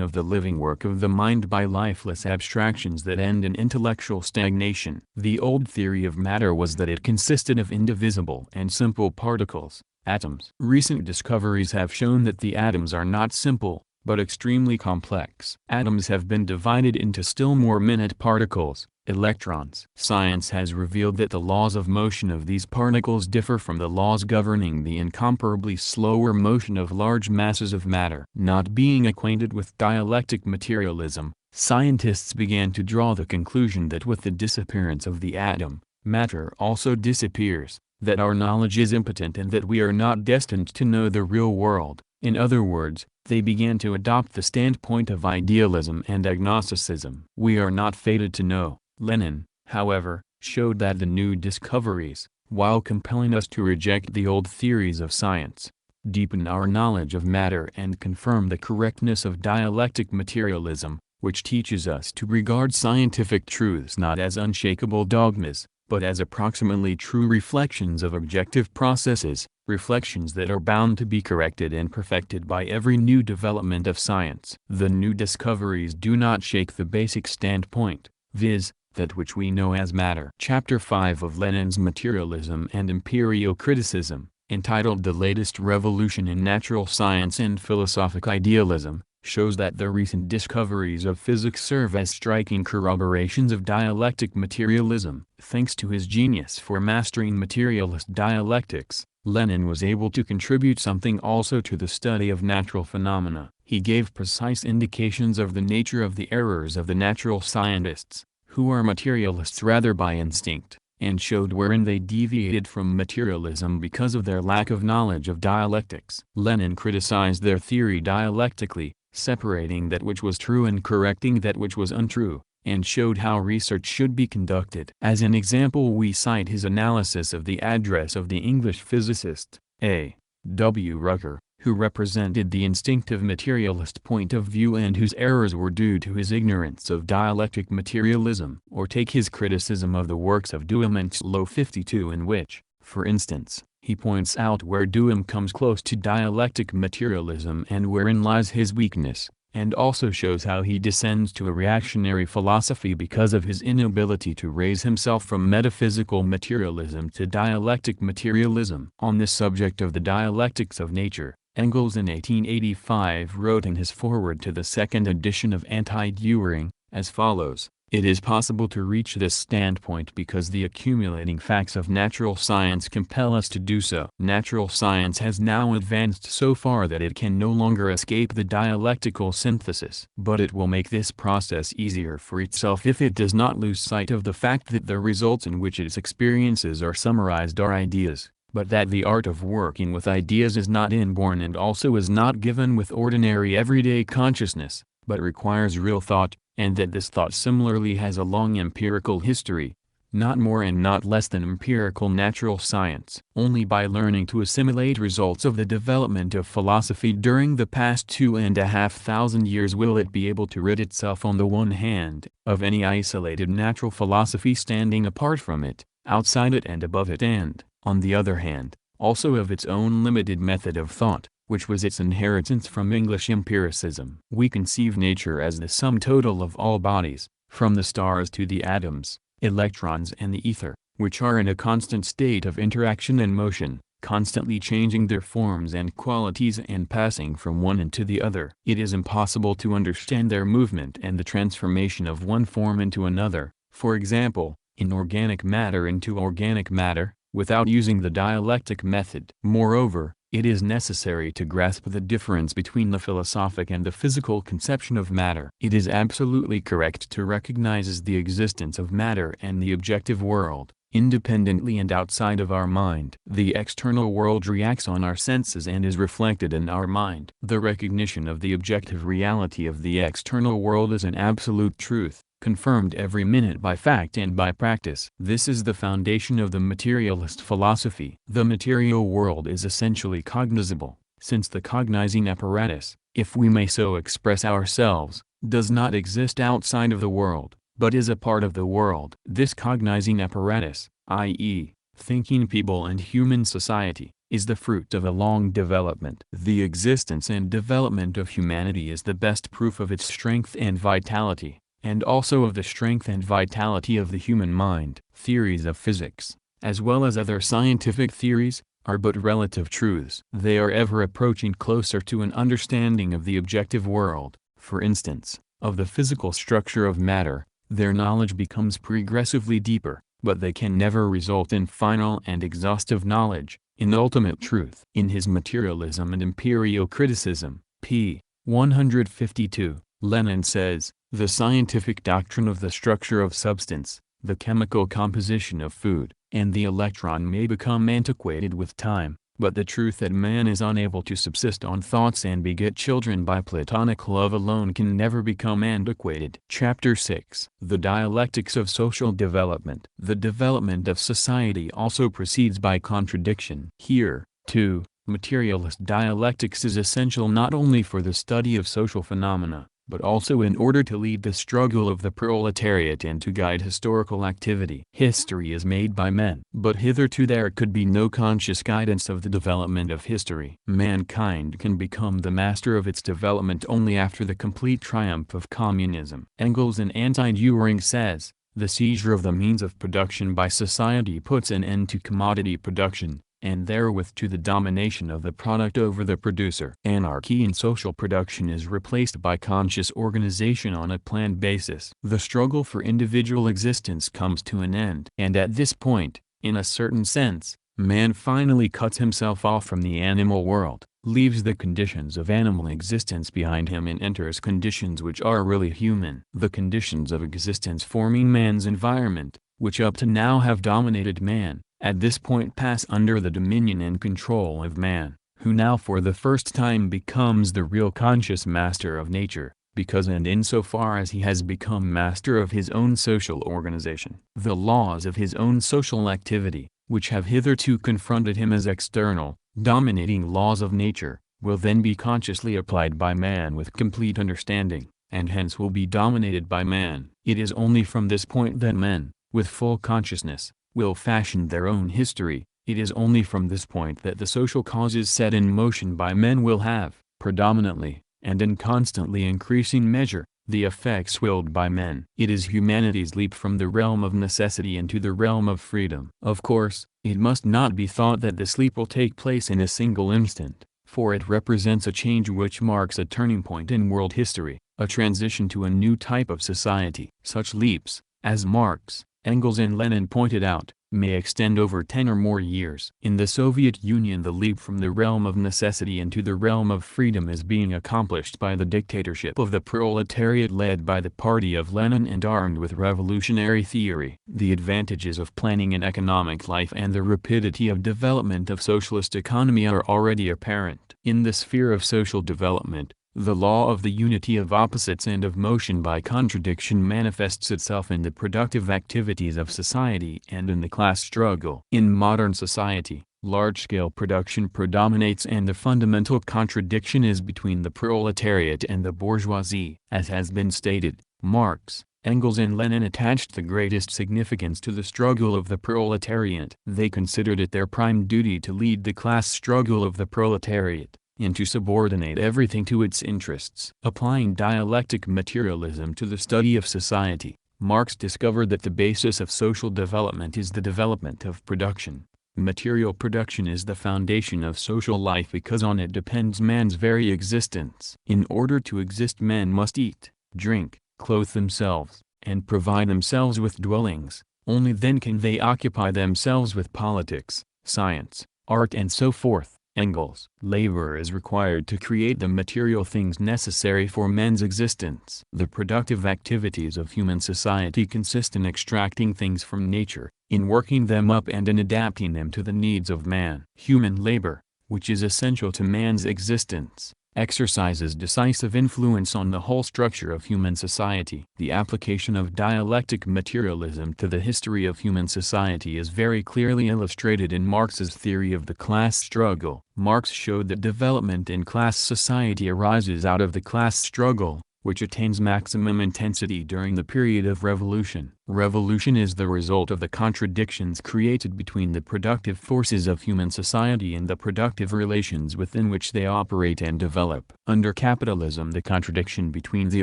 of the living work of the mind by lifeless abstractions that end in intellectual stagnation. The old theory of matter was that it consisted of indivisible and simple particles, atoms. Recent discoveries have shown that the atoms are not simple, but extremely complex. Atoms have been divided into still more minute particles, electrons. Science has revealed that the laws of motion of these particles differ from the laws governing the incomparably slower motion of large masses of matter. Not being acquainted with dialectic materialism, scientists began to draw the conclusion that with the disappearance of the atom, matter also disappears, that our knowledge is impotent, and that we are not destined to know the real world. In other words, they began to adopt the standpoint of idealism and agnosticism. We are not fated to know. Lenin, however, showed that the new discoveries, while compelling us to reject the old theories of science, deepen our knowledge of matter and confirm the correctness of dialectic materialism, which teaches us to regard scientific truths not as unshakable dogmas, but as approximately true reflections of objective processes, reflections that are bound to be corrected and perfected by every new development of science. The new discoveries do not shake the basic standpoint, viz., that which we know as matter. Chapter 5 of Lenin's Materialism and Imperial Criticism, entitled The Latest Revolution in Natural Science and Philosophic Idealism, shows that the recent discoveries of physics serve as striking corroborations of dialectic materialism. Thanks to his genius for mastering materialist dialectics, Lenin was able to contribute something also to the study of natural phenomena. He gave precise indications of the nature of the errors of the natural scientists, who are materialists rather by instinct, and showed wherein they deviated from materialism because of their lack of knowledge of dialectics. Lenin criticized their theory dialectically, separating that which was true and correcting that which was untrue, and showed how research should be conducted. As an example, we cite his analysis of the address of the English physicist, A. W. Rucker, who represented the instinctive materialist point of view and whose errors were due to his ignorance of dialectic materialism. Or take his criticism of the works of Duhem 52, in which, for instance, he points out where Duhem comes close to dialectic materialism and wherein lies his weakness, and also shows how he descends to a reactionary philosophy because of his inability to raise himself from metaphysical materialism to dialectic materialism. On this subject of the dialectics of nature, Engels in 1885 wrote in his foreword to the second edition of Anti-Proletarian, as follows: "It is possible to reach this standpoint because the accumulating facts of natural science compel us to do so. Natural science has now advanced so far that it can no longer escape the dialectical synthesis. But it will make this process easier for itself if it does not lose sight of the fact that the results in which its experiences are summarized are ideas, but that the art of working with ideas is not inborn and also is not given with ordinary everyday consciousness, but requires real thought, and that this thought similarly has a long empirical history, not more and not less than empirical natural science. Only by learning to assimilate results of the development of philosophy during the past 2,500 years will it be able to rid itself on the one hand, of any isolated natural philosophy standing apart from it, outside it and above it, and, on the other hand, also of its own limited method of thought, which was its inheritance from English empiricism. We conceive nature as the sum total of all bodies, from the stars to the atoms, electrons and the ether, which are in a constant state of interaction and motion, constantly changing their forms and qualities and passing from one into the other. It is impossible to understand their movement and the transformation of one form into another, for example, inorganic matter into organic matter, without using the dialectic method. Moreover, it is necessary to grasp the difference between the philosophic and the physical conception of matter. It is absolutely correct to recognize the existence of matter and the objective world, independently and outside of our mind. The external world reacts on our senses and is reflected in our mind. The recognition of the objective reality of the external world is an absolute truth, confirmed every minute by fact and by practice. This is the foundation of the materialist philosophy. The material world is essentially cognizable, since the cognizing apparatus, if we may so express ourselves, does not exist outside of the world, but is a part of the world. This cognizing apparatus, i.e., thinking people and human society, is the fruit of a long development. The existence and development of humanity is the best proof of its strength and vitality, and also of the strength and vitality of the human mind. Theories of physics, as well as other scientific theories, are but relative truths. They are ever approaching closer to an understanding of the objective world. For instance, of the physical structure of matter, their knowledge becomes progressively deeper, but they can never result in final and exhaustive knowledge, in ultimate truth. In his Materialism and Imperial Criticism, p. 152, Lenin says, "The scientific doctrine of the structure of substance, the chemical composition of food, and the electron may become antiquated with time, but the truth that man is unable to subsist on thoughts and beget children by platonic love alone can never become antiquated." Chapter 6. The Dialectics of Social Development. The development of society also proceeds by contradiction. Here, too, materialist dialectics is essential not only for the study of social phenomena, but also in order to lead the struggle of the proletariat and to guide historical activity. History is made by men, but hitherto there could be no conscious guidance of the development of history. Mankind can become the master of its development only after the complete triumph of communism. Engels in Anti-Proletarian says, "The seizure of the means of production by society puts an end to commodity production, and therewith to the domination of the product over the producer. Anarchy in social production is replaced by conscious organization on a planned basis. The struggle for individual existence comes to an end. And at this point, in a certain sense, man finally cuts himself off from the animal world, leaves the conditions of animal existence behind him and enters conditions which are really human. The conditions of existence forming man's environment, which up to now have dominated man, at this point pass under the dominion and control of man, who now for the first time becomes the real conscious master of nature, because and insofar as he has become master of his own social organization. The laws of his own social activity, which have hitherto confronted him as external, dominating laws of nature, will then be consciously applied by man with complete understanding, and hence will be dominated by man. It is only from this point that men, with full consciousness, will fashion their own history. It is only from this point that the social causes set in motion by men will have, predominantly, and in constantly increasing measure, the effects willed by men. It is humanity's leap from the realm of necessity into the realm of freedom. Of course, it must not be thought that this leap will take place in a single instant, for it represents a change which marks a turning point in world history, a transition to a new type of society. Such leaps, as Marx, Engels and Lenin pointed out, may extend over 10 or more years. In the Soviet Union, the leap from the realm of necessity into the realm of freedom is being accomplished by the dictatorship of the proletariat led by the party of Lenin and armed with revolutionary theory. The advantages of planning an economic life and the rapidity of development of socialist economy are already apparent. In the sphere of social development, the law of the unity of opposites and of motion by contradiction manifests itself in the productive activities of society and in the class struggle. In modern society, large-scale production predominates and the fundamental contradiction is between the proletariat and the bourgeoisie. As has been stated, Marx, Engels and Lenin attached the greatest significance to the struggle of the proletariat. They considered it their prime duty to lead the class struggle of the proletariat, and to subordinate everything to its interests. Applying dialectic materialism to the study of society, Marx discovered that the basis of social development is the development of production. Material production is the foundation of social life because on it depends man's very existence. In order to exist, men must eat, drink, clothe themselves, and provide themselves with dwellings. Only then can they occupy themselves with politics, science, art and so forth. Engels. Labor is required to create the material things necessary for men's existence. The productive activities of human society consist in extracting things from nature, in working them up and in adapting them to the needs of man. Human labor, which is essential to man's existence, exercises decisive influence on the whole structure of human society. The application of dialectic materialism to the history of human society is very clearly illustrated in Marx's theory of the class struggle. Marx showed that development in class society arises out of the class struggle, which attains maximum intensity during the period of revolution. Revolution is the result of the contradictions created between the productive forces of human society and the productive relations within which they operate and develop. Under capitalism, the contradiction between the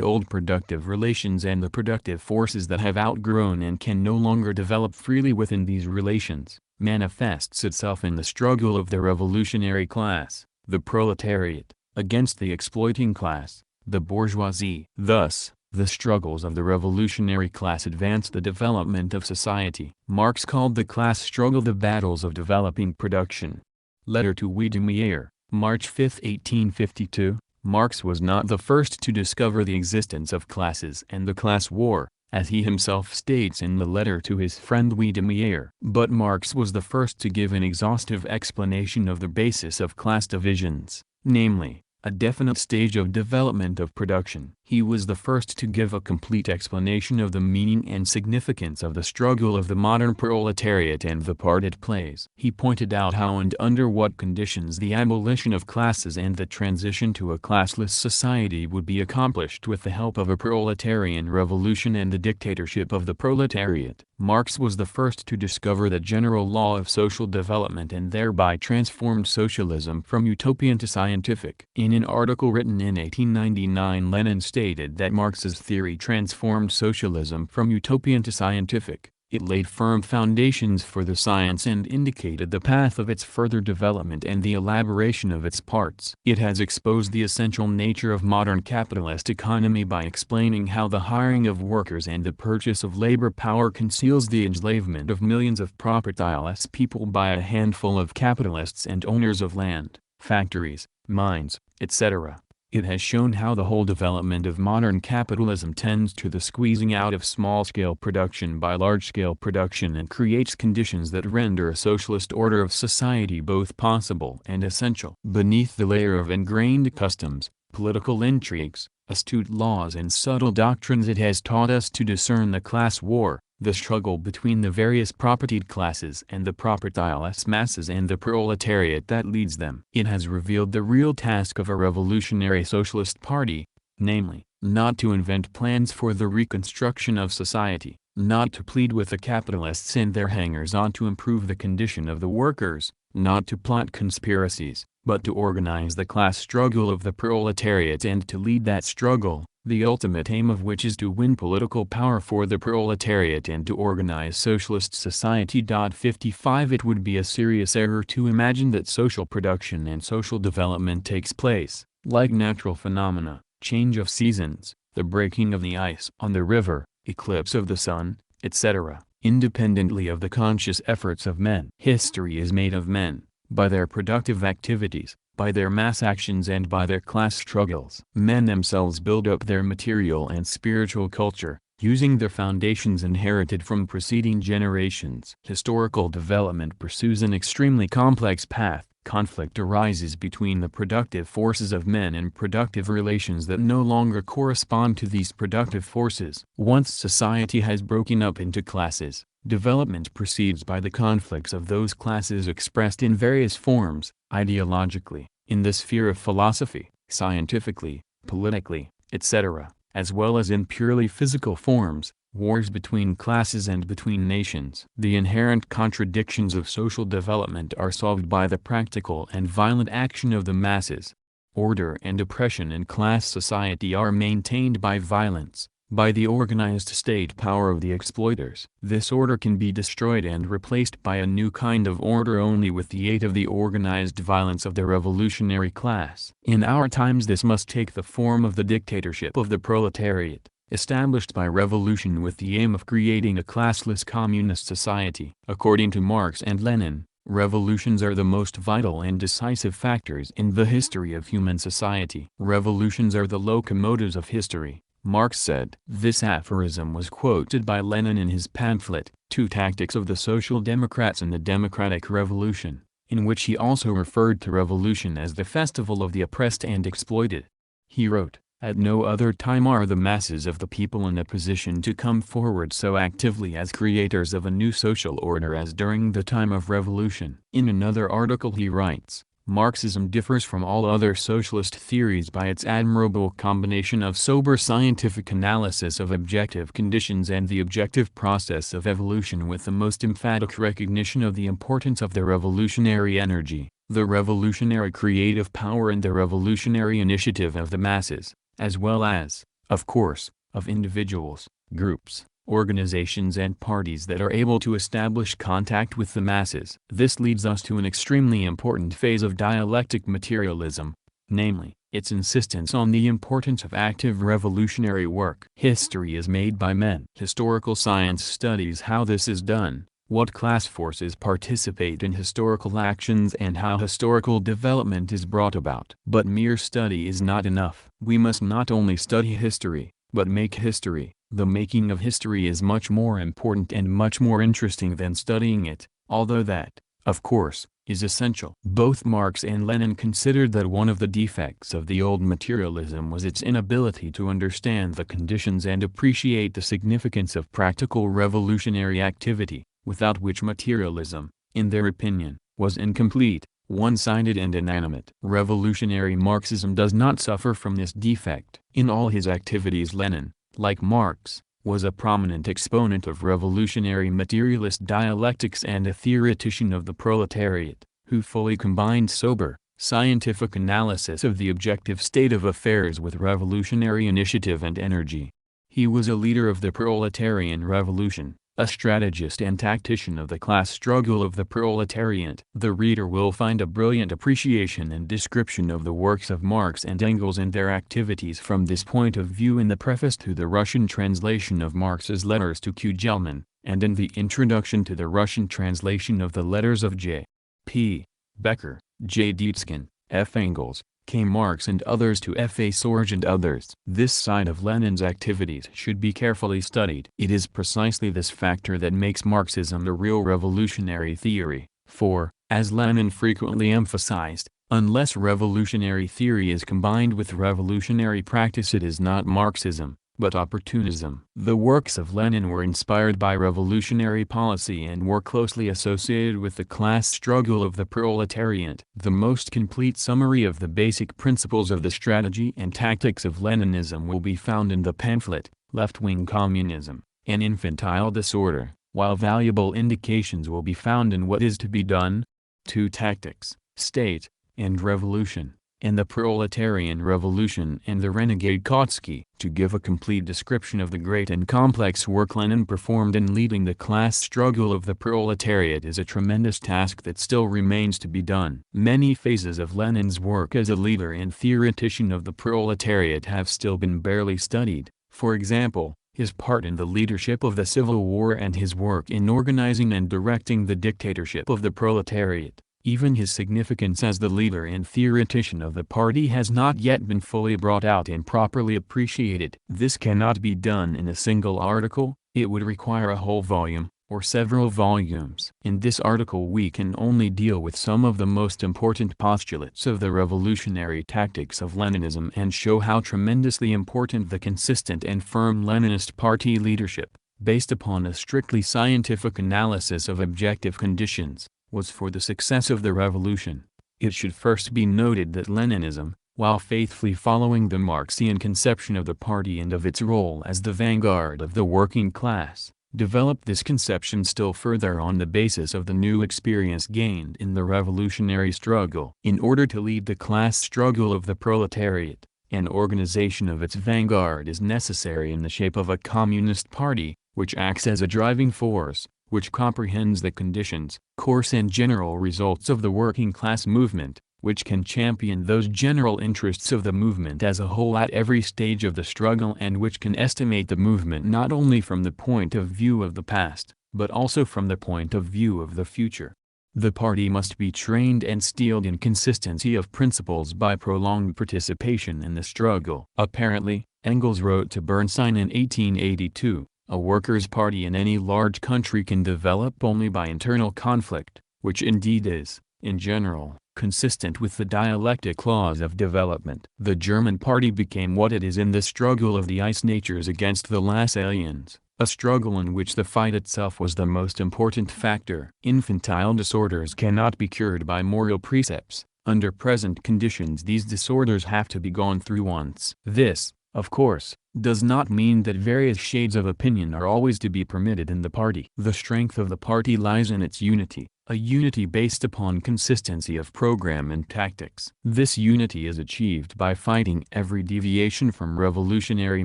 old productive relations and the productive forces that have outgrown and can no longer develop freely within these relations, manifests itself in the struggle of the revolutionary class, the proletariat, against the exploiting class, the bourgeoisie. Thus, the struggles of the revolutionary class advance the development of society. Marx called the class struggle the battles of developing production. Letter to Wiedemeyer, March 5, 1852. Marx was not the first to discover the existence of classes and the class war, as he himself states in the letter to his friend Wiedemeyer. But Marx was the first to give an exhaustive explanation of the basis of class divisions, namely, a definite stage of development of production. He was the first to give a complete explanation of the meaning and significance of the struggle of the modern proletariat and the part it plays. He pointed out how and under what conditions the abolition of classes and the transition to a classless society would be accomplished with the help of a proletarian revolution and the dictatorship of the proletariat. Marx was the first to discover the general law of social development and thereby transformed socialism from utopian to scientific. In an article written in 1899, Lenin stated that Marx's theory transformed socialism from utopian to scientific. It laid firm foundations for the science and indicated the path of its further development and the elaboration of its parts. It has exposed the essential nature of modern capitalist economy by explaining how the hiring of workers and the purchase of labor power conceals the enslavement of millions of propertyless people by a handful of capitalists and owners of land, factories, mines, etc. It has shown how the whole development of modern capitalism tends to the squeezing out of small-scale production by large-scale production and creates conditions that render a socialist order of society both possible and essential. Beneath the layer of ingrained customs, political intrigues, astute laws and subtle doctrines, it has taught us to discern the class war, the struggle between the various propertied classes and the propertyless masses and the proletariat that leads them. It has revealed the real task of a revolutionary socialist party, namely, not to invent plans for the reconstruction of society, not to plead with the capitalists and their hangers-on to improve the condition of the workers, not to plot conspiracies, but to organize the class struggle of the proletariat and to lead that struggle, the ultimate aim of which is to win political power for the proletariat and to organize socialist society. 55 It would be a serious error to imagine that social production and social development takes place, like natural phenomena, change of seasons, the breaking of the ice on the river, eclipse of the sun, etc., independently of the conscious efforts of men. History is made of men, by their productive activities, by their mass actions and by their class struggles. Men themselves build up their material and spiritual culture, using their foundations inherited from preceding generations. Historical development pursues an extremely complex path. Conflict arises between the productive forces of men and productive relations that no longer correspond to these productive forces. Once society has broken up into classes, development proceeds by the conflicts of those classes expressed in various forms, ideologically, in the sphere of philosophy, scientifically, politically, etc., as well as in purely physical forms, wars between classes and between nations. The inherent contradictions of social development are solved by the practical and violent action of the masses. Order and oppression in class society are maintained by violence, by the organized state power of the exploiters. This order can be destroyed and replaced by a new kind of order only with the aid of the organized violence of the revolutionary class. In our times this must take the form of the dictatorship of the proletariat, established by revolution with the aim of creating a classless communist society. According to Marx and Lenin, revolutions are the most vital and decisive factors in the history of human society. Revolutions are the locomotives of history, Marx said. This aphorism was quoted by Lenin in his pamphlet, Two Tactics of the Social Democrats in the Democratic Revolution, in which he also referred to revolution as the festival of the oppressed and exploited. He wrote, "At no other time are the masses of the people in a position to come forward so actively as creators of a new social order as during the time of revolution." In another article he writes, "Marxism differs from all other socialist theories by its admirable combination of sober scientific analysis of objective conditions and the objective process of evolution, with the most emphatic recognition of the importance of the revolutionary energy, the revolutionary creative power and the revolutionary initiative of the masses, as well as, of course, of individuals, groups, organizations and parties that are able to establish contact with the masses." This leads us to an extremely important phase of dialectic materialism, namely, its insistence on the importance of active revolutionary work. History is made by men. Historical science studies how this is done, what class forces participate in historical actions and how historical development is brought about. But mere study is not enough. We must not only study history, but make history. The making of history is much more important and much more interesting than studying it, although that, of course, is essential. Both Marx and Lenin considered that one of the defects of the old materialism was its inability to understand the conditions and appreciate the significance of practical revolutionary activity, without which materialism, in their opinion, was incomplete, one-sided and inanimate. Revolutionary Marxism does not suffer from this defect. In all his activities Lenin, like Marx, was a prominent exponent of revolutionary materialist dialectics and a theoretician of the proletariat, who fully combined sober, scientific analysis of the objective state of affairs with revolutionary initiative and energy. He was a leader of the Proletarian Revolution, a strategist and tactician of the class struggle of the proletariat. The reader will find a brilliant appreciation and description of the works of Marx and Engels and their activities from this point of view in the preface to the Russian translation of Marx's letters to Q. Gelman, and in the introduction to the Russian translation of the letters of J. P. Becker, J. Dietzken, F. Engels, K. Marx and others to F. A. Sorge and others. This side of Lenin's activities should be carefully studied. It is precisely this factor that makes Marxism a real revolutionary theory, for, as Lenin frequently emphasized, unless revolutionary theory is combined with revolutionary practice it is not Marxism, but opportunism. The works of Lenin were inspired by revolutionary policy and were closely associated with the class struggle of the proletariat. The most complete summary of the basic principles of the strategy and tactics of Leninism will be found in the pamphlet, Left-Wing Communism, an Infantile Disorder, while valuable indications will be found in What is to be Done? Two Tactics, State, and Revolution, and the Proletarian Revolution and the Renegade Kautsky. To give a complete description of the great and complex work Lenin performed in leading the class struggle of the proletariat is a tremendous task that still remains to be done. Many phases of Lenin's work as a leader and theoretician of the proletariat have still been barely studied. For example, his part in the leadership of the Civil War and his work in organizing and directing the dictatorship of the proletariat. Even his significance as the leader and theoretician of the party has not yet been fully brought out and properly appreciated. This cannot be done in a single article, it would require a whole volume, or several volumes. In this article we can only deal with some of the most important postulates of the revolutionary tactics of Leninism and show how tremendously important the consistent and firm Leninist party leadership, based upon a strictly scientific analysis of objective conditions, was for the success of the revolution. It should first be noted that Leninism, while faithfully following the Marxian conception of the party and of its role as the vanguard of the working class, developed this conception still further on the basis of the new experience gained in the revolutionary struggle. In order to lead the class struggle of the proletariat, an organization of its vanguard is necessary in the shape of a communist party, which acts as a driving force, which comprehends the conditions, course and general results of the working class movement, which can champion those general interests of the movement as a whole at every stage of the struggle and which can estimate the movement not only from the point of view of the past, but also from the point of view of the future. The party must be trained and steeled in consistency of principles by prolonged participation in the struggle. Apparently, Engels wrote to Bernstein in 1882, a workers' party in any large country can develop only by internal conflict, which indeed is, in general, consistent with the dialectic laws of development. The German party became what it is in the struggle of the ice natures against the Lassalians, a struggle in which the fight itself was the most important factor. Infantile disorders cannot be cured by moral precepts. Under present conditions these disorders have to be gone through once. This, of course, does not mean that various shades of opinion are always to be permitted in the party. The strength of the party lies in its unity, a unity based upon consistency of program and tactics. This unity is achieved by fighting every deviation from revolutionary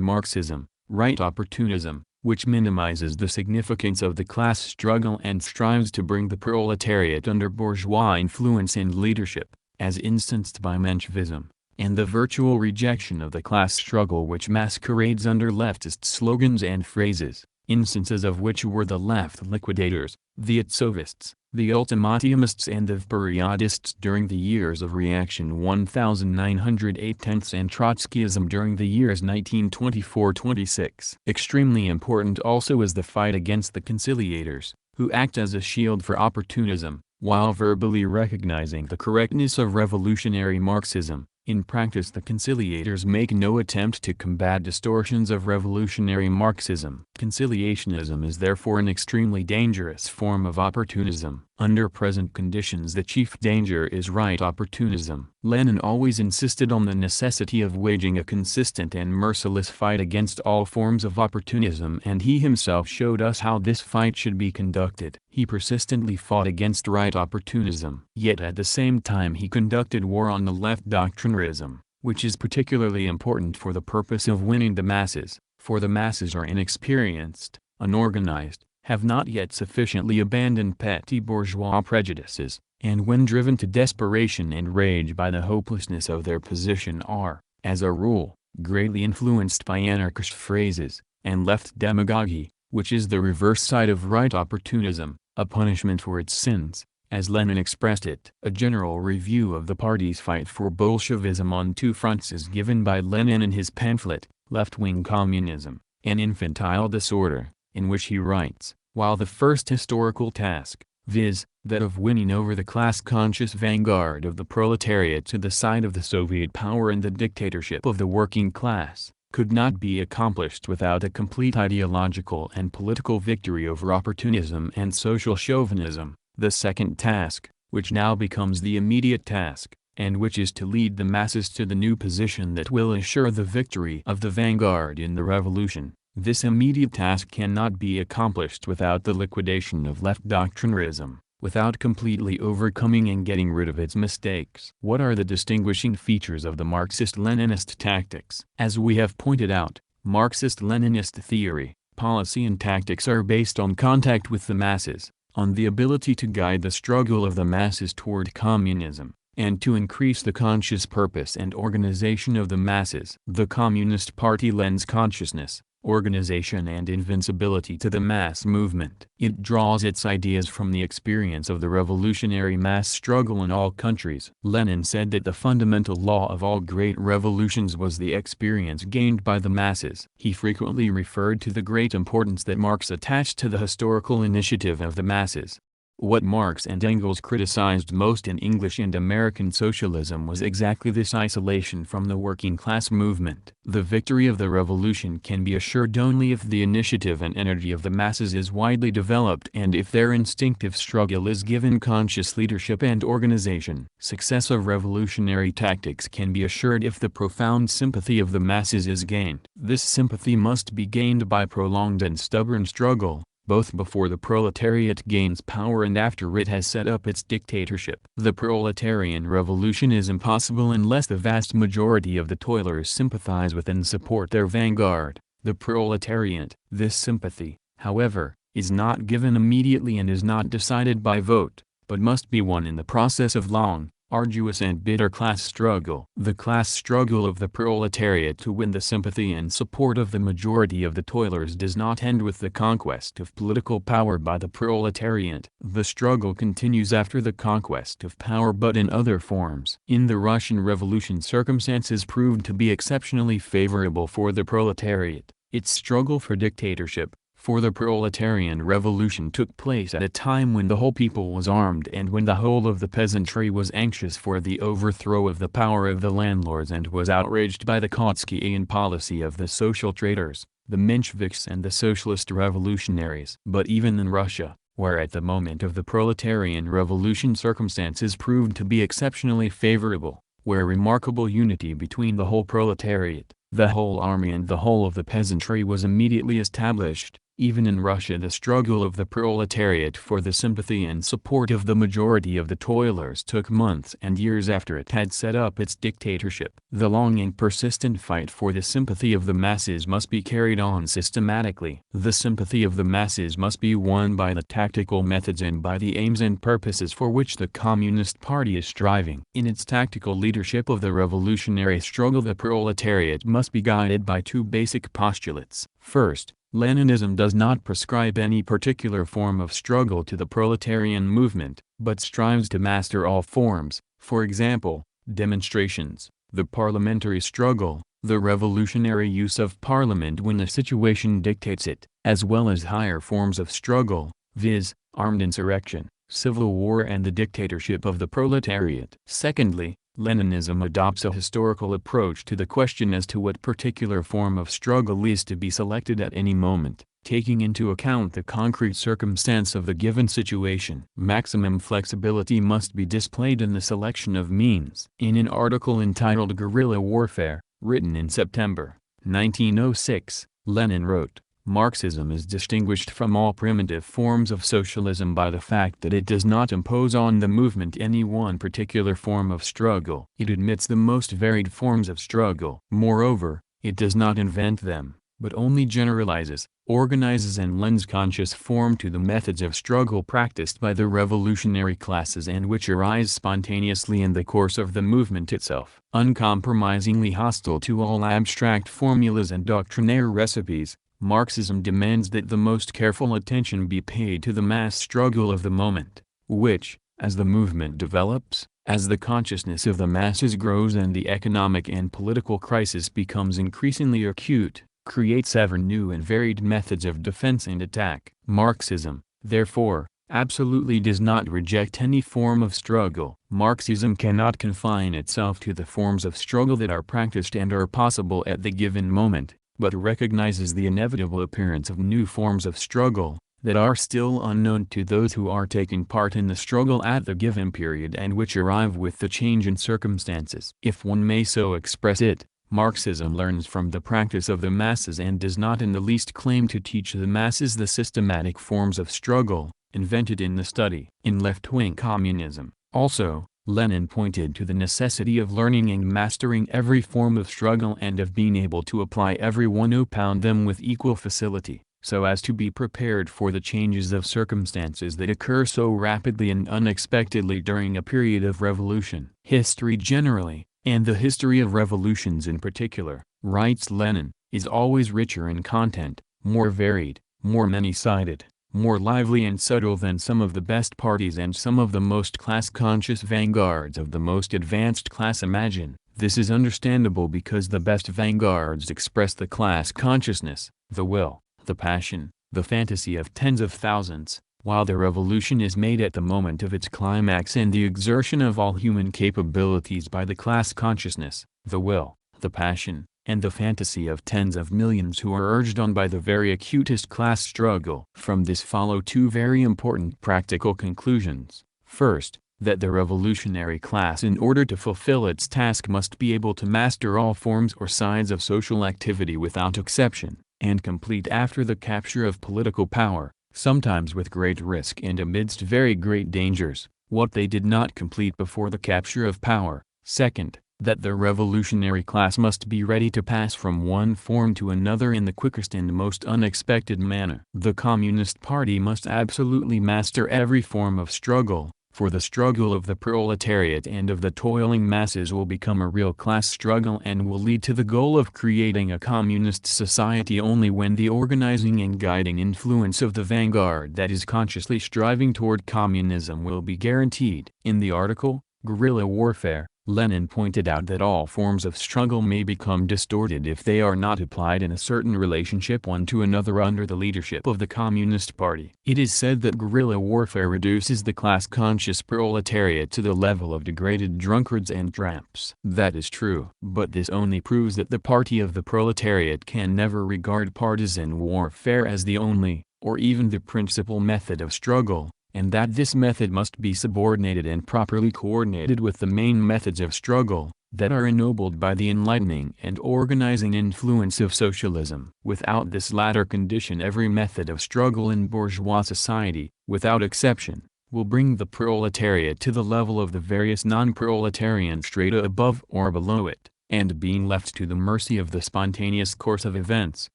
Marxism, right opportunism, which minimizes the significance of the class struggle and strives to bring the proletariat under bourgeois influence and leadership, as instanced by Menshevism, and the virtual rejection of the class struggle which masquerades under leftist slogans and phrases, instances of which were the left liquidators, the Itzovists, the ultimatumists and the periodists during the years of reaction 1908 and Trotskyism during the years 1924-26. Extremely important also is the fight against the conciliators, who act as a shield for opportunism, while verbally recognizing the correctness of revolutionary Marxism. In practice the conciliators make no attempt to combat distortions of revolutionary Marxism. Conciliationism is therefore an extremely dangerous form of opportunism. Under present conditions the chief danger is right opportunism. Lenin always insisted on the necessity of waging a consistent and merciless fight against all forms of opportunism, and he himself showed us how this fight should be conducted. He persistently fought against right opportunism. Yet at the same time he conducted war on the left doctrinism, which is particularly important for the purpose of winning the masses, for the masses are inexperienced, unorganized, have not yet sufficiently abandoned petty bourgeois prejudices, and when driven to desperation and rage by the hopelessness of their position are, as a rule, greatly influenced by anarchist phrases, and left demagogy, which is the reverse side of right opportunism, a punishment for its sins, as Lenin expressed it. A general review of the party's fight for Bolshevism on two fronts is given by Lenin in his pamphlet, Left-Wing Communism, an Infantile Disorder, in which he writes, while the first historical task, viz., that of winning over the class-conscious vanguard of the proletariat to the side of the Soviet power and the dictatorship of the working class, could not be accomplished without a complete ideological and political victory over opportunism and social chauvinism, the second task, which now becomes the immediate task, and which is to lead the masses to the new position that will assure the victory of the vanguard in the revolution. This immediate task cannot be accomplished without the liquidation of left doctrinism, without completely overcoming and getting rid of its mistakes. What are the distinguishing features of the Marxist-Leninist tactics? As we have pointed out, Marxist-Leninist theory, policy and tactics are based on contact with the masses, on the ability to guide the struggle of the masses toward communism, and to increase the conscious purpose and organization of the masses. The Communist Party lends consciousness, organization and invincibility to the mass movement. It draws its ideas from the experience of the revolutionary mass struggle in all countries. Lenin said that the fundamental law of all great revolutions was the experience gained by the masses. He frequently referred to the great importance that Marx attached to the historical initiative of the masses. What Marx and Engels criticized most in English and American socialism was exactly this isolation from the working class movement. The victory of the revolution can be assured only if the initiative and energy of the masses is widely developed and if their instinctive struggle is given conscious leadership and organization. Success of revolutionary tactics can be assured if the profound sympathy of the masses is gained. This sympathy must be gained by prolonged and stubborn struggle, both before the proletariat gains power and after it has set up its dictatorship. The proletarian revolution is impossible unless the vast majority of the toilers sympathize with and support their vanguard, the proletariat. This sympathy, however, is not given immediately and is not decided by vote, but must be won in the process of long, arduous and bitter class struggle. The class struggle of the proletariat to win the sympathy and support of the majority of the toilers does not end with the conquest of political power by the proletariat. The struggle continues after the conquest of power but in other forms. In the Russian Revolution circumstances proved to be exceptionally favorable for the proletariat. Its struggle for dictatorship, For the proletarian revolution took place at a time when the whole people was armed and when the whole of the peasantry was anxious for the overthrow of the power of the landlords and was outraged by the Kautskyian policy of the social traders, the Mensheviks and the socialist revolutionaries. But even in Russia, where at the moment of the proletarian revolution circumstances proved to be exceptionally favorable, where remarkable unity between the whole proletariat, the whole army and the whole of the peasantry was immediately established, even in Russia the struggle of the proletariat for the sympathy and support of the majority of the toilers took months and years after it had set up its dictatorship. The long and persistent fight for the sympathy of the masses must be carried on systematically. The sympathy of the masses must be won by the tactical methods and by the aims and purposes for which the Communist Party is striving. In its tactical leadership of the revolutionary struggle, the proletariat must be guided by two basic postulates. First, Leninism does not prescribe any particular form of struggle to the proletarian movement, but strives to master all forms, for example, demonstrations, the parliamentary struggle, the revolutionary use of parliament when the situation dictates it, as well as higher forms of struggle, viz., armed insurrection, civil war and the dictatorship of the proletariat. Secondly, Leninism adopts a historical approach to the question as to what particular form of struggle is to be selected at any moment, taking into account the concrete circumstance of the given situation. Maximum flexibility must be displayed in the selection of means. In an article entitled Guerrilla Warfare, written in September 1906, Lenin wrote, "Marxism is distinguished from all primitive forms of socialism by the fact that it does not impose on the movement any one particular form of struggle. It admits the most varied forms of struggle. Moreover, it does not invent them, but only generalizes, organizes and lends conscious form to the methods of struggle practiced by the revolutionary classes and which arise spontaneously in the course of the movement itself. Uncompromisingly hostile to all abstract formulas and doctrinaire recipes, Marxism demands that the most careful attention be paid to the mass struggle of the moment, which, as the movement develops, as the consciousness of the masses grows and the economic and political crisis becomes increasingly acute, creates ever new and varied methods of defense and attack. Marxism, therefore, absolutely does not reject any form of struggle. Marxism cannot confine itself to the forms of struggle that are practiced and are possible at the given moment, but recognizes the inevitable appearance of new forms of struggle, that are still unknown to those who are taking part in the struggle at the given period and which arrive with the change in circumstances. If one may so express it, Marxism learns from the practice of the masses and does not in the least claim to teach the masses the systematic forms of struggle, invented in the study. In left-wing communism, also, Lenin pointed to the necessity of learning and mastering every form of struggle and of being able to apply every one upon them with equal facility, so as to be prepared for the changes of circumstances that occur so rapidly and unexpectedly during a period of revolution. History generally, and the history of revolutions in particular, writes Lenin, is always richer in content, more varied, more many-sided, more lively and subtle than some of the best parties and some of the most class-conscious vanguards of the most advanced class imagine. This is understandable because the best vanguards express the class consciousness, the will, the passion, the fantasy of tens of thousands, while the revolution is made at the moment of its climax and the exertion of all human capabilities by the class consciousness, the will, the passion, and the fantasy of tens of millions who are urged on by the very acutest class struggle. From this follow two very important practical conclusions. First, that the revolutionary class in order to fulfill its task must be able to master all forms or sides of social activity without exception, and complete after the capture of political power, sometimes with great risk and amidst very great dangers, what they did not complete before the capture of power. Second, that the revolutionary class must be ready to pass from one form to another in the quickest and most unexpected manner. The Communist Party must absolutely master every form of struggle, for the struggle of the proletariat and of the toiling masses will become a real class struggle and will lead to the goal of creating a communist society only when the organizing and guiding influence of the vanguard that is consciously striving toward communism will be guaranteed. In the article, Guerrilla Warfare, Lenin pointed out that all forms of struggle may become distorted if they are not applied in a certain relationship one to another under the leadership of the Communist Party. It is said that guerrilla warfare reduces the class-conscious proletariat to the level of degraded drunkards and tramps. That is true. But this only proves that the party of the proletariat can never regard partisan warfare as the only, or even the principal method of struggle, and that this method must be subordinated and properly coordinated with the main methods of struggle, that are ennobled by the enlightening and organizing influence of socialism. Without this latter condition every method of struggle in bourgeois society, without exception, will bring the proletariat to the level of the various non-proletarian strata above or below it, and being left to the mercy of the spontaneous course of events,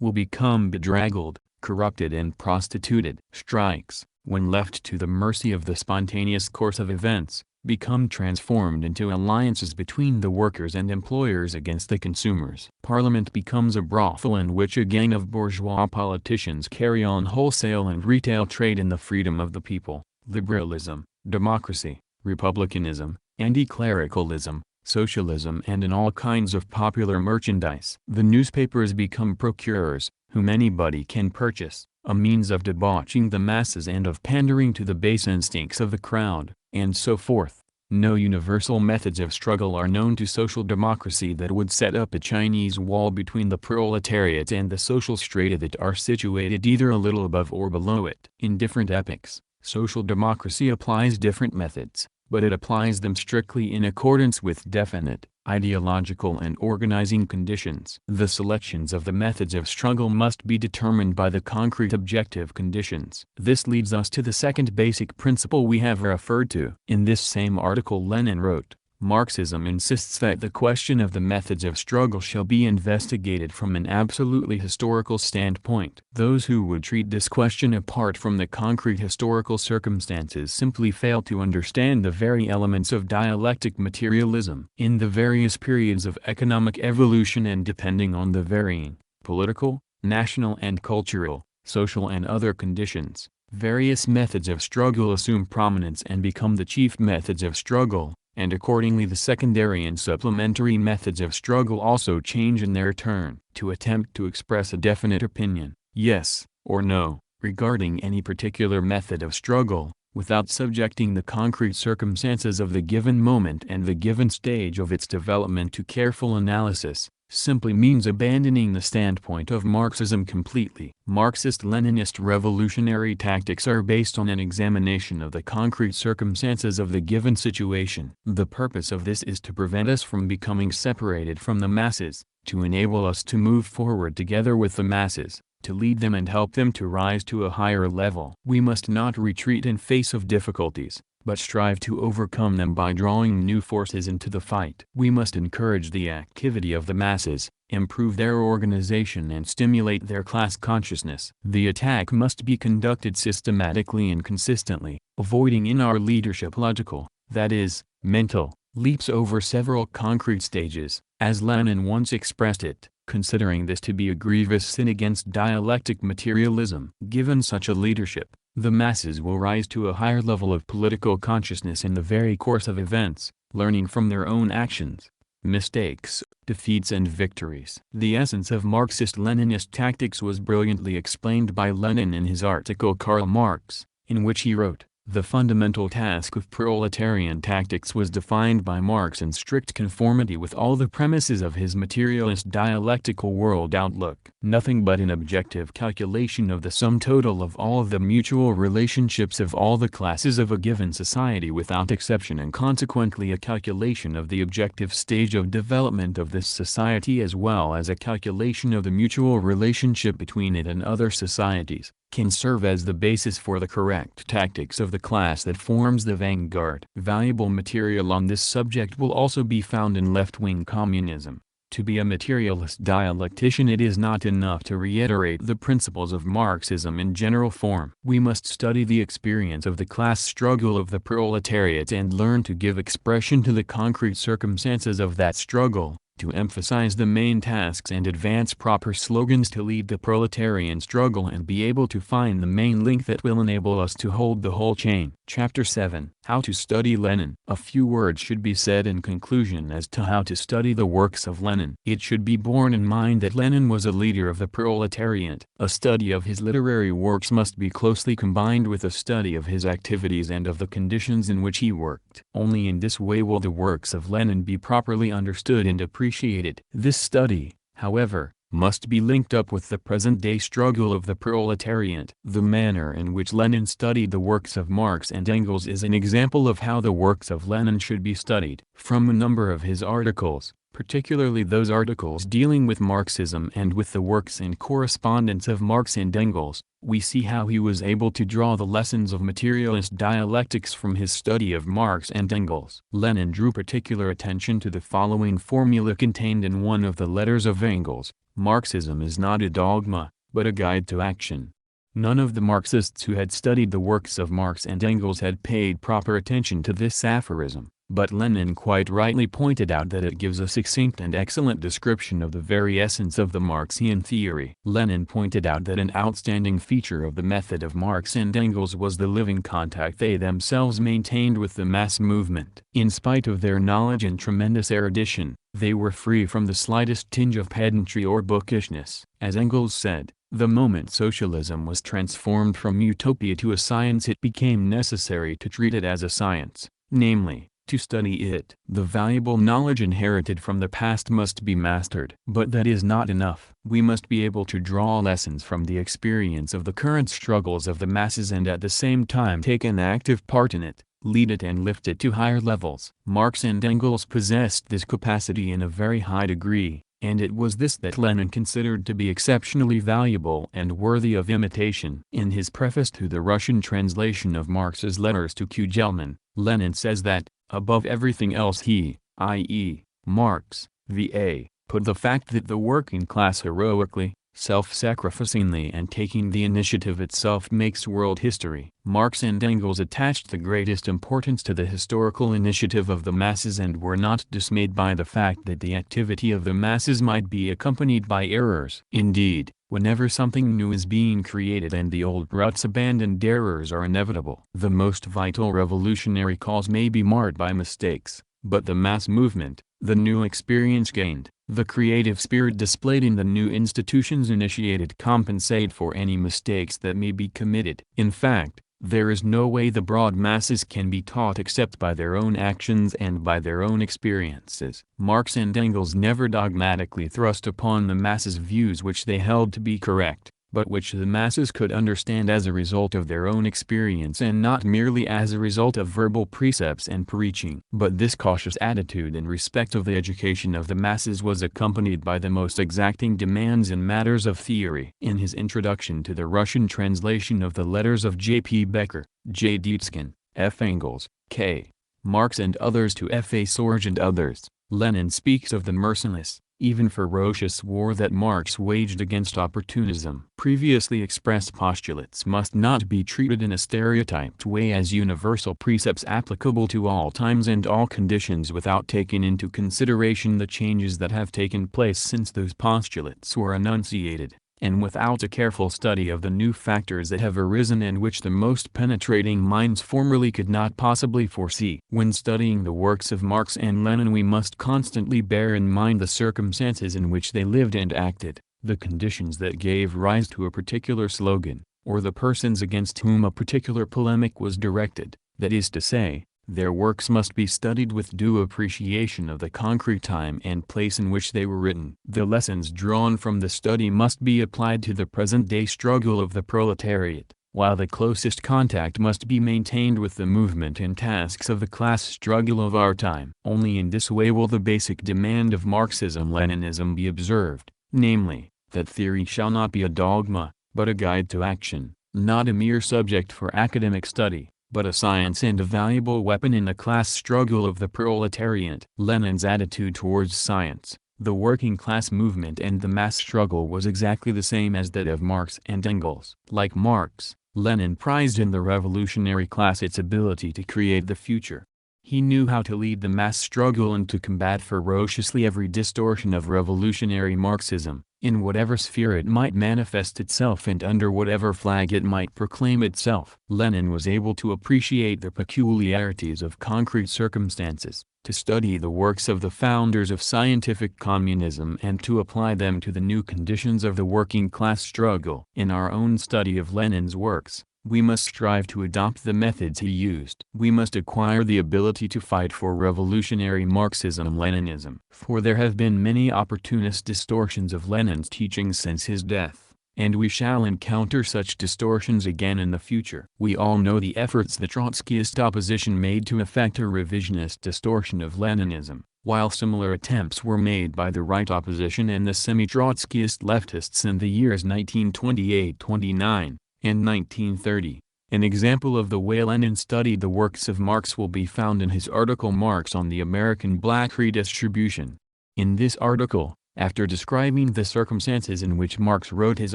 will become bedraggled, corrupted and prostituted. Strikes, when left to the mercy of the spontaneous course of events, become transformed into alliances between the workers and employers against the consumers. Parliament becomes a brothel in which a gang of bourgeois politicians carry on wholesale and retail trade in the freedom of the people. Liberalism, democracy, republicanism, anti-clericalism, socialism and in all kinds of popular merchandise. The newspapers become procurers, whom anybody can purchase, a means of debauching the masses and of pandering to the base instincts of the crowd, and so forth. No universal methods of struggle are known to social democracy that would set up a Chinese wall between the proletariat and the social strata that are situated either a little above or below it. In different epochs, social democracy applies different methods, but it applies them strictly in accordance with definite, ideological and organizing conditions. The selections of the methods of struggle must be determined by the concrete objective conditions. This leads us to the second basic principle we have referred to. In this same article Lenin wrote, Marxism insists that the question of the methods of struggle shall be investigated from an absolutely historical standpoint. Those who would treat this question apart from the concrete historical circumstances simply fail to understand the very elements of dialectic materialism. In the various periods of economic evolution and depending on the varying political, national and cultural, social and other conditions, various methods of struggle assume prominence and become the chief methods of struggle, and accordingly the secondary and supplementary methods of struggle also change in their turn. To attempt to express a definite opinion, yes or no, regarding any particular method of struggle, without subjecting the concrete circumstances of the given moment and the given stage of its development to careful analysis, simply means abandoning the standpoint of Marxism completely. Marxist-Leninist revolutionary tactics are based on an examination of the concrete circumstances of the given situation. The purpose of this is to prevent us from becoming separated from the masses, to enable us to move forward together with the masses, to lead them and help them to rise to a higher level. We must not retreat in face of difficulties, but strive to overcome them by drawing new forces into the fight. We must encourage the activity of the masses, improve their organization and stimulate their class consciousness. The attack must be conducted systematically and consistently, avoiding in our leadership logical, that is, mental, leaps over several concrete stages, as Lenin once expressed it, considering this to be a grievous sin against dialectic materialism. Given such a leadership, the masses will rise to a higher level of political consciousness in the very course of events, learning from their own actions, mistakes, defeats and victories. The essence of Marxist-Leninist tactics was brilliantly explained by Lenin in his article Karl Marx, in which he wrote, "The fundamental task of proletarian tactics was defined by Marx in strict conformity with all the premises of his materialist dialectical world outlook. Nothing but an objective calculation of the sum total of all of the mutual relationships of all the classes of a given society without exception and consequently a calculation of the objective stage of development of this society as well as a calculation of the mutual relationship between it and other societies, can serve as the basis for the correct tactics of the class that forms the vanguard." Valuable material on this subject will also be found in left-wing communism. To be a materialist dialectician it is not enough to reiterate the principles of Marxism in general form. We must study the experience of the class struggle of the proletariat and learn to give expression to the concrete circumstances of that struggle, to emphasize the main tasks and advance proper slogans to lead the proletarian struggle and be able to find the main link that will enable us to hold the whole chain. Chapter 7. How to study Lenin. A few words should be said in conclusion as to how to study the works of Lenin. It should be borne in mind that Lenin was a leader of the proletariat. A study of his literary works must be closely combined with a study of his activities and of the conditions in which he worked. Only in this way will the works of Lenin be properly understood and appreciated. This study, however, must be linked up with the present-day struggle of the proletariat. The manner in which Lenin studied the works of Marx and Engels is an example of how the works of Lenin should be studied. From a number of his articles, particularly those articles dealing with Marxism and with the works and correspondence of Marx and Engels, we see how he was able to draw the lessons of materialist dialectics from his study of Marx and Engels. Lenin drew particular attention to the following formula contained in one of the letters of Engels: Marxism is not a dogma, but a guide to action. None of the Marxists who had studied the works of Marx and Engels had paid proper attention to this aphorism, but Lenin quite rightly pointed out that it gives a succinct and excellent description of the very essence of the Marxian theory. Lenin pointed out that an outstanding feature of the method of Marx and Engels was the living contact they themselves maintained with the mass movement. In spite of their knowledge and tremendous erudition, they were free from the slightest tinge of pedantry or bookishness. As Engels said, the moment socialism was transformed from utopia to a science, it became necessary to treat it as a science, namely, to study it. The valuable knowledge inherited from the past must be mastered. But that is not enough. We must be able to draw lessons from the experience of the current struggles of the masses and at the same time take an active part in it, lead it and lift it to higher levels. Marx and Engels possessed this capacity in a very high degree, and it was this that Lenin considered to be exceptionally valuable and worthy of imitation. In his preface to the Russian translation of Marx's letters to Kugelman, Lenin says that, above everything else he, i.e., Marx, V.A., put the fact that the working class heroically, self-sacrificingly and taking the initiative itself makes world history. Marx and Engels attached the greatest importance to the historical initiative of the masses and were not dismayed by the fact that the activity of the masses might be accompanied by errors. Indeed, whenever something new is being created and the old ruts abandoned, errors are inevitable. The most vital revolutionary cause may be marred by mistakes, but the mass movement, the new experience gained, the creative spirit displayed in the new institutions initiated compensate for any mistakes that may be committed. In fact, there is no way the broad masses can be taught except by their own actions and by their own experiences. Marx and Engels never dogmatically thrust upon the masses views which they held to be correct, but which the masses could understand as a result of their own experience and not merely as a result of verbal precepts and preaching. But this cautious attitude in respect of the education of the masses was accompanied by the most exacting demands in matters of theory. In his introduction to the Russian translation of the letters of J. P. Becker, J. Dietzken, F. Engels, K. Marx and others to F. A. Sorge and others, Lenin speaks of the merciless, even ferocious war that Marx waged against opportunism. Previously expressed postulates must not be treated in a stereotyped way as universal precepts applicable to all times and all conditions without taking into consideration the changes that have taken place since those postulates were enunciated, and without a careful study of the new factors that have arisen and which the most penetrating minds formerly could not possibly foresee. When studying the works of Marx and Lenin, we must constantly bear in mind the circumstances in which they lived and acted, the conditions that gave rise to a particular slogan, or the persons against whom a particular polemic was directed. That is to say, their works must be studied with due appreciation of the concrete time and place in which they were written. The lessons drawn from the study must be applied to the present-day struggle of the proletariat, while the closest contact must be maintained with the movement and tasks of the class struggle of our time. Only in this way will the basic demand of Marxism-Leninism be observed, namely, that theory shall not be a dogma, but a guide to action, not a mere subject for academic study, but a science and a valuable weapon in the class struggle of the proletariat. Lenin's attitude towards science, the working class movement and the mass struggle was exactly the same as that of Marx and Engels. Like Marx, Lenin prized in the revolutionary class its ability to create the future. He knew how to lead the mass struggle and to combat ferociously every distortion of revolutionary Marxism, in whatever sphere it might manifest itself and under whatever flag it might proclaim itself. Lenin was able to appreciate the peculiarities of concrete circumstances, to study the works of the founders of scientific communism and to apply them to the new conditions of the working class struggle. In our own study of Lenin's works, we must strive to adopt the methods he used. We must acquire the ability to fight for revolutionary Marxism-Leninism. For there have been many opportunist distortions of Lenin's teachings since his death, and we shall encounter such distortions again in the future. We all know the efforts the Trotskyist opposition made to effect a revisionist distortion of Leninism, while similar attempts were made by the right opposition and the semi-Trotskyist leftists in the years 1928-29. In 1930, an example of the way Lenin studied the works of Marx will be found in his article Marx on the American Black Redistribution. In this article, after describing the circumstances in which Marx wrote his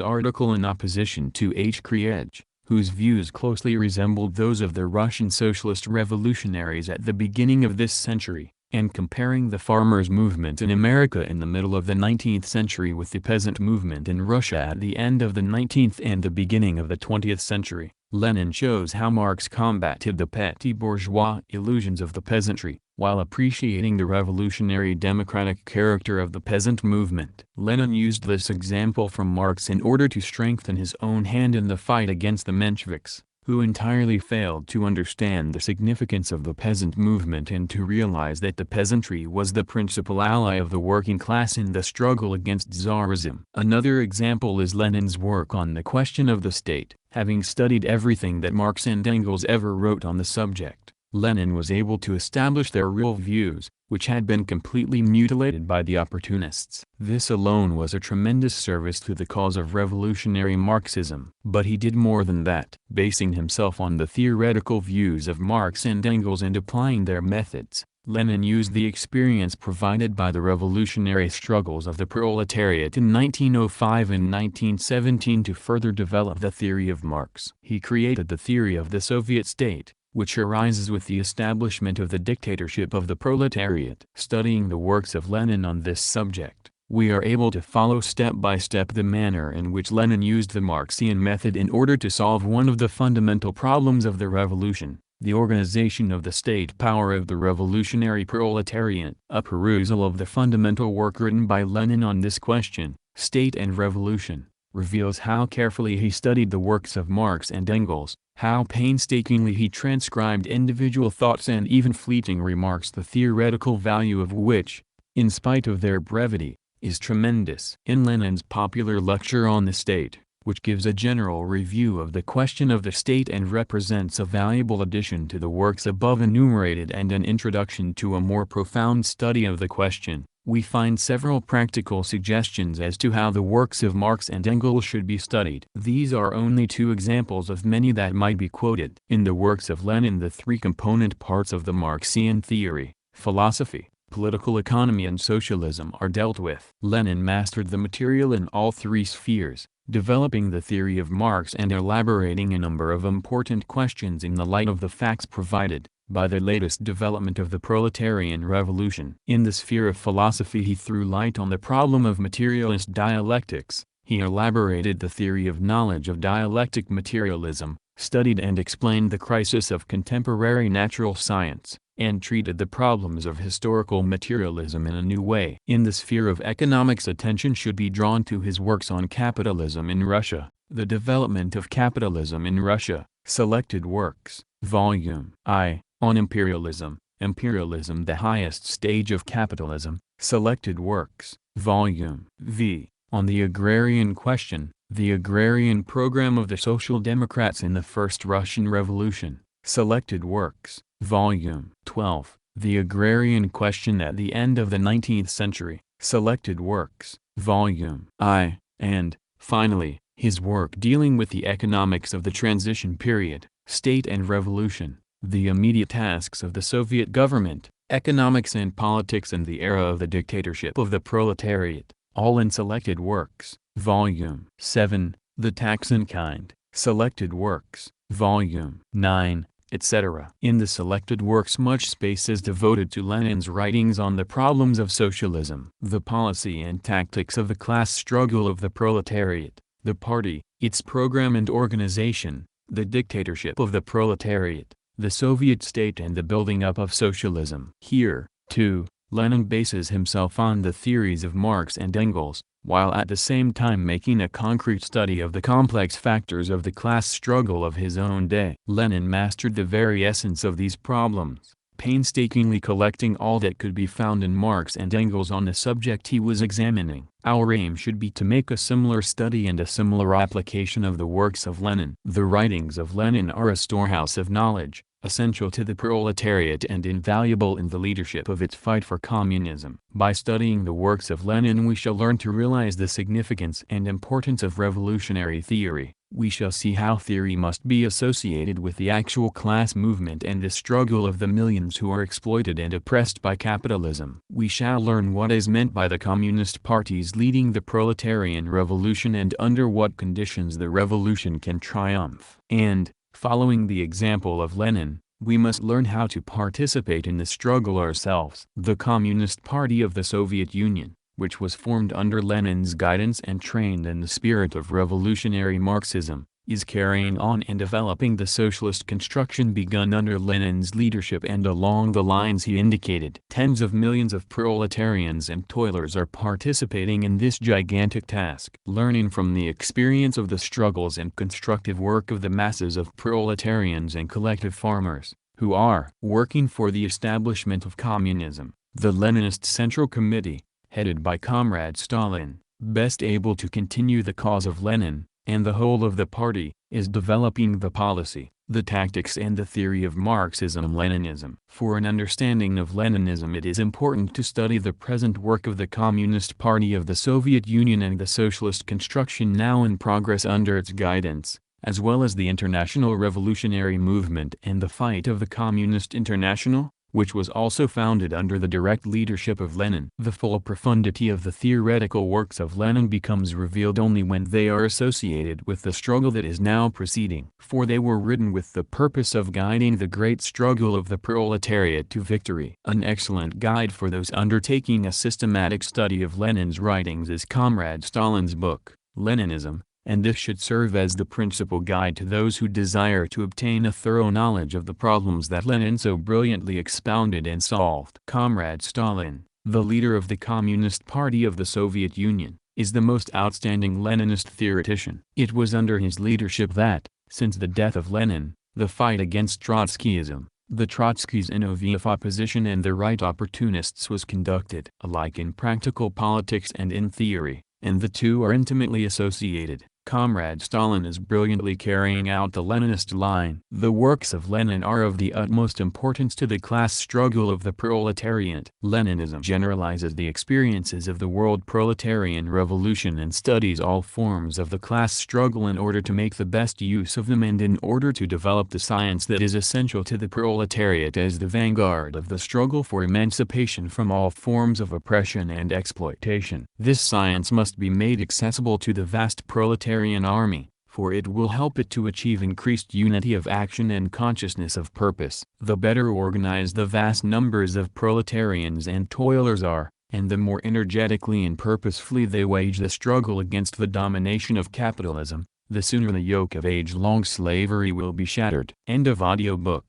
article in opposition to H. Kriege, whose views closely resembled those of the Russian socialist revolutionaries at the beginning of this century, and comparing the farmers' movement in America in the middle of the 19th century with the peasant movement in Russia at the end of the 19th and the beginning of the 20th century, Lenin shows how Marx combated the petty bourgeois illusions of the peasantry, while appreciating the revolutionary democratic character of the peasant movement. Lenin used this example from Marx in order to strengthen his own hand in the fight against the Mensheviks, who entirely failed to understand the significance of the peasant movement and to realize that the peasantry was the principal ally of the working class in the struggle against Tsarism. Another example is Lenin's work on the question of the state. Having studied everything that Marx and Engels ever wrote on the subject, Lenin was able to establish their real views, which had been completely mutilated by the opportunists. This alone was a tremendous service to the cause of revolutionary Marxism. But he did more than that. Basing himself on the theoretical views of Marx and Engels and applying their methods, Lenin used the experience provided by the revolutionary struggles of the proletariat in 1905 and 1917 to further develop the theory of Marx. He created the theory of the Soviet state, which arises with the establishment of the dictatorship of the proletariat. Studying the works of Lenin on this subject, we are able to follow step by step the manner in which Lenin used the Marxian method in order to solve one of the fundamental problems of the revolution, the organization of the state power of the revolutionary proletariat. A perusal of the fundamental work written by Lenin on this question, State and Revolution, reveals how carefully he studied the works of Marx and Engels, how painstakingly he transcribed individual thoughts and even fleeting remarks, the theoretical value of which, in spite of their brevity, is tremendous. In Lenin's popular lecture on the state, which gives a general review of the question of the state and represents a valuable addition to the works above enumerated and an introduction to a more profound study of the question, we find several practical suggestions as to how the works of Marx and Engels should be studied. These are only two examples of many that might be quoted. In the works of Lenin, the three component parts of the Marxian theory, philosophy, political economy and socialism, are dealt with. Lenin mastered the material in all three spheres, developing the theory of Marx and elaborating a number of important questions in the light of the facts provided by the latest development of the Proletarian Revolution. In the sphere of philosophy, he threw light on the problem of materialist dialectics. He elaborated the theory of knowledge of dialectic materialism, studied and explained the crisis of contemporary natural science, and treated the problems of historical materialism in a new way. In the sphere of economics, attention should be drawn to his works on capitalism in Russia, the development of capitalism in Russia, selected works, Volume I, on imperialism, Imperialism, the highest stage of capitalism, selected works, Volume V, on the agrarian question, the agrarian program of the Social Democrats in the First Russian Revolution, selected works, Volume 12, the agrarian question at the end of the 19th century, selected works, Volume I, and, finally, his work dealing with the economics of the transition period, State and Revolution, the immediate tasks of the Soviet government, economics and politics in the era of the dictatorship of the proletariat, all in selected works, Volume 7, the tax in kind, selected works, Volume 9, etc. In the selected works much space is devoted to Lenin's writings on the problems of socialism, the policy and tactics of the class struggle of the proletariat, the party, its program and organization, the dictatorship of the proletariat, the Soviet state and the building up of socialism. Here, too, Lenin bases himself on the theories of Marx and Engels, while at the same time making a concrete study of the complex factors of the class struggle of his own day. Lenin mastered the very essence of these problems, painstakingly collecting all that could be found in Marx and Engels on the subject he was examining. Our aim should be to make a similar study and a similar application of the works of Lenin. The writings of Lenin are a storehouse of knowledge, essential to the proletariat and invaluable in the leadership of its fight for communism. By studying the works of Lenin we shall learn to realize the significance and importance of revolutionary theory. We shall see how theory must be associated with the actual class movement and the struggle of the millions who are exploited and oppressed by capitalism. We shall learn what is meant by the communist parties leading the Proletarian Revolution and under what conditions the revolution can triumph. And, following the example of Lenin, we must learn how to participate in the struggle ourselves. The Communist Party of the Soviet Union, which was formed under Lenin's guidance and trained in the spirit of revolutionary Marxism, is carrying on and developing the socialist construction begun under Lenin's leadership and along the lines he indicated. Tens of millions of proletarians and toilers are participating in this gigantic task. Learning from the experience of the struggles and constructive work of the masses of proletarians and collective farmers, who are working for the establishment of communism, the Leninist Central Committee, headed by Comrade Stalin, best able to continue the cause of Lenin, and the whole of the party, is developing the policy, the tactics and the theory of Marxism-Leninism. For an understanding of Leninism it is important to study the present work of the Communist Party of the Soviet Union and the socialist construction now in progress under its guidance, as well as the international revolutionary movement and the fight of the Communist International, which was also founded under the direct leadership of Lenin. The full profundity of the theoretical works of Lenin becomes revealed only when they are associated with the struggle that is now proceeding. For they were written with the purpose of guiding the great struggle of the proletariat to victory. An excellent guide for those undertaking a systematic study of Lenin's writings is Comrade Stalin's book, Leninism, and this should serve as the principal guide to those who desire to obtain a thorough knowledge of the problems that Lenin so brilliantly expounded and solved. Comrade Stalin, the leader of the Communist Party of the Soviet Union, is the most outstanding Leninist theoretician. It was under his leadership that, since the death of Lenin, the fight against Trotskyism, the Trotskys in OVF opposition and the right opportunists was conducted. Alike in practical politics and in theory, and the two are intimately associated, Comrade Stalin is brilliantly carrying out the Leninist line. The works of Lenin are of the utmost importance to the class struggle of the proletariat. Leninism generalizes the experiences of the world proletarian revolution and studies all forms of the class struggle in order to make the best use of them and in order to develop the science that is essential to the proletariat as the vanguard of the struggle for emancipation from all forms of oppression and exploitation. This science must be made accessible to the vast proletarian army, for it will help it to achieve increased unity of action and consciousness of purpose. The better organized the vast numbers of proletarians and toilers are, and the more energetically and purposefully they wage the struggle against the domination of capitalism, the sooner the yoke of age-long slavery will be shattered. End of audiobook.